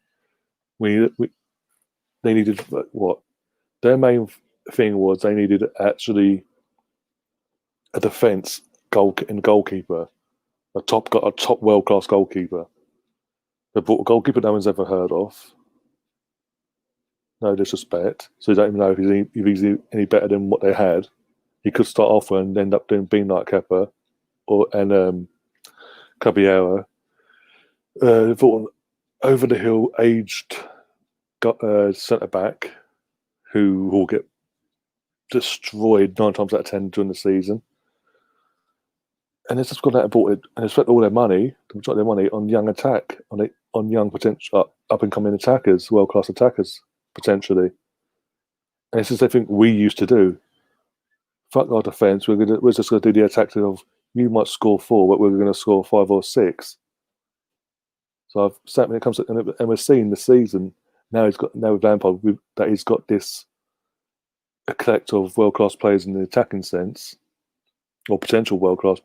they needed what their main thing was. They needed actually a defence goalkeeper, a top world class goalkeeper. They brought a goalkeeper no one's ever heard of. No disrespect. So you don't even know if he's any better than what they had. He could start off and end up being like Kepa and Caballero. They brought an over the hill aged centre back who will get destroyed 9 times out of 10 during the season. And it's just gone out and bought it, and they spent all their money, the majority of their money, on young attack, on young potential up and coming attackers, world class attackers potentially. And it's just everything we used to do. Fuck our defence. We're just going to do the attack of you might score 4, but we're going to score 5 or 6. So I've sat when it comes to, and we're seeing the season now. With Lampard that he's got this a collective of world class players in the attacking sense, or potential world class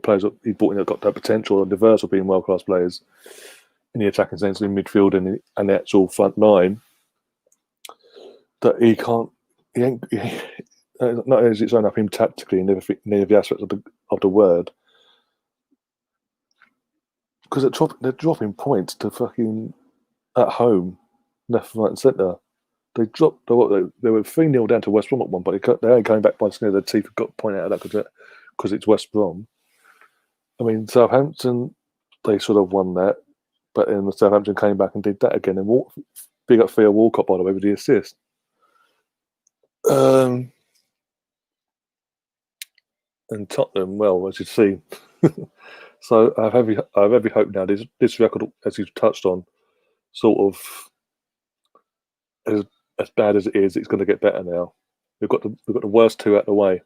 players that he brought in that got that potential and diverse of being world class players in the attacking sense, in midfield and the actual front line. That he can't. Not only is it showing up him tactically in every aspect of the word, because they're dropping points to fucking at home, left, right, and centre. They dropped. They were 3-0 down to West Brom at one point. They ain't coming back by the skin of their teeth. Got pointed out of that because it's West Brom. I mean, Southampton, they sort of won that, but then Southampton came back and did that again. And big up Theo Walcott, by the way, with the assist. And Tottenham, well, as you see. So I have every hope now. This record, as you've touched on, sort of as bad as it is, it's going to get better now. We've got the worst 2 out of the way.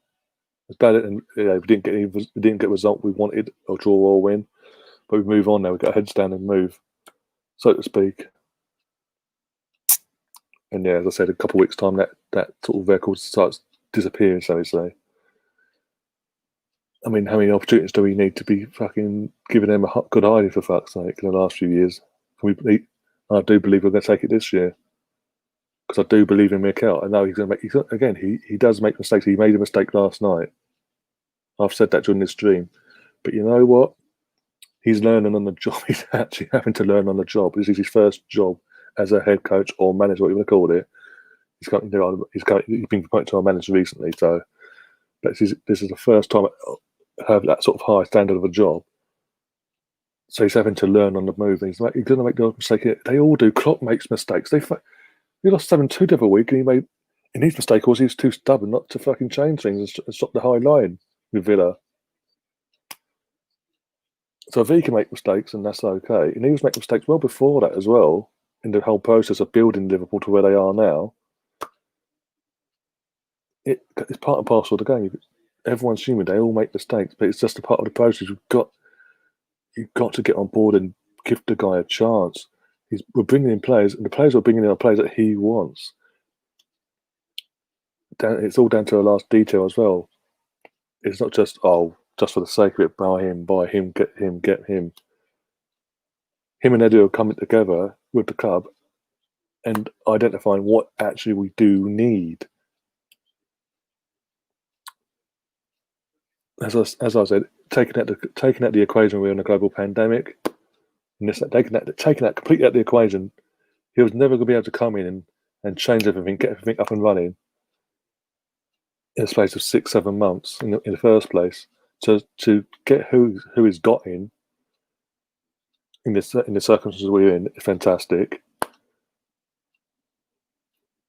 As bad as we didn't get a result we wanted, or draw or win, but we move on now. We've got our heads down and move, so to speak. And yeah, as I said, a couple of weeks' time, that sort of record starts disappearing, shall we say. I mean, how many opportunities do we need to be fucking giving them a good hiding, for fuck's sake, in the last few years? I do believe we're going to take it this year. Because I do believe in Mikel. I know he's going to make... Again, he does make mistakes. He made a mistake last night. I've said that during this stream. But you know what? He's learning on the job. He's actually having to learn on the job. This is his first job as a head coach or manager, what you want to call it. He's been promoted to a manager recently, so this is the first time I have that sort of high standard of a job. So he's having to learn on the move. He's going to make the mistake. They all do. Klopp makes mistakes. He lost 7-2 the other week, and his mistake was he was too stubborn not to fucking change things and stop the high line with Villa. So if he can make mistakes, and that's okay. And he was making mistakes well before that as well, in the whole process of building Liverpool to where they are now. It's part and parcel of the game. Everyone's human. They all make mistakes, but it's just a part of the process. You've got to get on board and give the guy a chance. We're bringing in players, and the players are bringing in are players that he wants. It's all down to the last detail as well. It's not just just for the sake of it, buy him, get him, get him. Him and Eddie are coming together with the club and identifying what actually we do need. As I said, taking out the equation, we're in a global pandemic. And taking that completely out of the equation, he was never going to be able to come in and change everything, get everything up and running in a space of 6-7 months in the first place. So to get who he's got in the circumstances we're in, is fantastic.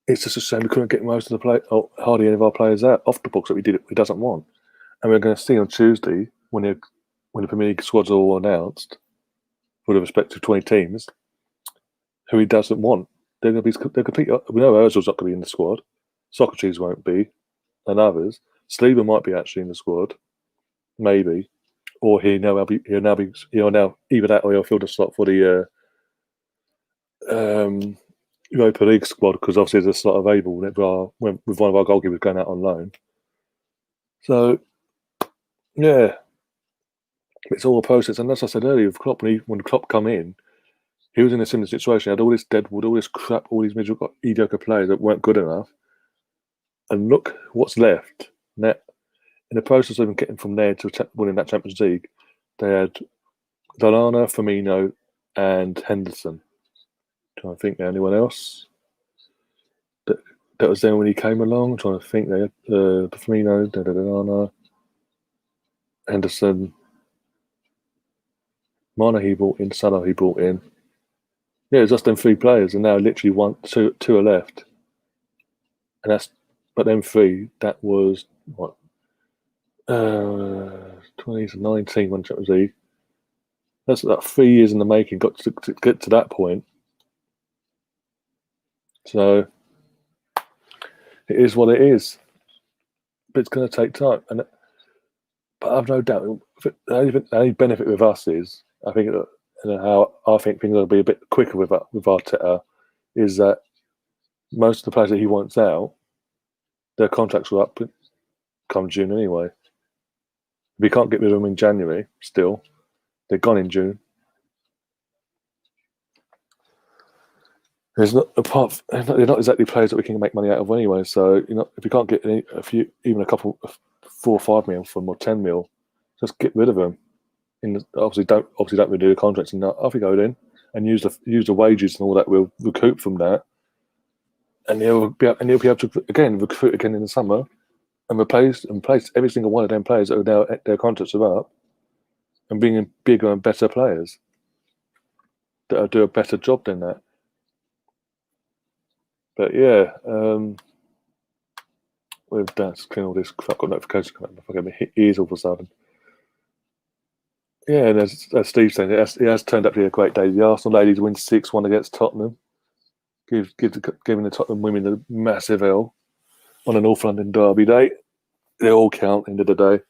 It's just a shame we couldn't get most of hardly any of our players out off the books that he doesn't want. And we're going to see on Tuesday when the Premier League squads are all announced for the respective 20 teams who he doesn't want. They're completely. We know Ozil's not going to be in the squad. Socrates won't be, and others. Sleeper might be actually in the squad, maybe, or he'll now either that or he'll fill the slot for the Europa League squad because obviously there's a slot available with one of our goalkeepers going out on loan. So, yeah, it's all a process. And as I said earlier, with Klopp, when Klopp come in, he was in a similar situation. He had all this deadwood, all this crap, all these mediocre players that weren't good enough. And look what's left. Now, in the process of getting from there to winning that Champions League, they had Lallana, Firmino, and Henderson. Trying to think of anyone else that was there when he came along. Trying to think, they had Firmino, Lallana, Henderson, Mana he brought in, Salah he brought in. Yeah, it's just them three players, and now literally two are left, and but them three. That was what 2019 when Champions League. That's about 3 years in the making. Got to get to that point. So it is what it is, but it's going to take time. But I've no doubt the only benefit with us is I think how I think things will be a bit quicker with Arteta is that most of the players that he wants out, their contracts were up come June anyway. We can't get rid of them in January. Still, they're gone in June. They're not exactly players that we can make money out of anyway. So if you can't get even a couple, 4 or 5 mil from or 10 mil, just get rid of them. Obviously don't renew the contracts and off you go then, and use the wages and all that we'll recoup from that, and he'll be able to again recruit again in the summer, and replace every single one of them players that are now their contracts are up, and bring in bigger and better players that'll do a better job than that. But yeah, with that, clean all this crap. Got notifications coming up. I get my ears all of a sudden. Yeah, and as Steve said, it has turned up to be a great day. The Arsenal ladies win 6-1 against Tottenham, giving the Tottenham women a massive L on a North London derby day. They all count end of the day.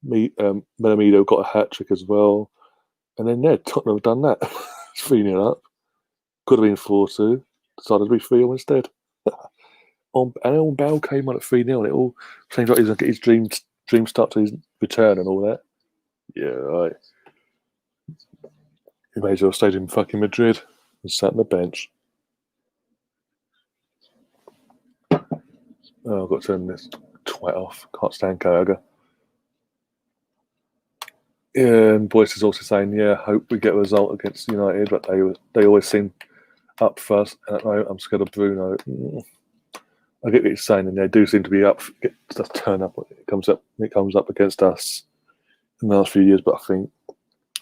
Melamido got a hat trick as well, and then Tottenham have done that 3-0 up. Could have been 4-2. Decided to be 3-0 instead. And Bell came on at 3-0, and it all seems like he's going to get his dream start to his return and all that. Yeah, right. He may as well stayed in fucking Madrid and sat on the bench. Oh, I've got to turn this twat off. Can't stand Gallagher. Yeah, and Boyce is also saying, hope we get a result against United, but they always seem up first. And at the moment, I'm scared of Bruno. I get what he's saying, and they do seem to be up. Just turn up when it comes up against us in the last few years. But I think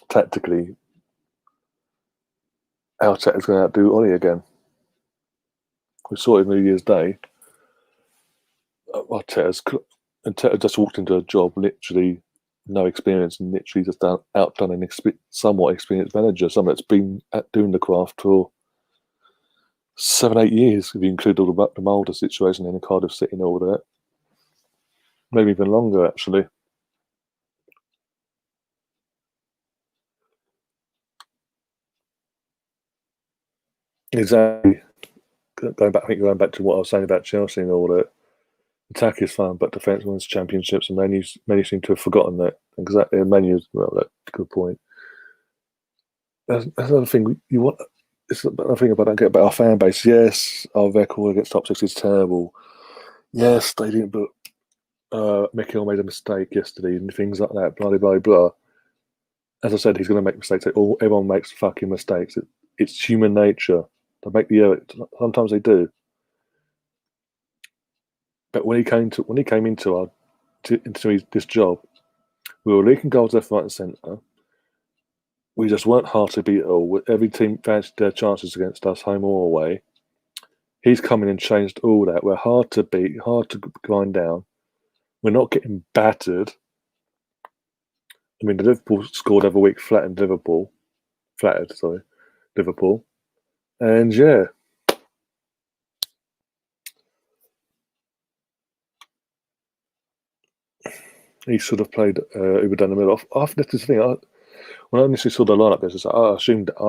tactically, Arteta's going to outdo Ollie again. We saw it New Year's Day. Arteta just walked into a job, literally no experience, and literally just outdone an somewhat experienced manager, someone that's been doing the craft for 7-8 years, if you include all the Mulder situation in Cardiff City and all that. Maybe even longer, actually. Exactly. I think going back to what I was saying about Chelsea and all that. Attack is fun, but defence wins championships, and many seem to have forgotten that. Exactly, and Manu, well, that's a good point. That's another thing you want. It's another thing about I get about our fan base. Yes, our record against top six is terrible. Yes, they didn't, but Mikel made a mistake yesterday and things like that. Blah blah blah. As I said, he's going to make mistakes. Everyone makes fucking mistakes. It's human nature. They make the error. Sometimes they do. But when he came into this job, we were leaking goals left, right, and centre. We just weren't hard to beat at all. Every team fancied their chances against us, home or away. He's come in and changed all that. We're hard to beat, hard to grind down. We're not getting battered. I mean, the Liverpool scored every week flattered Liverpool. And yeah, he should have played Uber down the middle. After this thing, when I initially saw the lineup, I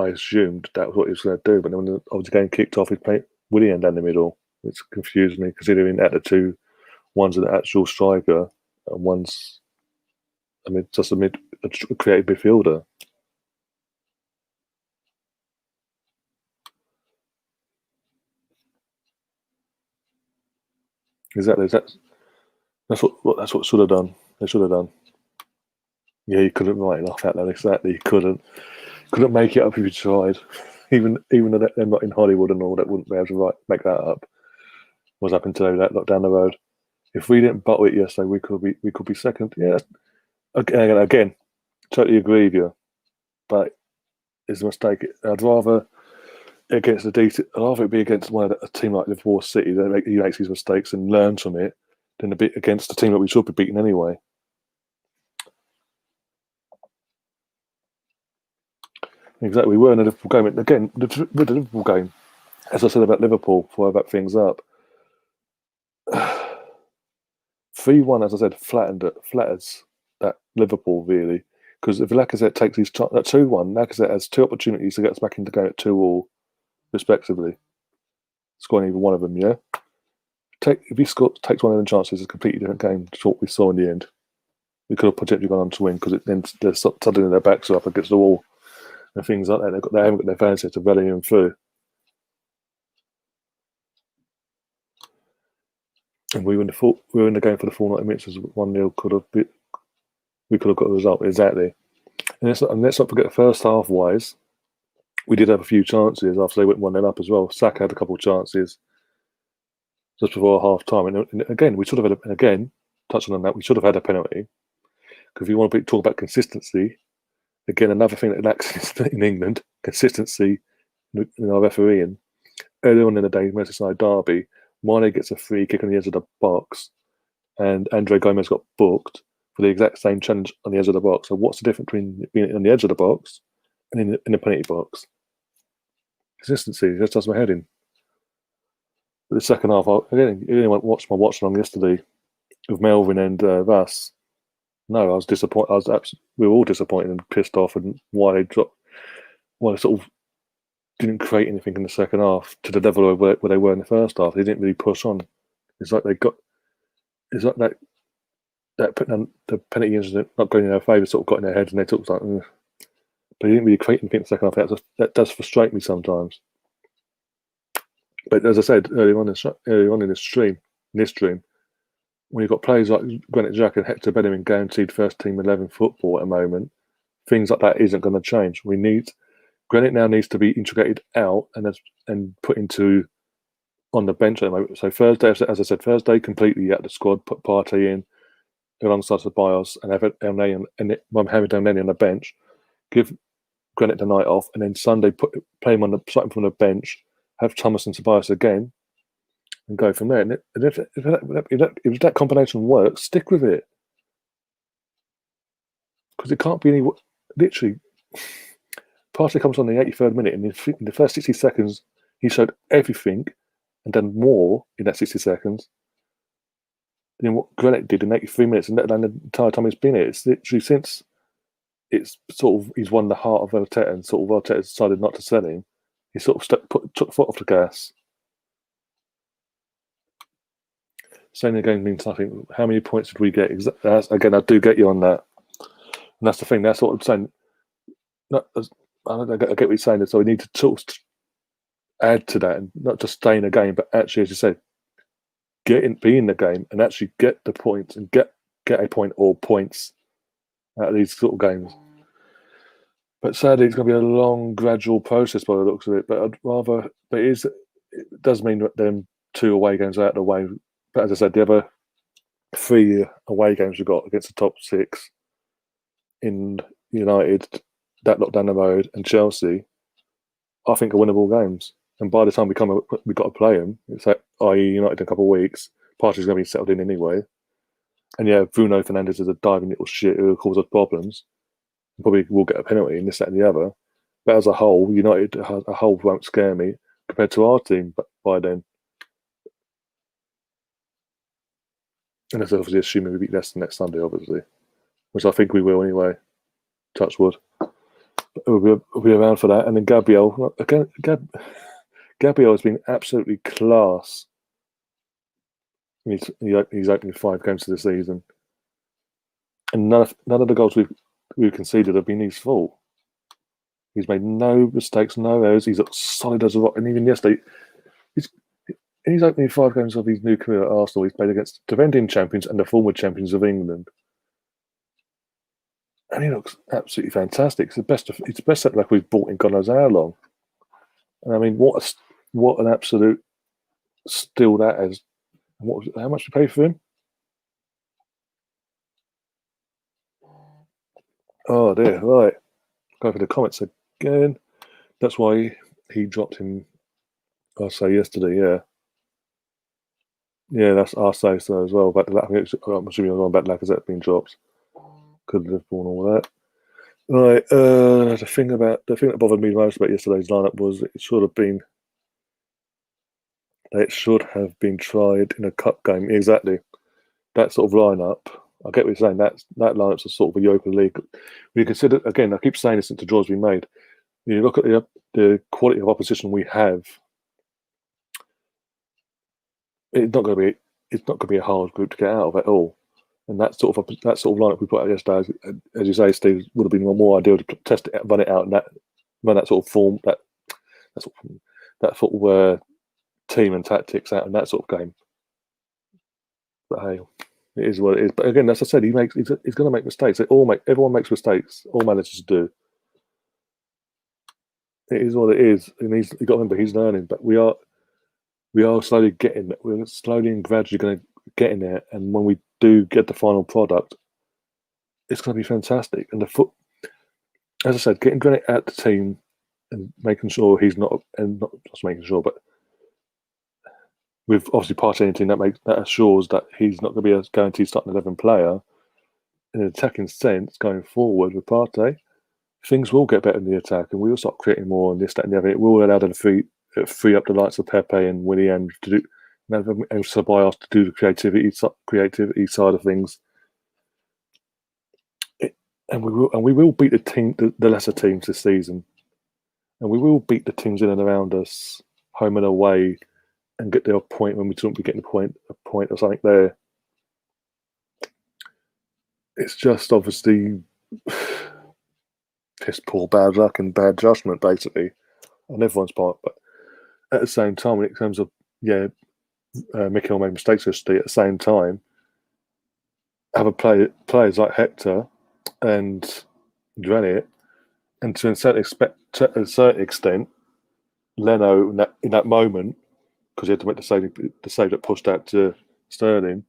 assumed that was what he was going to do. But then when the game kicked off, he played Willian down the middle, which confused me considering that the two, one's an actual striker and one's, just a creative midfielder. Exactly. That's what should have done. They should have done. Yeah, you couldn't write enough out there. Exactly, you couldn't make it up if you tried. Even though they're not in Hollywood and all, that wouldn't be able to make that up. What's happened to that lot down the road? If we didn't bottle it yesterday, we could be second. Yeah, again, totally agree with you. But it's a mistake. I'd rather against I'd rather it be against a team like Liverpool City that he makes these mistakes and learns from it than a bit against a team that we should be beating anyway. Exactly, we were in a Liverpool game. And again, with the Liverpool game, as I said about Liverpool, before I wrap things up, 3-1, as I said, flatters that Liverpool really. Because if Lacazette takes these that 2-1, Lacazette has two opportunities to get us back into the game at 2-2, respectively. Scoring either one of them, yeah? If he takes one of them chances, it's a completely different game to what we saw in the end. We could have potentially gone on to win because then they're suddenly their backs are up against the wall and things like that. They haven't got their fans here to rally them through. And we were in the game for the full 90 minutes as 1-0 we could have got a result, exactly. And let's not forget the first half wise, we did have a few chances after they went 1-0 up as well. Saka had a couple of chances just before half time. And again, we should have touching on that, we should have had a penalty. Because if you want to talk about consistency, again, another thing that lacks in England, consistency in our refereeing. Earlier on in the day, Merseyside derby, Mane gets a free kick on the edge of the box, and Andre Gomez got booked for the exact same challenge on the edge of the box. So what's the difference between being on the edge of the box and in the penalty box? Consistency, that does my head in. But the second half, anyone watched my watch along yesterday with Melvin and Russ. No, I was disappointed. We were all disappointed and pissed off, and why they sort of didn't create anything in the second half to the level where they were in the first half. They didn't really push on. It's like that the penalty incident not going in their favour sort of got in their heads, and they took like, but they didn't really create anything in the second half. That does frustrate me sometimes. But as I said earlier on in this stream, when you've got players like Granit Xhaka and Hector Bellerin guaranteed first team 11 football at the moment, things like that isn't going to change. Granit now needs to be integrated out and put into on the bench at the moment. So Thursday, as I said, Thursday completely out of the squad. Put Partey in alongside Ceballos and have Mohamed El Neni on the bench. Give Granit the night off, and then Sunday play him starting from the bench. Have Thomas and Ceballos again, and go from there. And if that combination works, stick with it, because it can't be any. Literally, Partey comes on the 83rd minute, and in the first 60 seconds, he showed everything and done more in that 60 seconds than what Granit did in 83 minutes, and the entire time he's been here. It's literally since he's won the heart of Arteta, and sort of Arteta decided not to sell him. he sort of took the foot off the gas. Saying the game means nothing. How many points did we get? Again, I do get you on that. And that's the thing. That's what I'm saying. I get what you're saying. So we need to sort of add to that and not just stay in the game, but actually, as you said, be in the game and actually get the points and get a point or points out of these sort of games. But sadly, it's going to be a long, gradual process by the looks of it. But it does mean that them 2 away games are out of the way. But as I said, the other 3 away games we've got against the top 6 in United, that lot down the road, and Chelsea, I think are winnable games. And by the time we've got to play them, it's like, i.e. United in a couple of weeks, Partey's going to be settled in anyway. And yeah, Bruno Fernandes is a diving little shit who will cause us problems. Probably will get a penalty in this, that, and the other. But as a whole, United as a whole won't scare me compared to our team by then. And that's obviously assuming we beat Leicester next Sunday, obviously, which I think we will anyway. Touch wood. We'll be around for that. And then Gabriel, again, Gabriel has been absolutely class. He's opening 5 games of the season, and none of the goals we've conceded have been his fault. He's made no mistakes, no errors. He's solid as a rock. And even yesterday, he's opening 5 games of his new career at Arsenal. He's played against defending champions and the former champions of England. And he looks absolutely fantastic. It's the best centre back we've bought in God knows how long. And I mean, what an absolute steal that is. And how much we pay for him? Oh dear, right. Go for the comments again. That's why he dropped him, I'll say yesterday, yeah. Yeah, I'll say so as well. I'm assuming I'm on about Lacazette being dropped. Could Liverpool and all that. Right, the thing that bothered me most about yesterday's lineup was it should have been tried in a cup game. Exactly. That sort of lineup. I get what you're saying. That lineup's a sort of a Europa League. When you consider, again, I keep saying this since the draws been made. You look at the quality of opposition we have. It's not going to be a hard group to get out of at all. And that sort of lineup we put out yesterday, as you say, Steve, would have been more ideal to test it, run it out, and run that sort of form, that sort of team and tactics out in that sort of game. But hey, it is what it is. But again, as I said, he's going to make mistakes. Everyone makes mistakes. All managers do. It is what it is, and you got to remember he's learning. But we are slowly getting. We're slowly and gradually going to get in there, and when we do get the final product, it's going to be fantastic. And as I said, getting Granit at the team and making sure he's not just making sure, but with obviously Partey in the team, that assures that he's not going to be a guaranteed starting 11 player. In an attacking sense, going forward with Partey, things will get better in the attack, and we will start creating more and this, that, and the other. It will allow them to free up the likes of Pepe and Willian to do, and Ceballos to do the creativity side of things. And we will beat the lesser teams this season, and we will beat the teams in and around us, home and away, and get their point when we shouldn't be getting a point or something there. It's just obviously piss poor bad luck and bad judgment, basically, on everyone's part. But at the same time, in terms of Mikel made mistakes yesterday. At the same time, have players like Hector and Granit, and to a certain extent, Leno in that moment, because he had to make the save that pushed out to Sterling,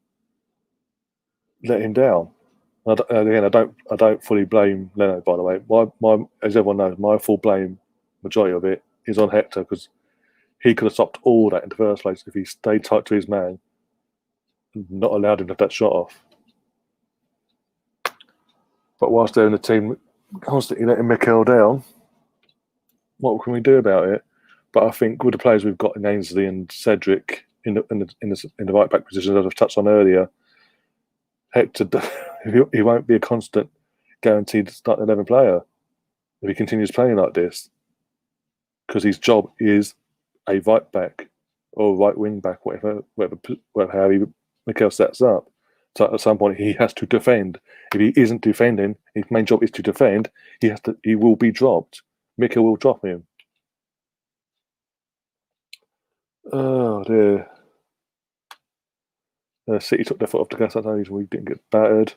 let him down. I don't fully blame Leno. By the way, my as everyone knows, my full blame majority of it is on Hector, because he could have stopped all that in the first place if he stayed tight to his man, and not allowed him to have that shot off. But whilst they're in the team constantly letting Mikel down, what can we do about it? But I think with the players we've got in Ainsley and Cedric in the right back position, as I've touched on earlier, Hector he won't be a constant guaranteed starting 11 player if he continues playing like this. because his job is a right back or right wing back, whatever how Mikel sets up. So at some point he has to defend. If he isn't defending, his main job is to defend. He will be dropped. Mikel will drop him. Oh dear. City took their foot off the gas that time. We didn't get battered.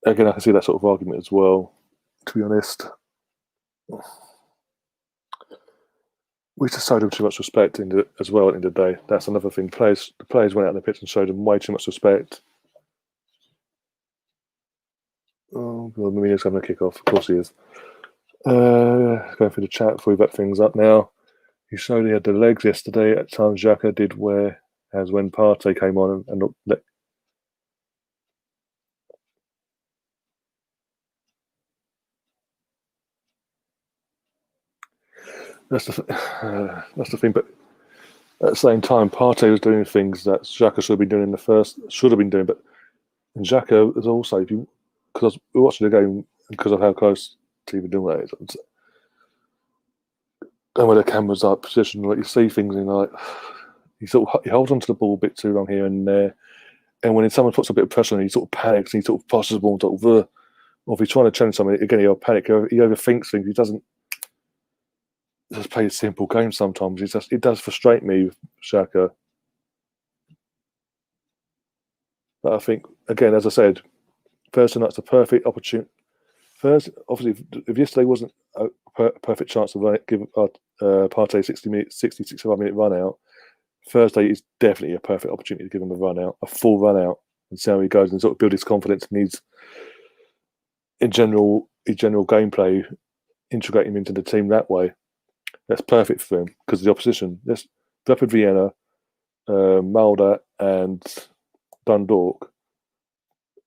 Again, I can see that sort of argument as well, to be honest. We just showed them too much respect as well at the end of the day. That's another thing. The players went out on the pitch and showed them way too much respect. Oh, well, Mourinho's having a kick off. Of course he is. Going through the chat before we wrap things up now. He showed he had the legs yesterday. At times, Xhaka did wear, as when Partey came on and looked. That's the thing. But at the same time, Partey was doing things that Xhaka should have been doing But Xhaka is also, because we're watching the game because of how close TV doing it is, and when the camera's up position, like you see things and like he holds onto the ball a bit too long here and there, and when someone puts a bit of pressure on him, he sort of panics and he sort of passes the ball or if he's trying to challenge something again, he'll panic. He overthinks things. He doesn't just play a simple game sometimes. It does frustrate me with Xhaka. But I think, again, as I said, Thursday night's the perfect opportunity. First, obviously, if yesterday wasn't a perfect chance to give Partey 65-minute run out, Thursday is definitely a perfect opportunity to give him a run out, a full run out, and see how he goes and sort of build his confidence and his general gameplay, integrate him into the team that way. That's perfect for him because the opposition, Rapid Vienna, Malda, and Dundalk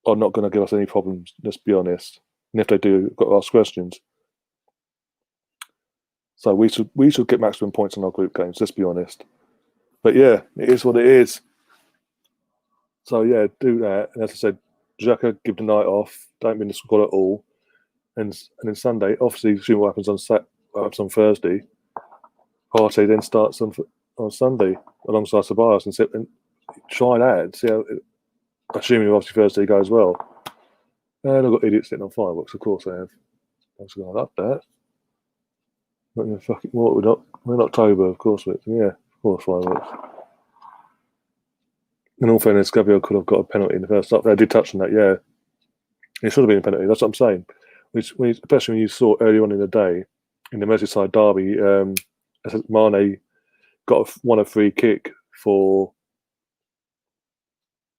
are not going to give us any problems. Let's be honest. And if they do, we've got to ask questions. So we should get maximum points in our group games. Let's be honest. But yeah, it is what it is. So yeah, do that. And as I said, Xhaka, give the night off. Don't win the squad at all. And then Sunday, obviously, see what happens on Thursday. Partey then starts on Sunday alongside Ceballos and try that. See how, assuming obviously Thursday goes well. And I've got idiots sitting on fireworks. Of course I have. I was going to love that. Not in fucking what we're in October, of course. Of course fireworks. In all fairness, Gabriel could have got a penalty in the first half. I did touch on that. Yeah, it should have been a penalty. That's what I'm saying. Especially when you saw earlier on in the day in the Merseyside derby, Mane won a free kick for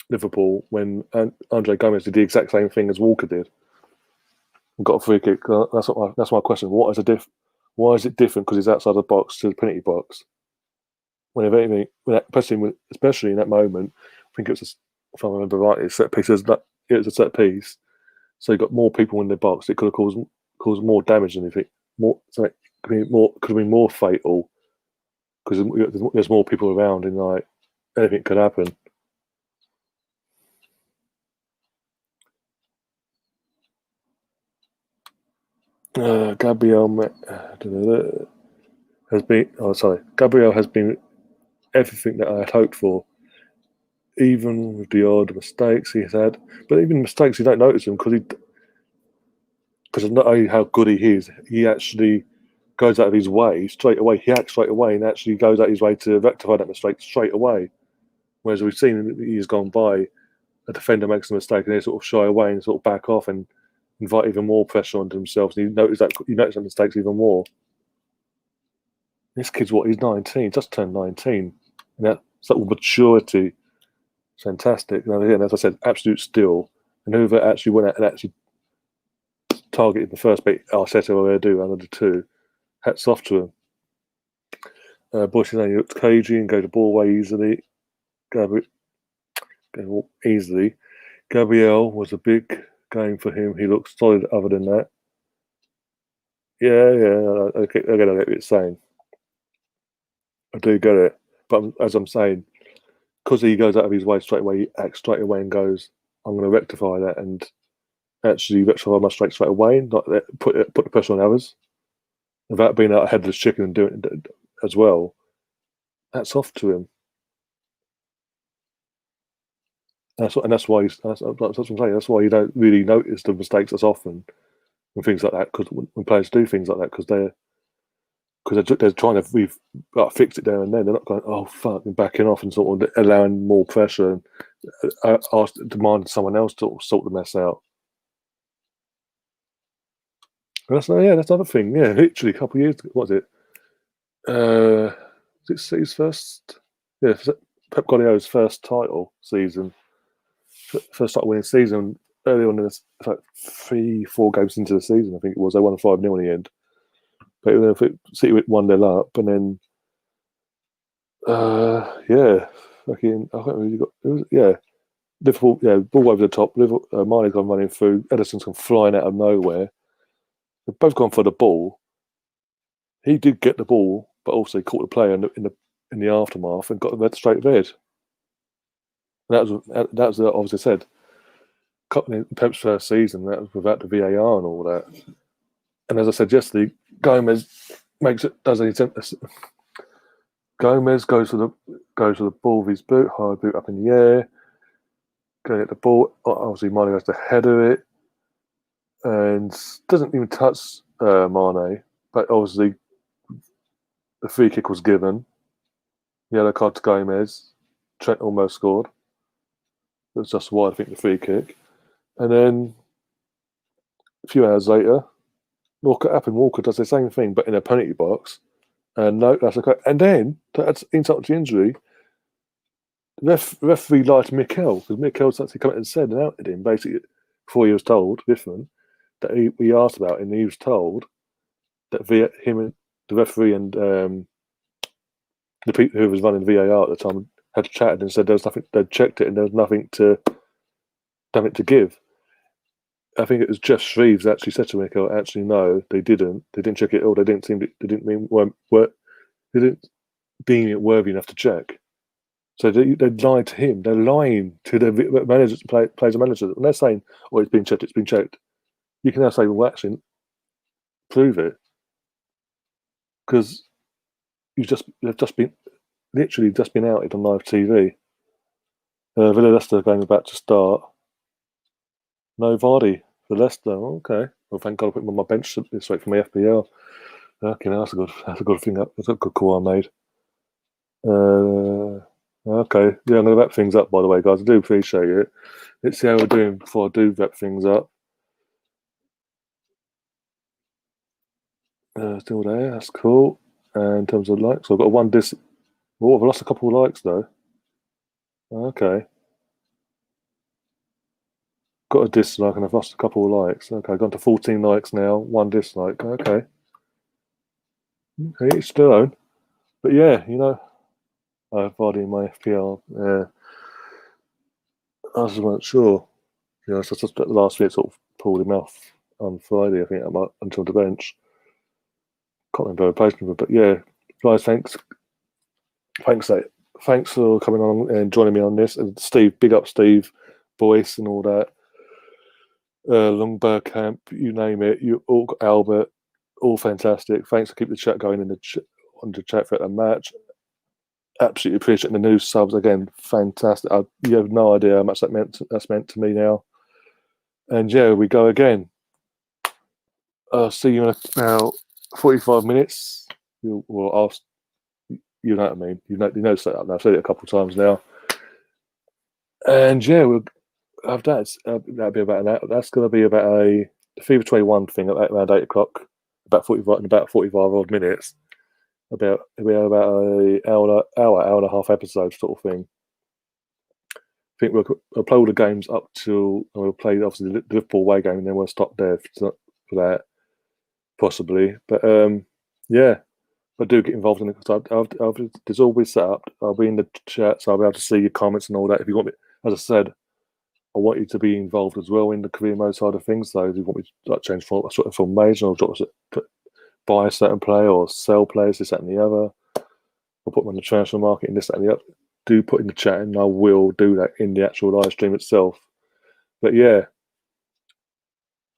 Liverpool when Andre Gomez did the exact same thing as Walker did and got a free kick. That's my question. Why is it different because he's outside the box to the penalty box? Especially in that moment, I think it was, if I remember right, it's set piece. It was a set piece, so you got more people in the box. It could have caused more damage than anything. It could have been more fatal because there's more people around and like anything could happen. Gabriel has been everything that I had hoped for, even with the odd mistakes he's had. But even mistakes, you don't notice them because not only how good he is, he actually goes out of his way straight away. He acts straight away and actually goes out of his way to rectify that mistake straight away. Whereas we've seen years gone by, a defender makes a mistake and they sort of shy away and sort of back off and invite even more pressure onto themselves. And you notice that mistakes even more. This kid's he's 19, just turned 19. And that sort of maturity, fantastic. And again, as I said, absolute steal. And whoever actually went out and actually targeted the first bit, Arteta or Edu under the two, hats off to him. Bush is only looked cagey and go the ball away easily. Gabriel was a big game for him. He looked solid other than that. Yeah. Okay, I get what you're saying. I do get it. But as I'm saying, because he goes out of his way straight away, he acts straight away and goes, I'm going to rectify that and actually rectify my straight away, not put the pressure on others. without being out ahead of the chicken and doing it as well. That's off to him. That's why that's what I'm saying. That's why you don't really notice the mistakes as often and things like that. Because when players do things like that, because they're trying to fix it there and then. They're not going, oh fuck, and backing off and sort of allowing more pressure and demanding someone else to sort the mess out. And that's another thing. Yeah, literally a couple of years. What was it? His first, yeah, Pep Guardiola's first title season, first title winning season. Early on in this, like 3-4 games into the season, I think it was. They won 5-0 in the end. But City won their up, and then yeah, fucking I can't remember. Liverpool, ball over the top. Liverpool, Mane's gone running through. Ederson's gone flying out of nowhere. They've both gone for the ball. He did get the ball, but also he caught the player in the aftermath and got the straight red. And that was obviously said. In Pep's first season, that was without the VAR and all that. And as I said yesterday, Gomez Gomez goes to the ball with his boot, high boot up in the air, going at the ball. Obviously, Mane has to header it and doesn't even touch Mane. But obviously, the free kick was given. Yellow card to Gomez. Trent almost scored. It was just wide, I think, the free kick. And then a few hours later, Walker does the same thing, but in a penalty box. And no, that's okay. And then, that's insult to injury, the referee lied to Mikel, because Mikel's actually come out and said and outed him, basically, before he was told, Biffman, that he asked about it, and he was told that him and the referee and the people who was running VAR at the time had chatted and said there was nothing, they'd checked it and there was nothing to give. I think it was Jeff Shreves actually said to Mikel, actually no, they didn't check it at all. They didn't deem it worthy enough to check. So they lied to him. They're lying to the managers, players and managers. And they're saying, "Oh, it's been checked. It's been checked." You can now say, "Well, actually, prove it," because they've just been literally just been outed on live TV. Villa Leicester game about to start. No Vardy for Leicester. Okay. Well, thank God I put him on my bench this week for my FPL. Okay, that's a good thing. That's a good call I made. Okay, yeah, I'm going to wrap things up, by the way, guys. I do appreciate it. Let's see how we're doing before I do wrap things up. Still there, that's cool. And in terms of likes, I've got one Oh, I've lost a couple of likes, though. Okay. Got a dislike and I've lost a couple of likes. Okay, gone to 14 likes now, one dislike. Okay. Okay, it's still on. But yeah, I've already in my FPL. I just wasn't sure. So just last week, sort of pulled him off on Friday. I think I might until the bench. Can't remember replacement, but yeah, guys, thanks for coming on and joining me on this. And Steve, big up Steve, Boyce, and all that. Lungberg Camp, you name it. You all Albert, all fantastic. Thanks for keeping the chat going on the chat for the match. Absolutely appreciate the new subs again. Fantastic. You have no idea how much that's meant to me now. And yeah, we go again. I'll see you in about 45 minutes. You know what I mean. You know setup now. I've said it a couple of times now. And yeah, we'll have that. That'll be about an hour. That's going to be about a Fever 21 thing at around 8 o'clock. About 45 odd minutes. It'll be about a hour and a half episode sort of thing. I think we'll upload the games up till we'll play obviously the Liverpool away game, and then we'll stop there for that possibly. But yeah, but do get involved in it because there's always set up. I'll be in the chat, so I'll be able to see your comments and all that. If you want me, as I said, I want you to be involved as well in the career mode side of things. So if you want me to change formation or buy a certain player or sell players, this, that, and the other, or put them on the transfer market and this, that, and the other, do put in the chat, and I will do that in the actual live stream itself. But yeah.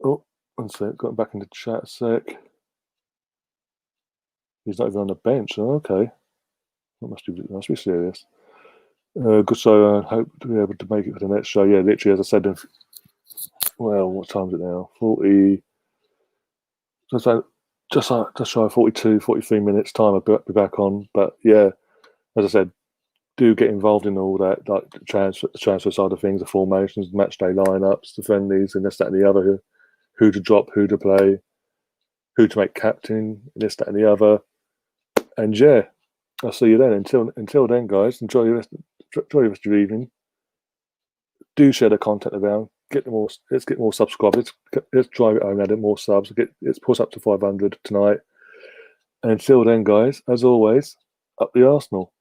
Oh, one sec, got back into chat a sec. He's not even on the bench. Oh, okay. That must be serious. Good show. I hope to be able to make it for the next show. Yeah, literally, as I said, what time is it now? 40. Just shy of 42, 43 minutes time. I'll be back on. But yeah, as I said, do get involved in all that, like the transfer side of things, the formations, match day lineups, the friendlies, and this, that, and the other. Who to drop, who to play, who to make captain, this, that, and the other. And yeah, I'll see you then. Until then, guys, enjoy the rest of your evening. Do share the content around. Let's get more subscribers. Let's drive it home. Add more subs. Let's push up to 500 tonight. And until then, guys, as always, up the Arsenal.